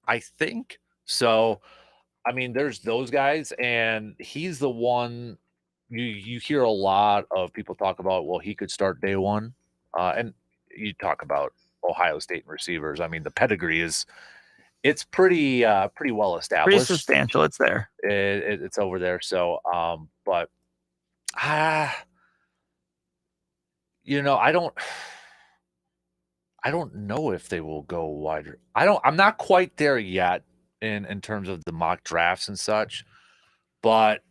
I think so. There's those guys, and he's the one you hear a lot of people talk about. Well, he could start day one, and you talk about Ohio State receivers. The pedigree it's pretty well established, pretty substantial. It's there. It's over there. So, but I don't know if they will go wider. I'm not quite there yet in terms of the mock drafts and such, but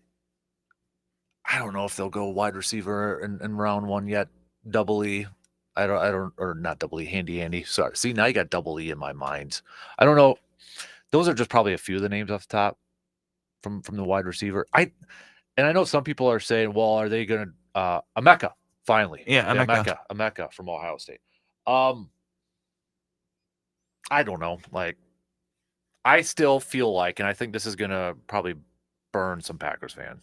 I don't know if they'll go wide receiver in round one yet. Double E. I don't, or not double E, Handy Andy. Sorry. See, now you got double E in my mind. I don't know. Those are just probably a few of the names off the top from the wide receiver. I know some people are saying, well, are they going to Emeka finally? Yeah, Emeka from Ohio State. I don't know. Like, I still feel like, and I think this is going to probably burn some Packers fans.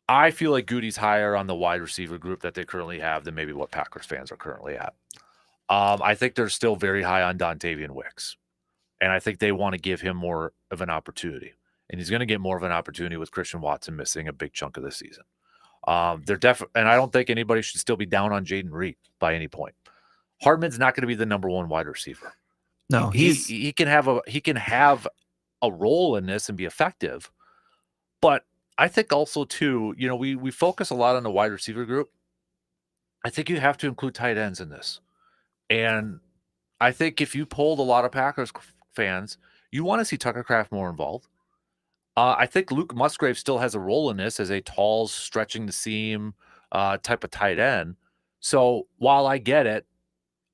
I feel like Goody's higher on the wide receiver group that they currently have than maybe what Packers fans are currently at. I think they're still very high on Dontavian Wicks, and I think they want to give him more of an opportunity. And he's going to get more of an opportunity with Christian Watson missing a big chunk of the season. They're definitely, and I don't think anybody should still be down on Jaden Reed by any point. Hardman's not going to be the number one wide receiver. No, he can have a role in this and be effective, but I think also too, we focus a lot on the wide receiver group. I think you have to include tight ends in this, and I think if you polled a lot of Packers fans, you want to see Tucker Kraft more involved. I think Luke Musgrave still has a role in this as a tall, stretching the seam type of tight end. So while I get it,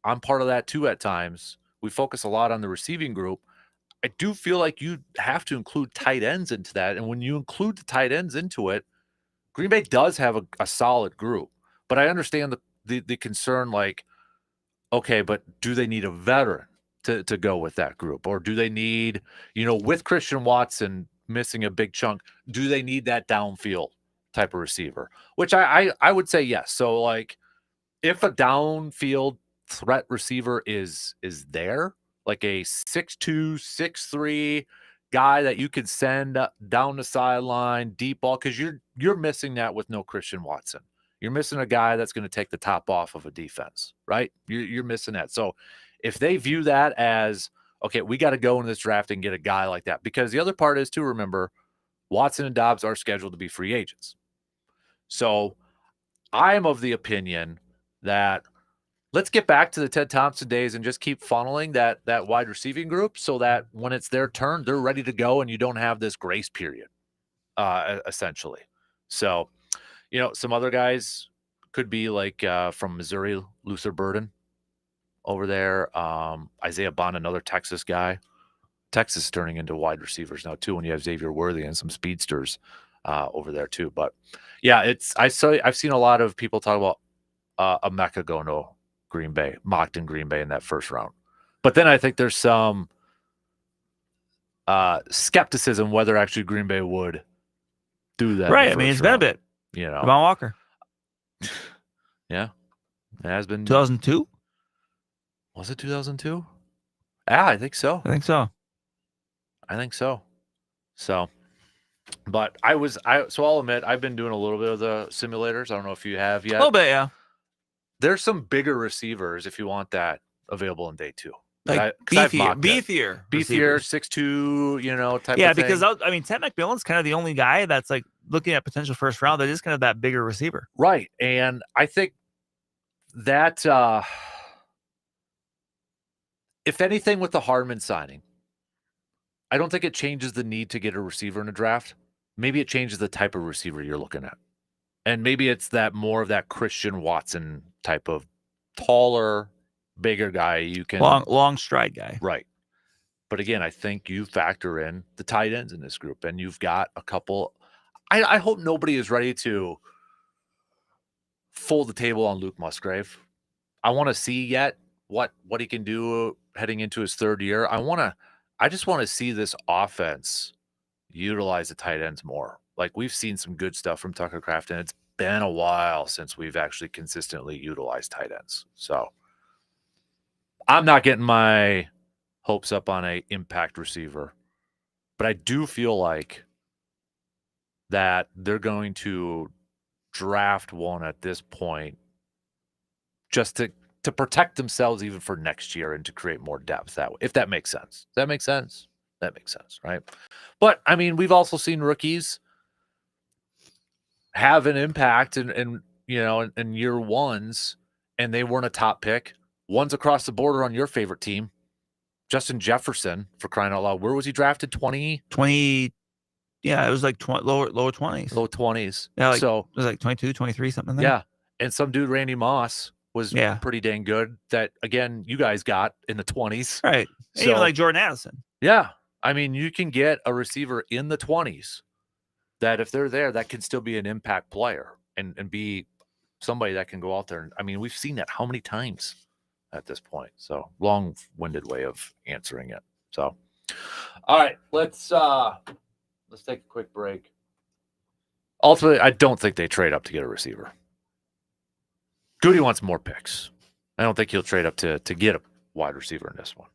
I'm part of that too at times. We focus a lot on the receiving group. I do feel like you have to include tight ends into that. And when you include the tight ends into it, Green Bay does have a solid group, but I understand the concern. Like, okay, but do they need a veteran to go with that group, or do they need, with Christian Watson missing a big chunk, do they need that downfield type of receiver? Which I would say yes. So like, if a downfield threat receiver is there, like a 6'2", 6'3" guy that you could send down the sideline, deep ball, because you're missing that with no Christian Watson. You're missing a guy that's going to take the top off of a defense, right? You're missing that. So if they view that as, okay, we got to go in this draft and get a guy like that, because the other part is to remember, Watson and Dobbs are scheduled to be free agents. So I'm of the opinion that let's get back to the Ted Thompson days and just keep funneling that wide receiving group so that when it's their turn, they're ready to go and you don't have this grace period, essentially. So, some other guys could be like from Missouri, Luther Burden over there. Isaiah Bond, another Texas guy. Texas is turning into wide receivers now too when you have Xavier Worthy and some speedsters over there too. But yeah, I've seen a lot of people talk about a Mecca going to Green Bay, mocked in Green Bay in that first round. But then I think there's some skepticism whether actually Green Bay would do that. Right. I mean, it's been a bit. Devon Walker. Yeah. It has been. 2002? Was it 2002? Yeah, I think so. I think so. So, but so I'll admit, I've been doing a little bit of the simulators. I don't know if you have yet. A little bit, yeah. There's some bigger receivers if you want that available in day two. Like beefier, 6'2", type of thing. Yeah, because Ted McMillan's kind of the only guy that's like looking at potential first round that is kind of that bigger receiver. Right. And I think that if anything with the Hardman signing, I don't think it changes the need to get a receiver in a draft. Maybe it changes the type of receiver you're looking at. And maybe it's that more of that Christian Watson type of taller, bigger guy you can long stride guy. Right. But again, I think you factor in the tight ends in this group, and you've got a couple. I hope nobody is ready to fold the table on Luke Musgrave. I want to see yet what he can do heading into his third year. I just want to see this offense utilize the tight ends more. Like, we've seen some good stuff from Tucker Kraft, and it's been a while since we've actually consistently utilized tight ends. So I'm not getting my hopes up on a impact receiver, but I do feel like that they're going to draft one at this point just to protect themselves even for next year and to create more depth that way, if that makes sense. Does that make sense? That makes sense, right? But I mean, we've also seen rookies have an impact in year ones, and they weren't a top pick. One's across the border on your favorite team, Justin Jefferson, for crying out loud. Where was he drafted? 20? Yeah, it was like lower 20s. Low 20s. Yeah, so it was like 22, 23, something like that. Yeah. And some dude, Randy Moss, was pretty dang good that, again, you guys got in the 20s. Right. And even like Jordan Addison. Yeah. I mean, you can get a receiver in the 20s that if they're there, that can still be an impact player and be somebody that can go out there. I mean, we've seen that how many times at this point? So long-winded way of answering it. So, all right, let's take a quick break. Ultimately, I don't think they trade up to get a receiver. Goody wants more picks. I don't think he'll trade up to get a wide receiver in this one.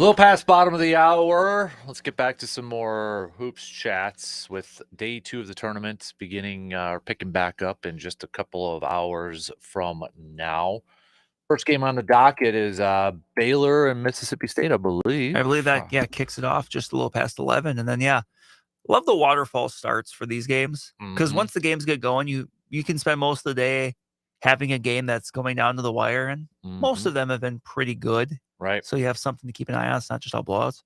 little past bottom of the hour. Let's get back to some more hoops chats with day 2 of the tournament beginning or picking back up in just a couple of hours from now. First game on the docket is Baylor and Mississippi State, I believe. I believe that, kicks it off just a little past 11. And then, love the waterfall starts for these games. Because once the games get going, you can spend most of the day having a game that's going down to the wire. And most of them have been pretty good. Right. So you have something to keep an eye on. It's not just all blowouts.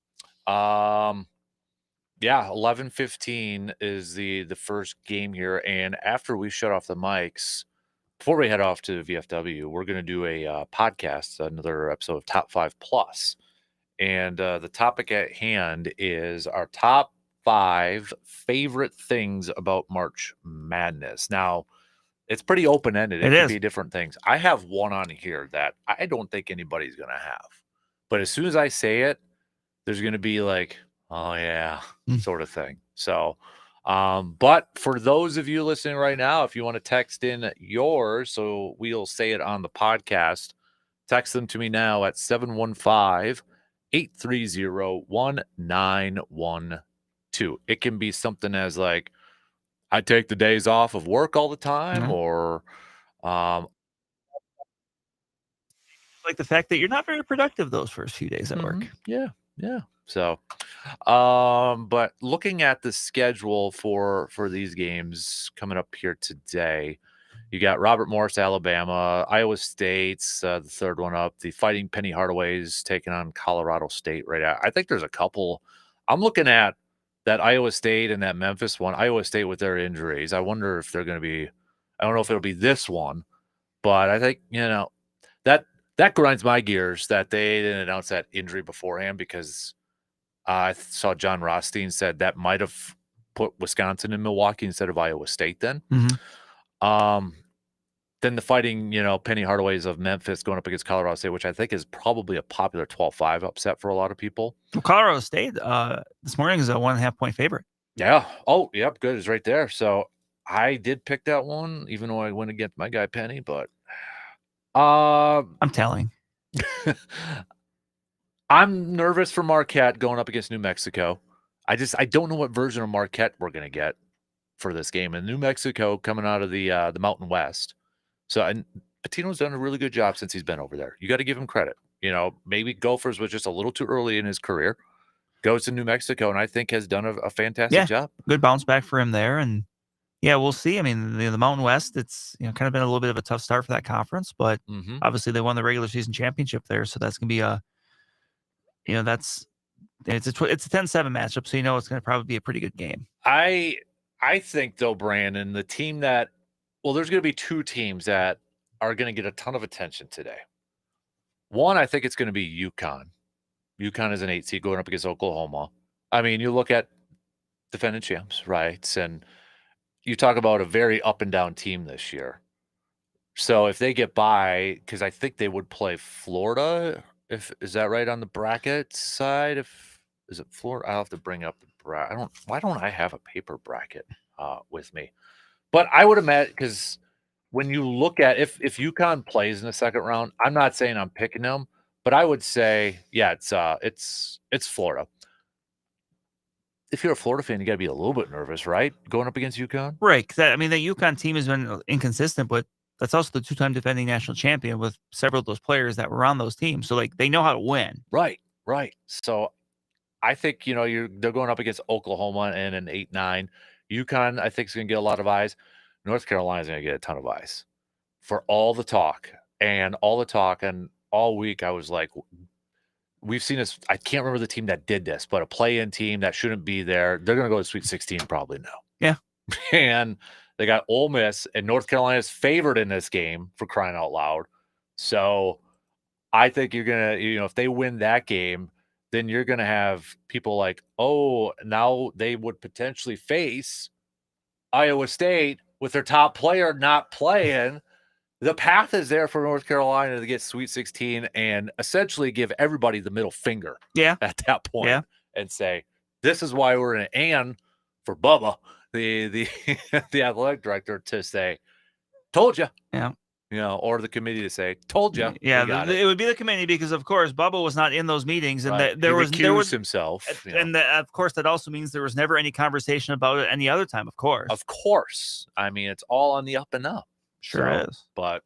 11:15 is the first game here. And after we shut off the mics, before we head off to VFW, we're going to do a podcast, another episode of Top 5 Plus. And the topic at hand is our top 5 favorite things about March Madness. Now, it's pretty open-ended. It could be different things. I have one on here that I don't think anybody's going to have. But as soon as I say it, there's going to be like, oh, yeah, sort of thing. So, but for those of you listening right now, if you want to text in yours, so we'll say it on the podcast, text them to me now at 715-830-1912. It can be something as like, I take the days off of work all the time, or like the fact that you're not very productive those first few days at work. Yeah. So, but looking at the schedule for these games coming up here today, you got Robert Morris, Alabama, Iowa State's the third one up. The Fighting Penny Hardaways taking on Colorado State right now. I think there's a couple. I'm looking at that Iowa State and that Memphis one. Iowa State with their injuries. I wonder if they're going to be. I don't know if it'll be this one, but I think that grinds my gears that they didn't announce that injury beforehand, because I saw John Rothstein said that might have put Wisconsin in Milwaukee instead of Iowa State then. Then the Fighting, Penny Hardaways of Memphis going up against Colorado State, which I think is probably a popular 12-5 upset for a lot of people. Well, Colorado State this morning is a 1.5-point favorite. Yeah. Oh, yep. Good. It's right there. So I did pick that one, even though I went against my guy Penny, but I'm telling. I'm nervous for Marquette going up against New Mexico. I don't know what version of Marquette we're going to get for this game. And New Mexico coming out of the Mountain West. So, and Patino's done a really good job since he's been over there. You got to give him credit. Maybe Gophers was just a little too early in his career. Goes to New Mexico, and I think has done a fantastic job. Good bounce back for him there. And we'll see. I mean, the Mountain West, it's kind of been a little bit of a tough start for that conference, but obviously they won the regular season championship there, so that's gonna be it's a 10-7 matchup, so it's gonna probably be a pretty good game. I think though, Brandon, the team that there's gonna be 2 teams that are gonna get a ton of attention today. One, I think it's gonna be UConn. UConn is an 8 seed going up against Oklahoma. I mean, you look at defending champs, right? And you talk about a very up and down team this year. So if they get by, because I think they would play Florida, is that right on the bracket side? Is it Florida? I'll have to bring up the bracket. Why don't I have a paper bracket with me? But I would imagine, because when you look at if UConn plays in the second round, I'm not saying I'm picking them, but I would say, it's Florida. If you're a Florida fan, you got to be a little bit nervous, right? Going up against UConn? Right. Because the UConn team has been inconsistent, but that's also the 2-time defending national champion with several of those players that were on those teams. So, they know how to win. Right. So, I think, they're going up against Oklahoma and an 8-9. UConn, I think, is going to get a lot of eyes. North Carolina's going to get a ton of eyes for all the talk. And all week, I was like, we've seen this. I can't remember the team that did this, but a play-in team that shouldn't be there. They're going to go to Sweet 16 probably now. Yeah. And they got Ole Miss, and North Carolina's favored in this game, for crying out loud. So I think you're going to, if they win that game, then you're going to have people like, oh, now they would potentially face Iowa State with their top player not playing. The path is there for North Carolina to get Sweet 16 and essentially give everybody the middle finger at that point and say, this is why we're in it. And for Bubba, the the athletic director, to say, told you. Yeah. or the committee to say, "Told you." Yeah, it would be the committee because, of course, Bubba was not in those meetings, and Right. there was himself, and of course that also means there was never any conversation about it any other time. Of course, I mean, it's all on the up and up. Sure is. But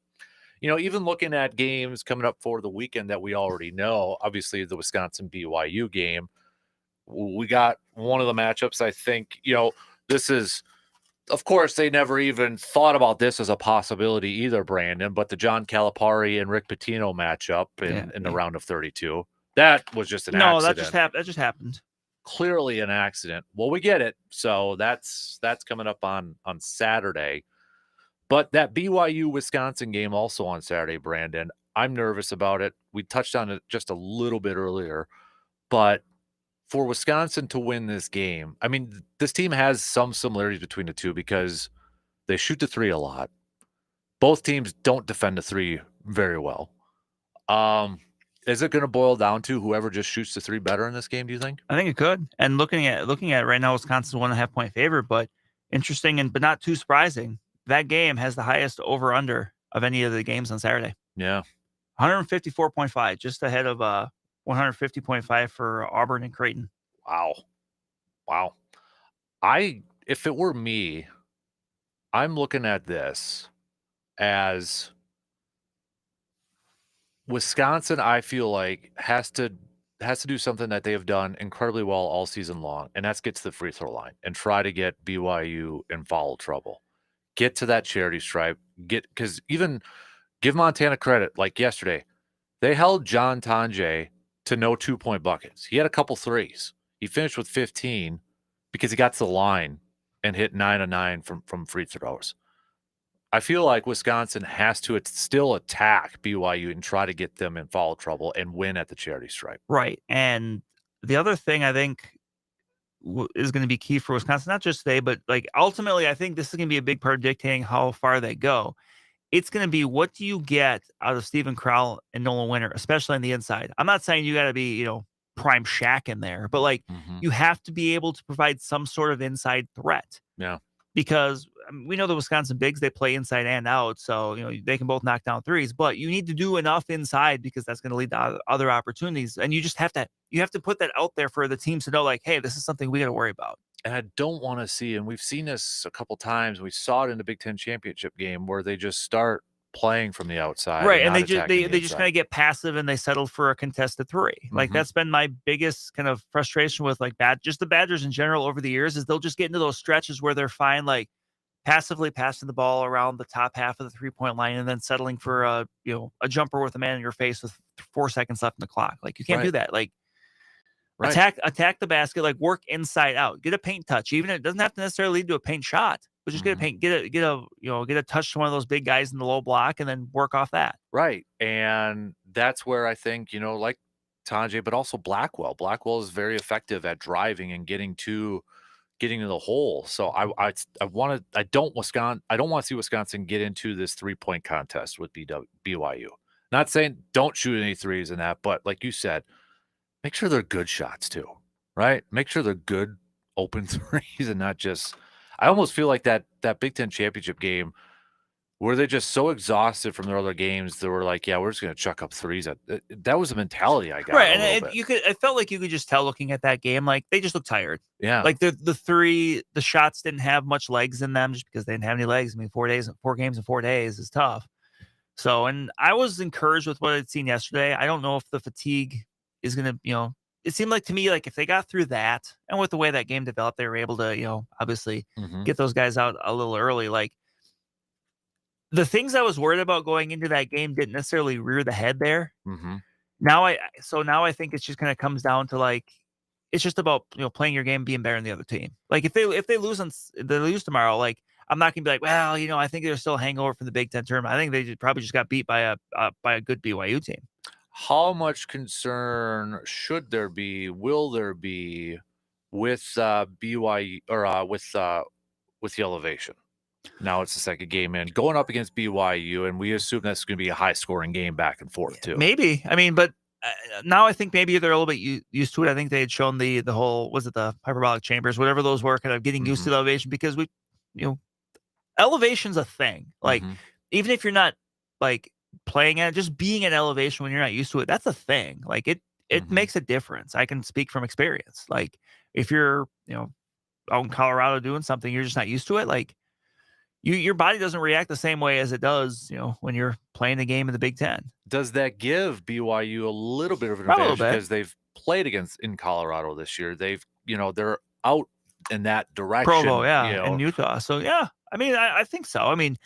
even looking at games coming up for the weekend that we already know, obviously the Wisconsin BYU game, we got one of the matchups. I think this is. Of course, they never even thought about this as a possibility either, Brandon, but the John Calipari and Rick Pitino matchup in the round of 32, that was just an accident. That just happened. Clearly an accident. Well, we get it. So that's coming up on Saturday. But that BYU-Wisconsin game also on Saturday, Brandon, I'm nervous about it. We touched on it just a little bit earlier, but for Wisconsin to win this game, I mean, this team has some similarities between the two because they shoot the three a lot. Both teams don't defend the three very well. Is it going to boil down to whoever just shoots the three better in this game, do you think? I think it could. And looking at it right now, Wisconsin's 1.5 point favorite, but interesting but not too surprising. That game has the highest over-under of any of the games on Saturday. Yeah. 154.5, just ahead of 150.5 for Auburn and Creighton. Wow. If it were me, I'm looking at this as Wisconsin, I feel like has to do something that they have done incredibly well all season long, and that's get to the free throw line and try to get BYU in foul trouble. Get to that charity stripe. Because even give Montana credit, like yesterday, they held John Tonje to no 2-point buckets. He had a couple threes. He finished with 15 because he got to the line and hit 9 of 9 from free throws. I feel like Wisconsin has to still attack BYU and try to get them in foul trouble and win at the charity stripe. Right. And the other thing I think is going to be key for Wisconsin, not just today, but like ultimately, I think this is going to be a big part of dictating how far they go. It's going to be what do you get out of Stephen Crowell and Nolan Winter, especially on the inside. I'm not saying you got to be, prime Shaq in there, but like you have to be able to provide some sort of inside threat. Yeah. Because we know the Wisconsin bigs, they play inside and out. So, they can both knock down threes, but you need to do enough inside because that's going to lead to other opportunities. And you just have to put that out there for the teams to know, like, hey, this is something we got to worry about. And I don't want to see, and we've seen this a couple times. We saw it in the Big Ten championship game where they just start playing from the outside, right? And they just kind of get passive and they settle for a contested three. Like that's been my biggest kind of frustration with just the Badgers in general over the years is they'll just get into those stretches where they're fine, like passively passing the ball around the top half of the 3-point line and then settling for a jumper with a man in your face with 4 seconds left in the clock. Like you can't do that. Like. Right. Attack the basket, like work inside out, get a paint touch. Even it doesn't have to necessarily lead to a paint shot, but just get a touch to one of those big guys in the low block and then work off that. Right. And that's where I think, like Tonje, but also Blackwell. Blackwell is very effective at driving and getting to the hole. So I don't want to see Wisconsin get into this 3-point contest with BYU. Not saying don't shoot any threes in that, but like you said, make sure they're good shots too, right? Make sure they're good open threes and not just – I almost feel like that Big Ten championship game where they're just so exhausted from their other games, they were like, yeah, we're just going to chuck up threes. That was the mentality I got. Right, and I felt like you could just tell looking at that game, like they just looked tired. Yeah. Like the shots didn't have much legs in them just because they didn't have any legs. I mean, 4 games in 4 days is tough. So, and I was encouraged with what I'd seen yesterday. I don't know if the fatigue – is going to, it seemed like to me, like if they got through that and with the way that game developed, they were able to, obviously get those guys out a little early. Like the things I was worried about going into that game didn't necessarily rear the head there. Now I think it's just kind of comes down to like, it's just about, playing your game, being better than the other team. Like if they lose tomorrow, like I'm not gonna be like, well, I think they're still a hangover from the Big Ten tournament. I think they probably just got beat by a good BYU team. How much concern should there be? Will there be with BYU or with the elevation? Now it's the second game in going up against BYU, and we assume that's going to be a high-scoring game back and forth too. Maybe. I mean, but now I think maybe they're a little bit used to it. I think they had shown the whole was it the hyperbolic chambers, whatever those were, kind of getting used to the elevation because elevation's a thing. Like even if you're not like playing at just being at elevation when you're not used to it. That's a thing. Like it makes a difference. I can speak from experience. Like if you're, out in Colorado doing something, you're just not used to it. Like your body doesn't react the same way as it does, when you're playing the game in the Big Ten. Does that give BYU a little bit of an Probably a advantage little bit. because they've played in Colorado this year? They've, they're out in that direction. Provo, yeah, in Utah. So yeah, I mean, I think so. I mean,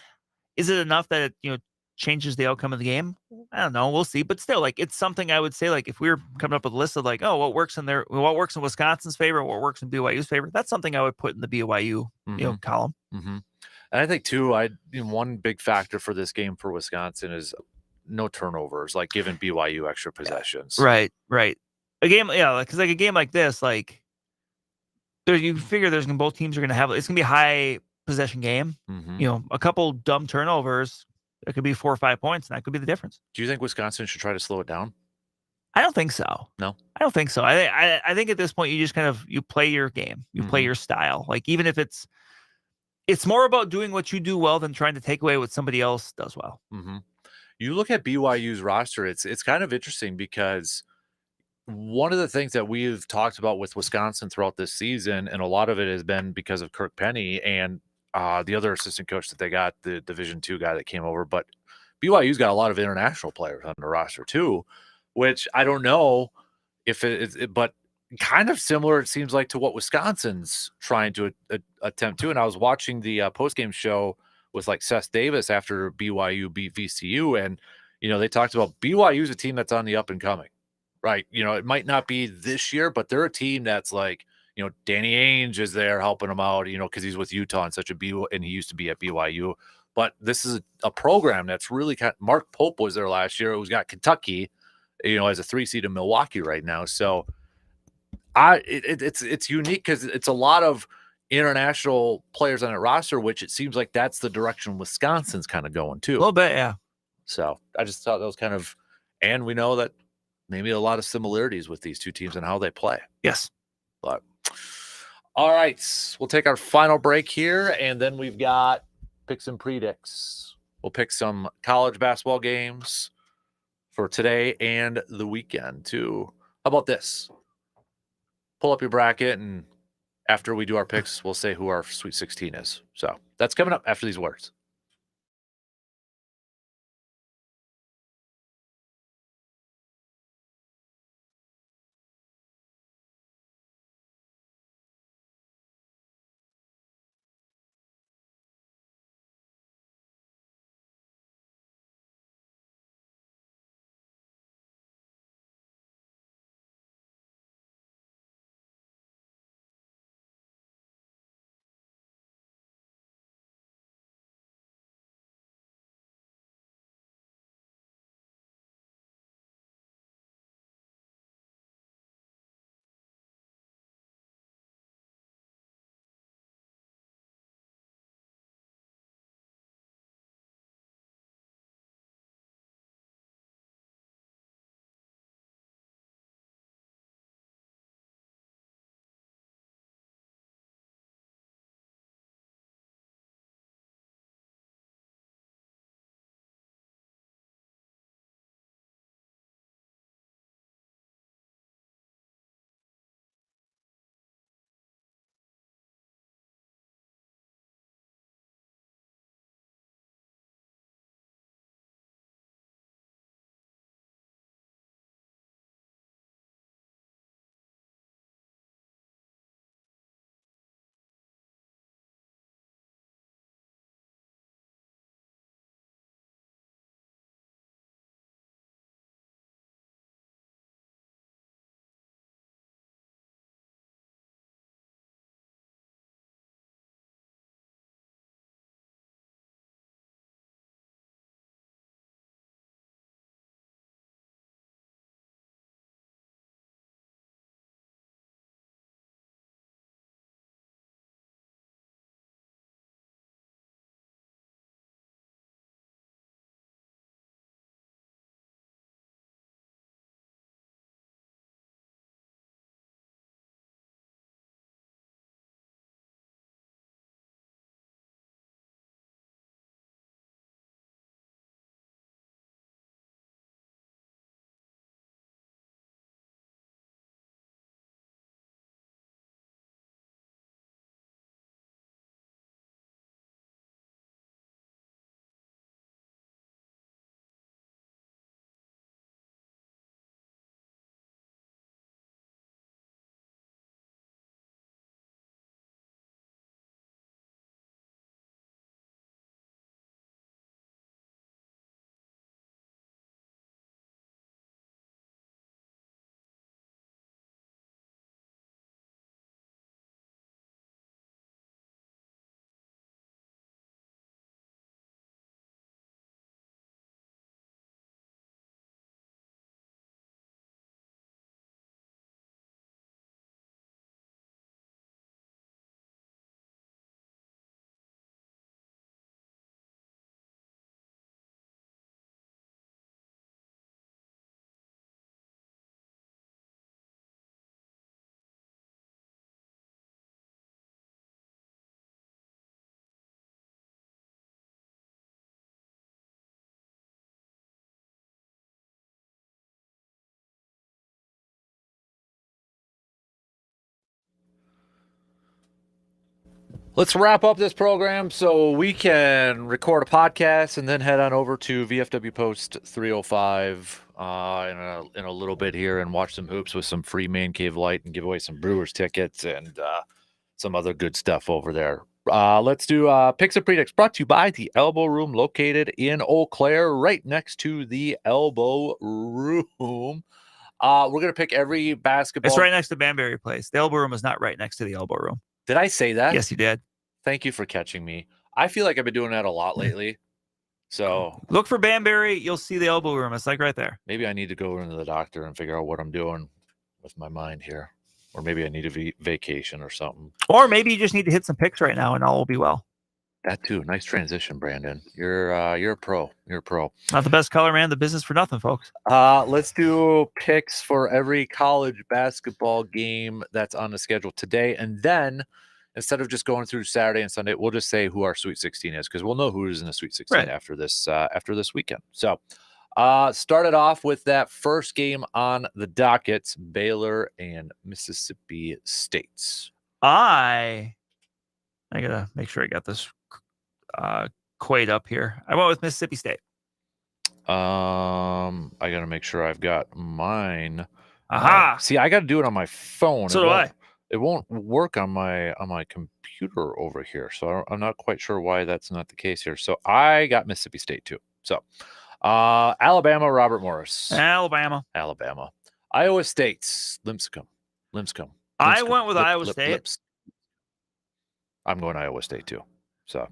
is it enough that it, changes the outcome of the game? I don't know. We'll see. But still, like, it's something I would say, like, if we were coming up with a list of like, oh, what works in Wisconsin's favor, what works in BYU's favor, that's something I would put in the BYU, column. Mm-hmm. And I think too, one big factor for this game for Wisconsin is no turnovers, like giving BYU extra possessions. Right. A game, because like a game like this, like, you figure both teams are going to have, it's going to be a high possession game. Mm-hmm. A couple dumb turnovers, it could be 4 or 5 points, and that could be the difference. Do you think Wisconsin should try to slow it down? I don't think so. No, I don't think so. I think at this point you just kind of you play your game, you play your style. Like even if it's more about doing what you do well than trying to take away what somebody else does well. Mm-hmm. You look at BYU's roster; it's kind of interesting because one of the things that we've talked about with Wisconsin throughout this season, and a lot of it has been because of Kirk Penny and the other assistant coach that they got, the Division II guy that came over. But BYU's got a lot of international players on the roster too, which I don't know if but kind of similar, it seems like, to what Wisconsin's trying to attempt to. And I was watching the postgame show with like Seth Davis after BYU beat VCU, and they talked about BYU's a team that's on the up and coming. Right. It might not be this year, but they're a team that's like, Danny Ainge is there helping him out, because he's with Utah and he used to be at BYU. But this is a program that's really Mark Pope was there last year. Who's got Kentucky, as a 3 seed in Milwaukee right now. So it's unique because it's a lot of international players on that roster, which it seems like that's the direction Wisconsin's kind of going too. A little bit, yeah. So I just thought that was kind of, and we know that maybe a lot of similarities with these two teams and how they play. Yes. But all right, we'll take our final break here, and then we've got picks and predicts. We'll pick some college basketball games for today and the weekend too. How about this? Pull up your bracket, and after we do our picks, we'll say who our Sweet 16 is. So that's coming up after these words. Let's wrap up this program so we can record a podcast and then head on over to VFW Post 305 in a little bit here and watch some hoops with some free Man Cave Light and give away some Brewers tickets and some other good stuff over there. Let's do Picks and Predicts brought to you by the Elbow Room located in Eau Claire, right next to the Elbow Room. We're going to pick every basketball. It's right next to Banbury Place. The Elbow Room is not right next to the Elbow Room. Did I say that? Yes, you did. Thank you for catching me. I feel like I've been doing that a lot lately. So look for Banbury. You'll see the Elbow Room. It's like right there. Maybe I need to go into the doctor and figure out what I'm doing with my mind here. Or maybe I need a vacation or something. Or maybe you just need to hit some picks right now and all will be well. That too. Nice transition, Brandon. You're a pro. You're a pro. Not the best color man in the business for nothing, folks. Let's do picks for every college basketball game that's on the schedule today. And then instead of just going through Saturday and Sunday, we'll just say who our Sweet 16 is because we'll know who is in the Sweet 16 right. after this weekend. So started off with that first game on the docket, Baylor and Mississippi State. I gotta make sure I got this Quaid up here. I went with Mississippi State. I gotta make sure I've got mine. Aha! See, I gotta do it on my phone. So do I. It won't work on my computer over here, so I'm not quite sure why that's not the case here. So I got Mississippi State too. So Alabama, Robert Morris. Alabama. Iowa State, Lipscomb. I went with Iowa State. I'm going Iowa State too. So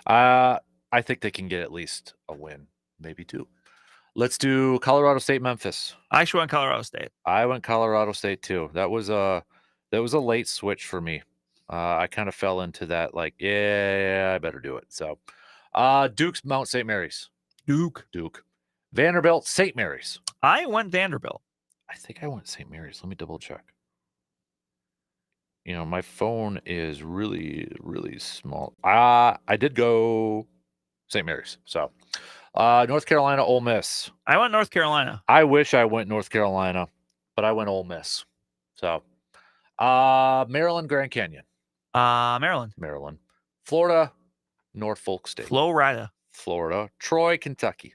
I think they can get at least a win, maybe two. Let's do Colorado State, Memphis. I actually went Colorado State. I went Colorado State too. That was a late switch for me. I kind of fell into that, like, yeah, I better do it. So Duke's Mount St. Mary's. Duke. Vanderbilt, St. Mary's. I went Vanderbilt. I think I went St. Mary's. Let me double check. You know, my phone is really, really small. I did go St. Mary's. So North Carolina, Ole Miss. I went North Carolina. I wish I went North Carolina, but I went Ole Miss. So Maryland, Grand Canyon. Maryland. Florida, Norfolk State. Florida. Troy, Kentucky.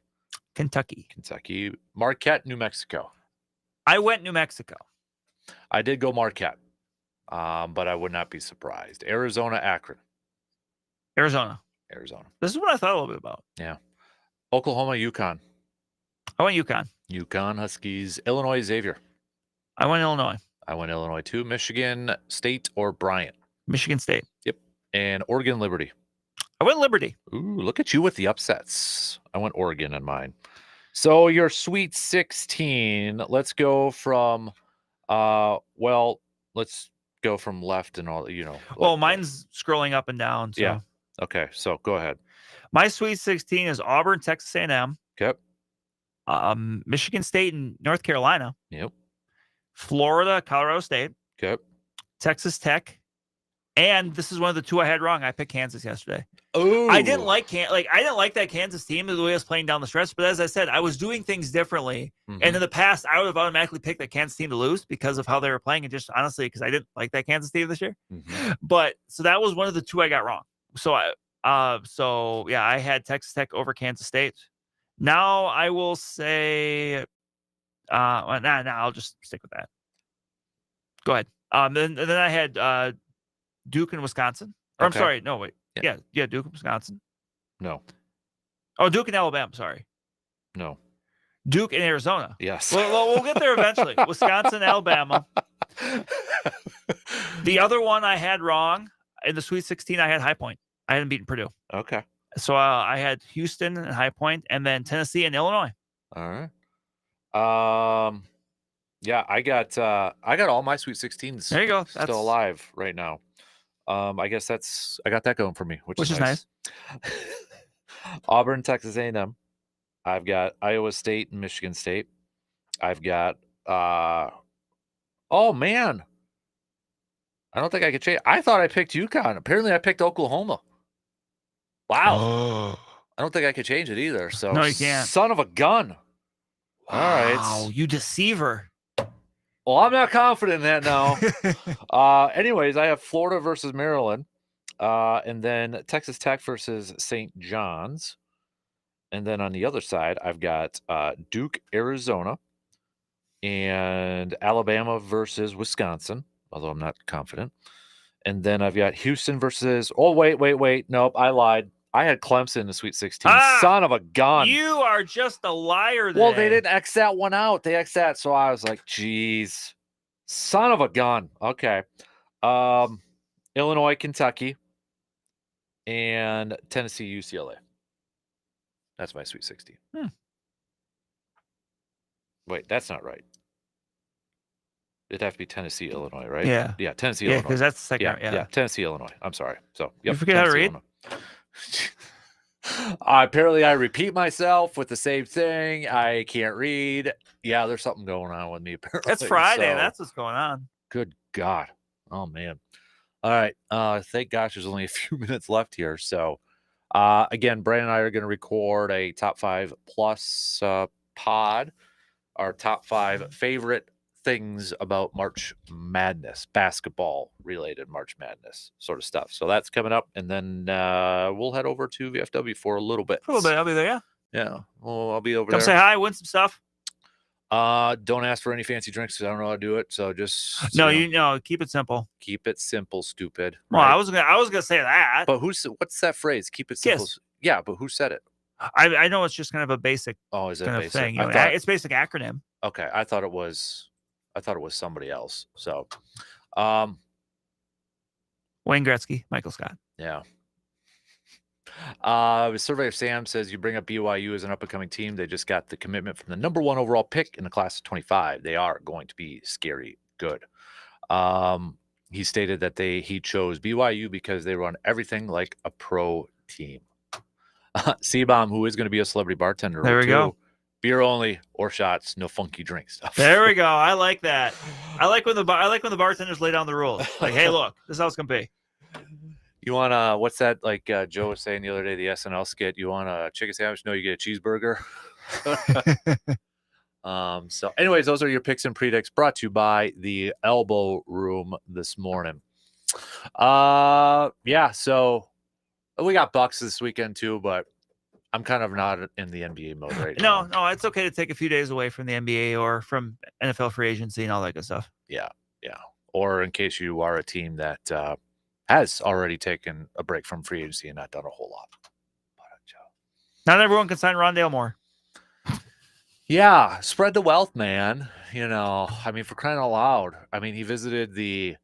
Marquette, New Mexico. I went New Mexico. I did go Marquette, but I would not be surprised. Arizona, Akron. Arizona. This is what I thought a little bit about. Yeah. Oklahoma, UConn. I went UConn. UConn Huskies. Illinois, Xavier. I went Illinois. I went Illinois too. Michigan State or Bryant. Michigan State. Yep. And Oregon, Liberty. I went Liberty. Ooh, look at you with the upsets. I went Oregon in mine. So your Sweet 16, let's go from let's go from left and all, Well, mine's scrolling up and down. So. Yeah. Okay, so go ahead. My Sweet 16 is Auburn, Texas A&M. Yep. Michigan State and North Carolina. Yep. Florida, Colorado State. Yep. Texas Tech. And this is one of the two I had wrong. I picked Kansas yesterday. Oh, I didn't like that Kansas team the way I was playing down the stretch. But as I said, I was doing things differently. Mm-hmm. And in the past, I would have automatically picked that Kansas team to lose because of how they were playing, and just honestly because I didn't like that Kansas team this year. Mm-hmm. But so that was one of the two I got wrong. So I had Texas Tech over Kansas State. Now I will say, I'll just stick with that. Go ahead. Then I had Duke and Wisconsin. Or Okay. I'm sorry, no wait, yeah, Duke and Wisconsin. No. Oh, Duke and Alabama. Sorry, No. Duke and Arizona. Yes. Well, we'll get there eventually. Wisconsin, Alabama. The other one I had wrong in the Sweet 16. I had High Point. I hadn't beaten Purdue. Okay. So I had Houston and High Point, and then Tennessee and Illinois. All right. Yeah, I got all my Sweet 16s. There you go. Still alive right now. I guess I got that going for me, which is nice. Auburn, Texas A&M. I've got Iowa State and Michigan State. I've got oh man. I don't think I could change. I thought I picked UConn. Apparently I picked Oklahoma. Wow. Oh. I don't think I could change it either. So no, you can't. Son of a gun. Wow, all right. You deceiver. Well, I'm not confident in that now. Anyways, I have Florida versus Maryland. And then Texas Tech versus St. John's. And then on the other side, I've got Duke, Arizona, and Alabama versus Wisconsin, although I'm not confident. And then I've got Houston versus. Oh, wait. Nope, I lied. I had Clemson in the Sweet 16. Son of a gun. You are just a liar. Well, they didn't X that one out. They X that. So I was like, geez. Son of a gun. Okay. Illinois, Kentucky, and Tennessee, UCLA. That's my Sweet 16. Wait, that's not right. It'd have to be Tennessee, Illinois, right? Yeah. Yeah, Tennessee, Yeah, Illinois. because that's the second. Yeah, yeah, Tennessee, Illinois. I'm sorry. So, You forget how to read? Apparently, I repeat myself with the same thing. I can't read. Yeah, there's something going on with me, apparently. It's Friday. So, That's what's going on. good God. Oh, man. All right. Thank gosh there's only a few minutes left here. So, again, Brandon and I are going to record a top 5 plus pod, our top 5 favorite things about March Madness, basketball related March Madness sort of stuff. So that's coming up. And then we'll head over to VFW for a little bit. I'll be there, yeah. Yeah. Well, I'll be over Come there. say hi, win some stuff. Don't ask for any fancy drinks because I don't know how to do it. So just No, keep it simple. keep it simple, stupid. Well, right? I was gonna say that. But what's that phrase? Keep it simple. Kiss. Yeah, but who said it? I know it's just kind of a basic Oh, is it kind of basic? thing. You I know, thought- it's basic acronym. Okay, I thought it was somebody else. So, Wayne Gretzky, Michael Scott. yeah. Surveyor Sam says you bring up BYU as an up-and-coming team. They just got the commitment from the number 1 overall pick in the class of 25. They are going to be scary good. He stated that he chose BYU because they run everything like a pro team. C-Bomb, who is going to be a celebrity bartender. There we go. Beer only or shots, no funky drink stuff. There we go. I like that. I like when the bartenders lay down the rules. Like, hey, look, this is how it's gonna be. You want what's that? Like Joe was saying the other day, the SNL skit. You want a chicken sandwich? No, you get a cheeseburger. So, anyways, those are your picks and predicts brought to you by the Elbow Room this morning. Yeah. So we got Bucks this weekend too, but I'm kind of not in the NBA mode right now. No, it's okay to take a few days away from the NBA or from NFL free agency and all that good stuff. Yeah. Or in case you are a team that has already taken a break from free agency and not done a whole lot. Not everyone can sign Rondale Moore. Yeah, spread the wealth, man. You know, I mean, for crying out loud. I mean, he visited the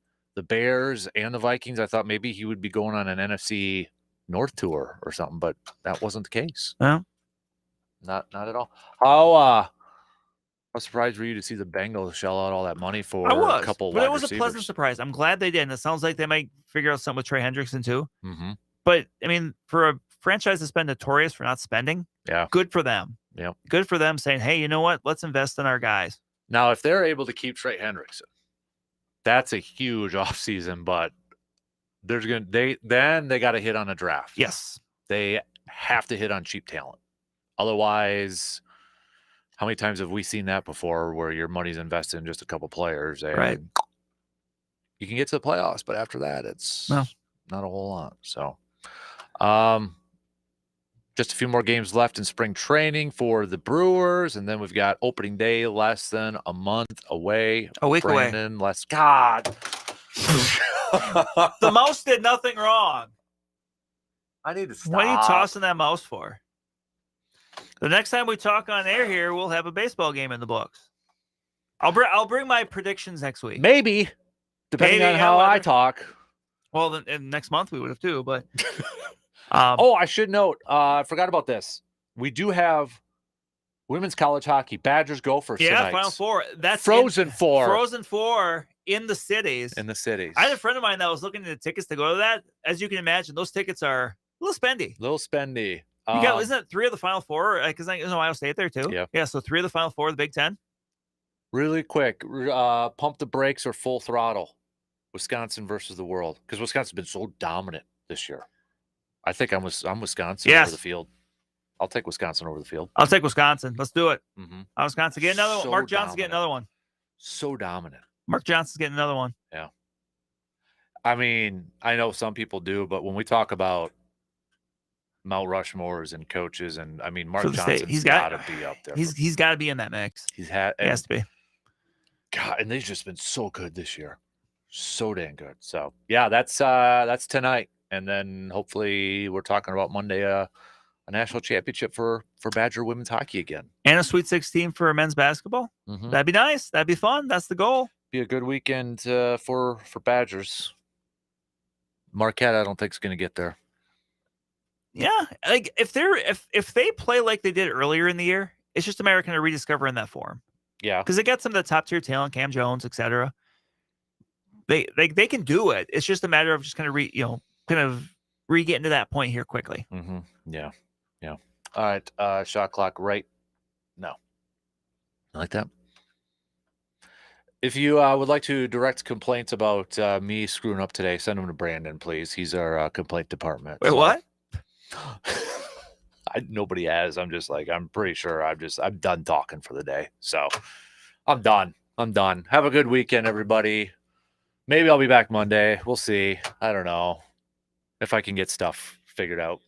Bears and the Vikings. I thought maybe he would be going on an NFC North tour or something, but that wasn't the case. No, not at all. How surprised were you to see the Bengals shell out all that money for a couple but wide it was receivers? a pleasant surprise. I'm glad they did. And it sounds like they might figure out something with Trey Hendrickson too. Mm-hmm. But I mean, for a franchise that's been notorious for not spending, yeah, good for them. Yeah, good for them saying, hey, you know what? Let's invest in our guys. Now, if they're able to keep Trey Hendrickson, that's a huge offseason, but they got to hit on a draft. Yes. They have to hit on cheap talent. Otherwise, how many times have we seen that before where your money's invested in just a couple players and right. You can get to the playoffs, but after that, it's not a whole lot. So, just a few more games left in spring training for the Brewers, and then we've got opening day less than a month away. A week away. God. The mouse did nothing wrong. I need to stop. What are you tossing that mouse for? The next time we talk on air here, we'll have a baseball game in the books. I'll bring my predictions next week. Maybe, depending on how I talk. Well, then next month we would have too, but... I should note, I forgot about this. We do have women's college hockey. Badgers Gophers tonight. Final Four. That's Frozen Four. Frozen Four in the cities. In the cities. I had a friend of mine that was looking at the tickets to go to that. As you can imagine, those tickets are a little spendy. Isn't it 3 of the Final Four? Because there's Ohio State there too. Yeah. So 3 of the Final Four of the Big Ten. Really quick, pump the brakes or full throttle. Wisconsin versus the world, because Wisconsin's been so dominant this year. I think I'm Wisconsin over the field. I'll take Wisconsin over the field. I'll take Wisconsin. Let's do it. Mm-hmm. Wisconsin get another one. Mark Johnson's getting another one. So dominant. Mark Johnson's getting another one. Yeah. I mean, I know some people do, but when we talk about Mount Rushmores and coaches, and I mean, Mark For the state, Johnson's got to be up there. He's got to be in that mix. He has to be. God, and they've just been so good this year, so dang good. So yeah, that's tonight, and then hopefully we're talking about Monday a national championship for Badger women's hockey again, and a Sweet 16 for men's basketball. Mm-hmm. That'd be nice. That'd be fun. That's the goal. Be a good weekend for Badgers. Marquette, I don't think is going to get there. Yeah, like if they play like they did earlier in the year, it's just a matter of kind of rediscovering that form. Yeah, because they got some of the top tier talent, Cam Jones, etc. They can do it. It's just a matter of just kind of getting to that point here quickly. Mm-hmm. Yeah. All right, shot clock right now. I like that. If you would like to direct complaints about me screwing up today, send them to Brandon, please. He's our complaint department. Wait, what? Nobody has. I'm pretty sure I'm done talking for the day. So I'm done. Have a good weekend, everybody. Maybe I'll be back Monday. We'll see. I don't know if I can get stuff figured out.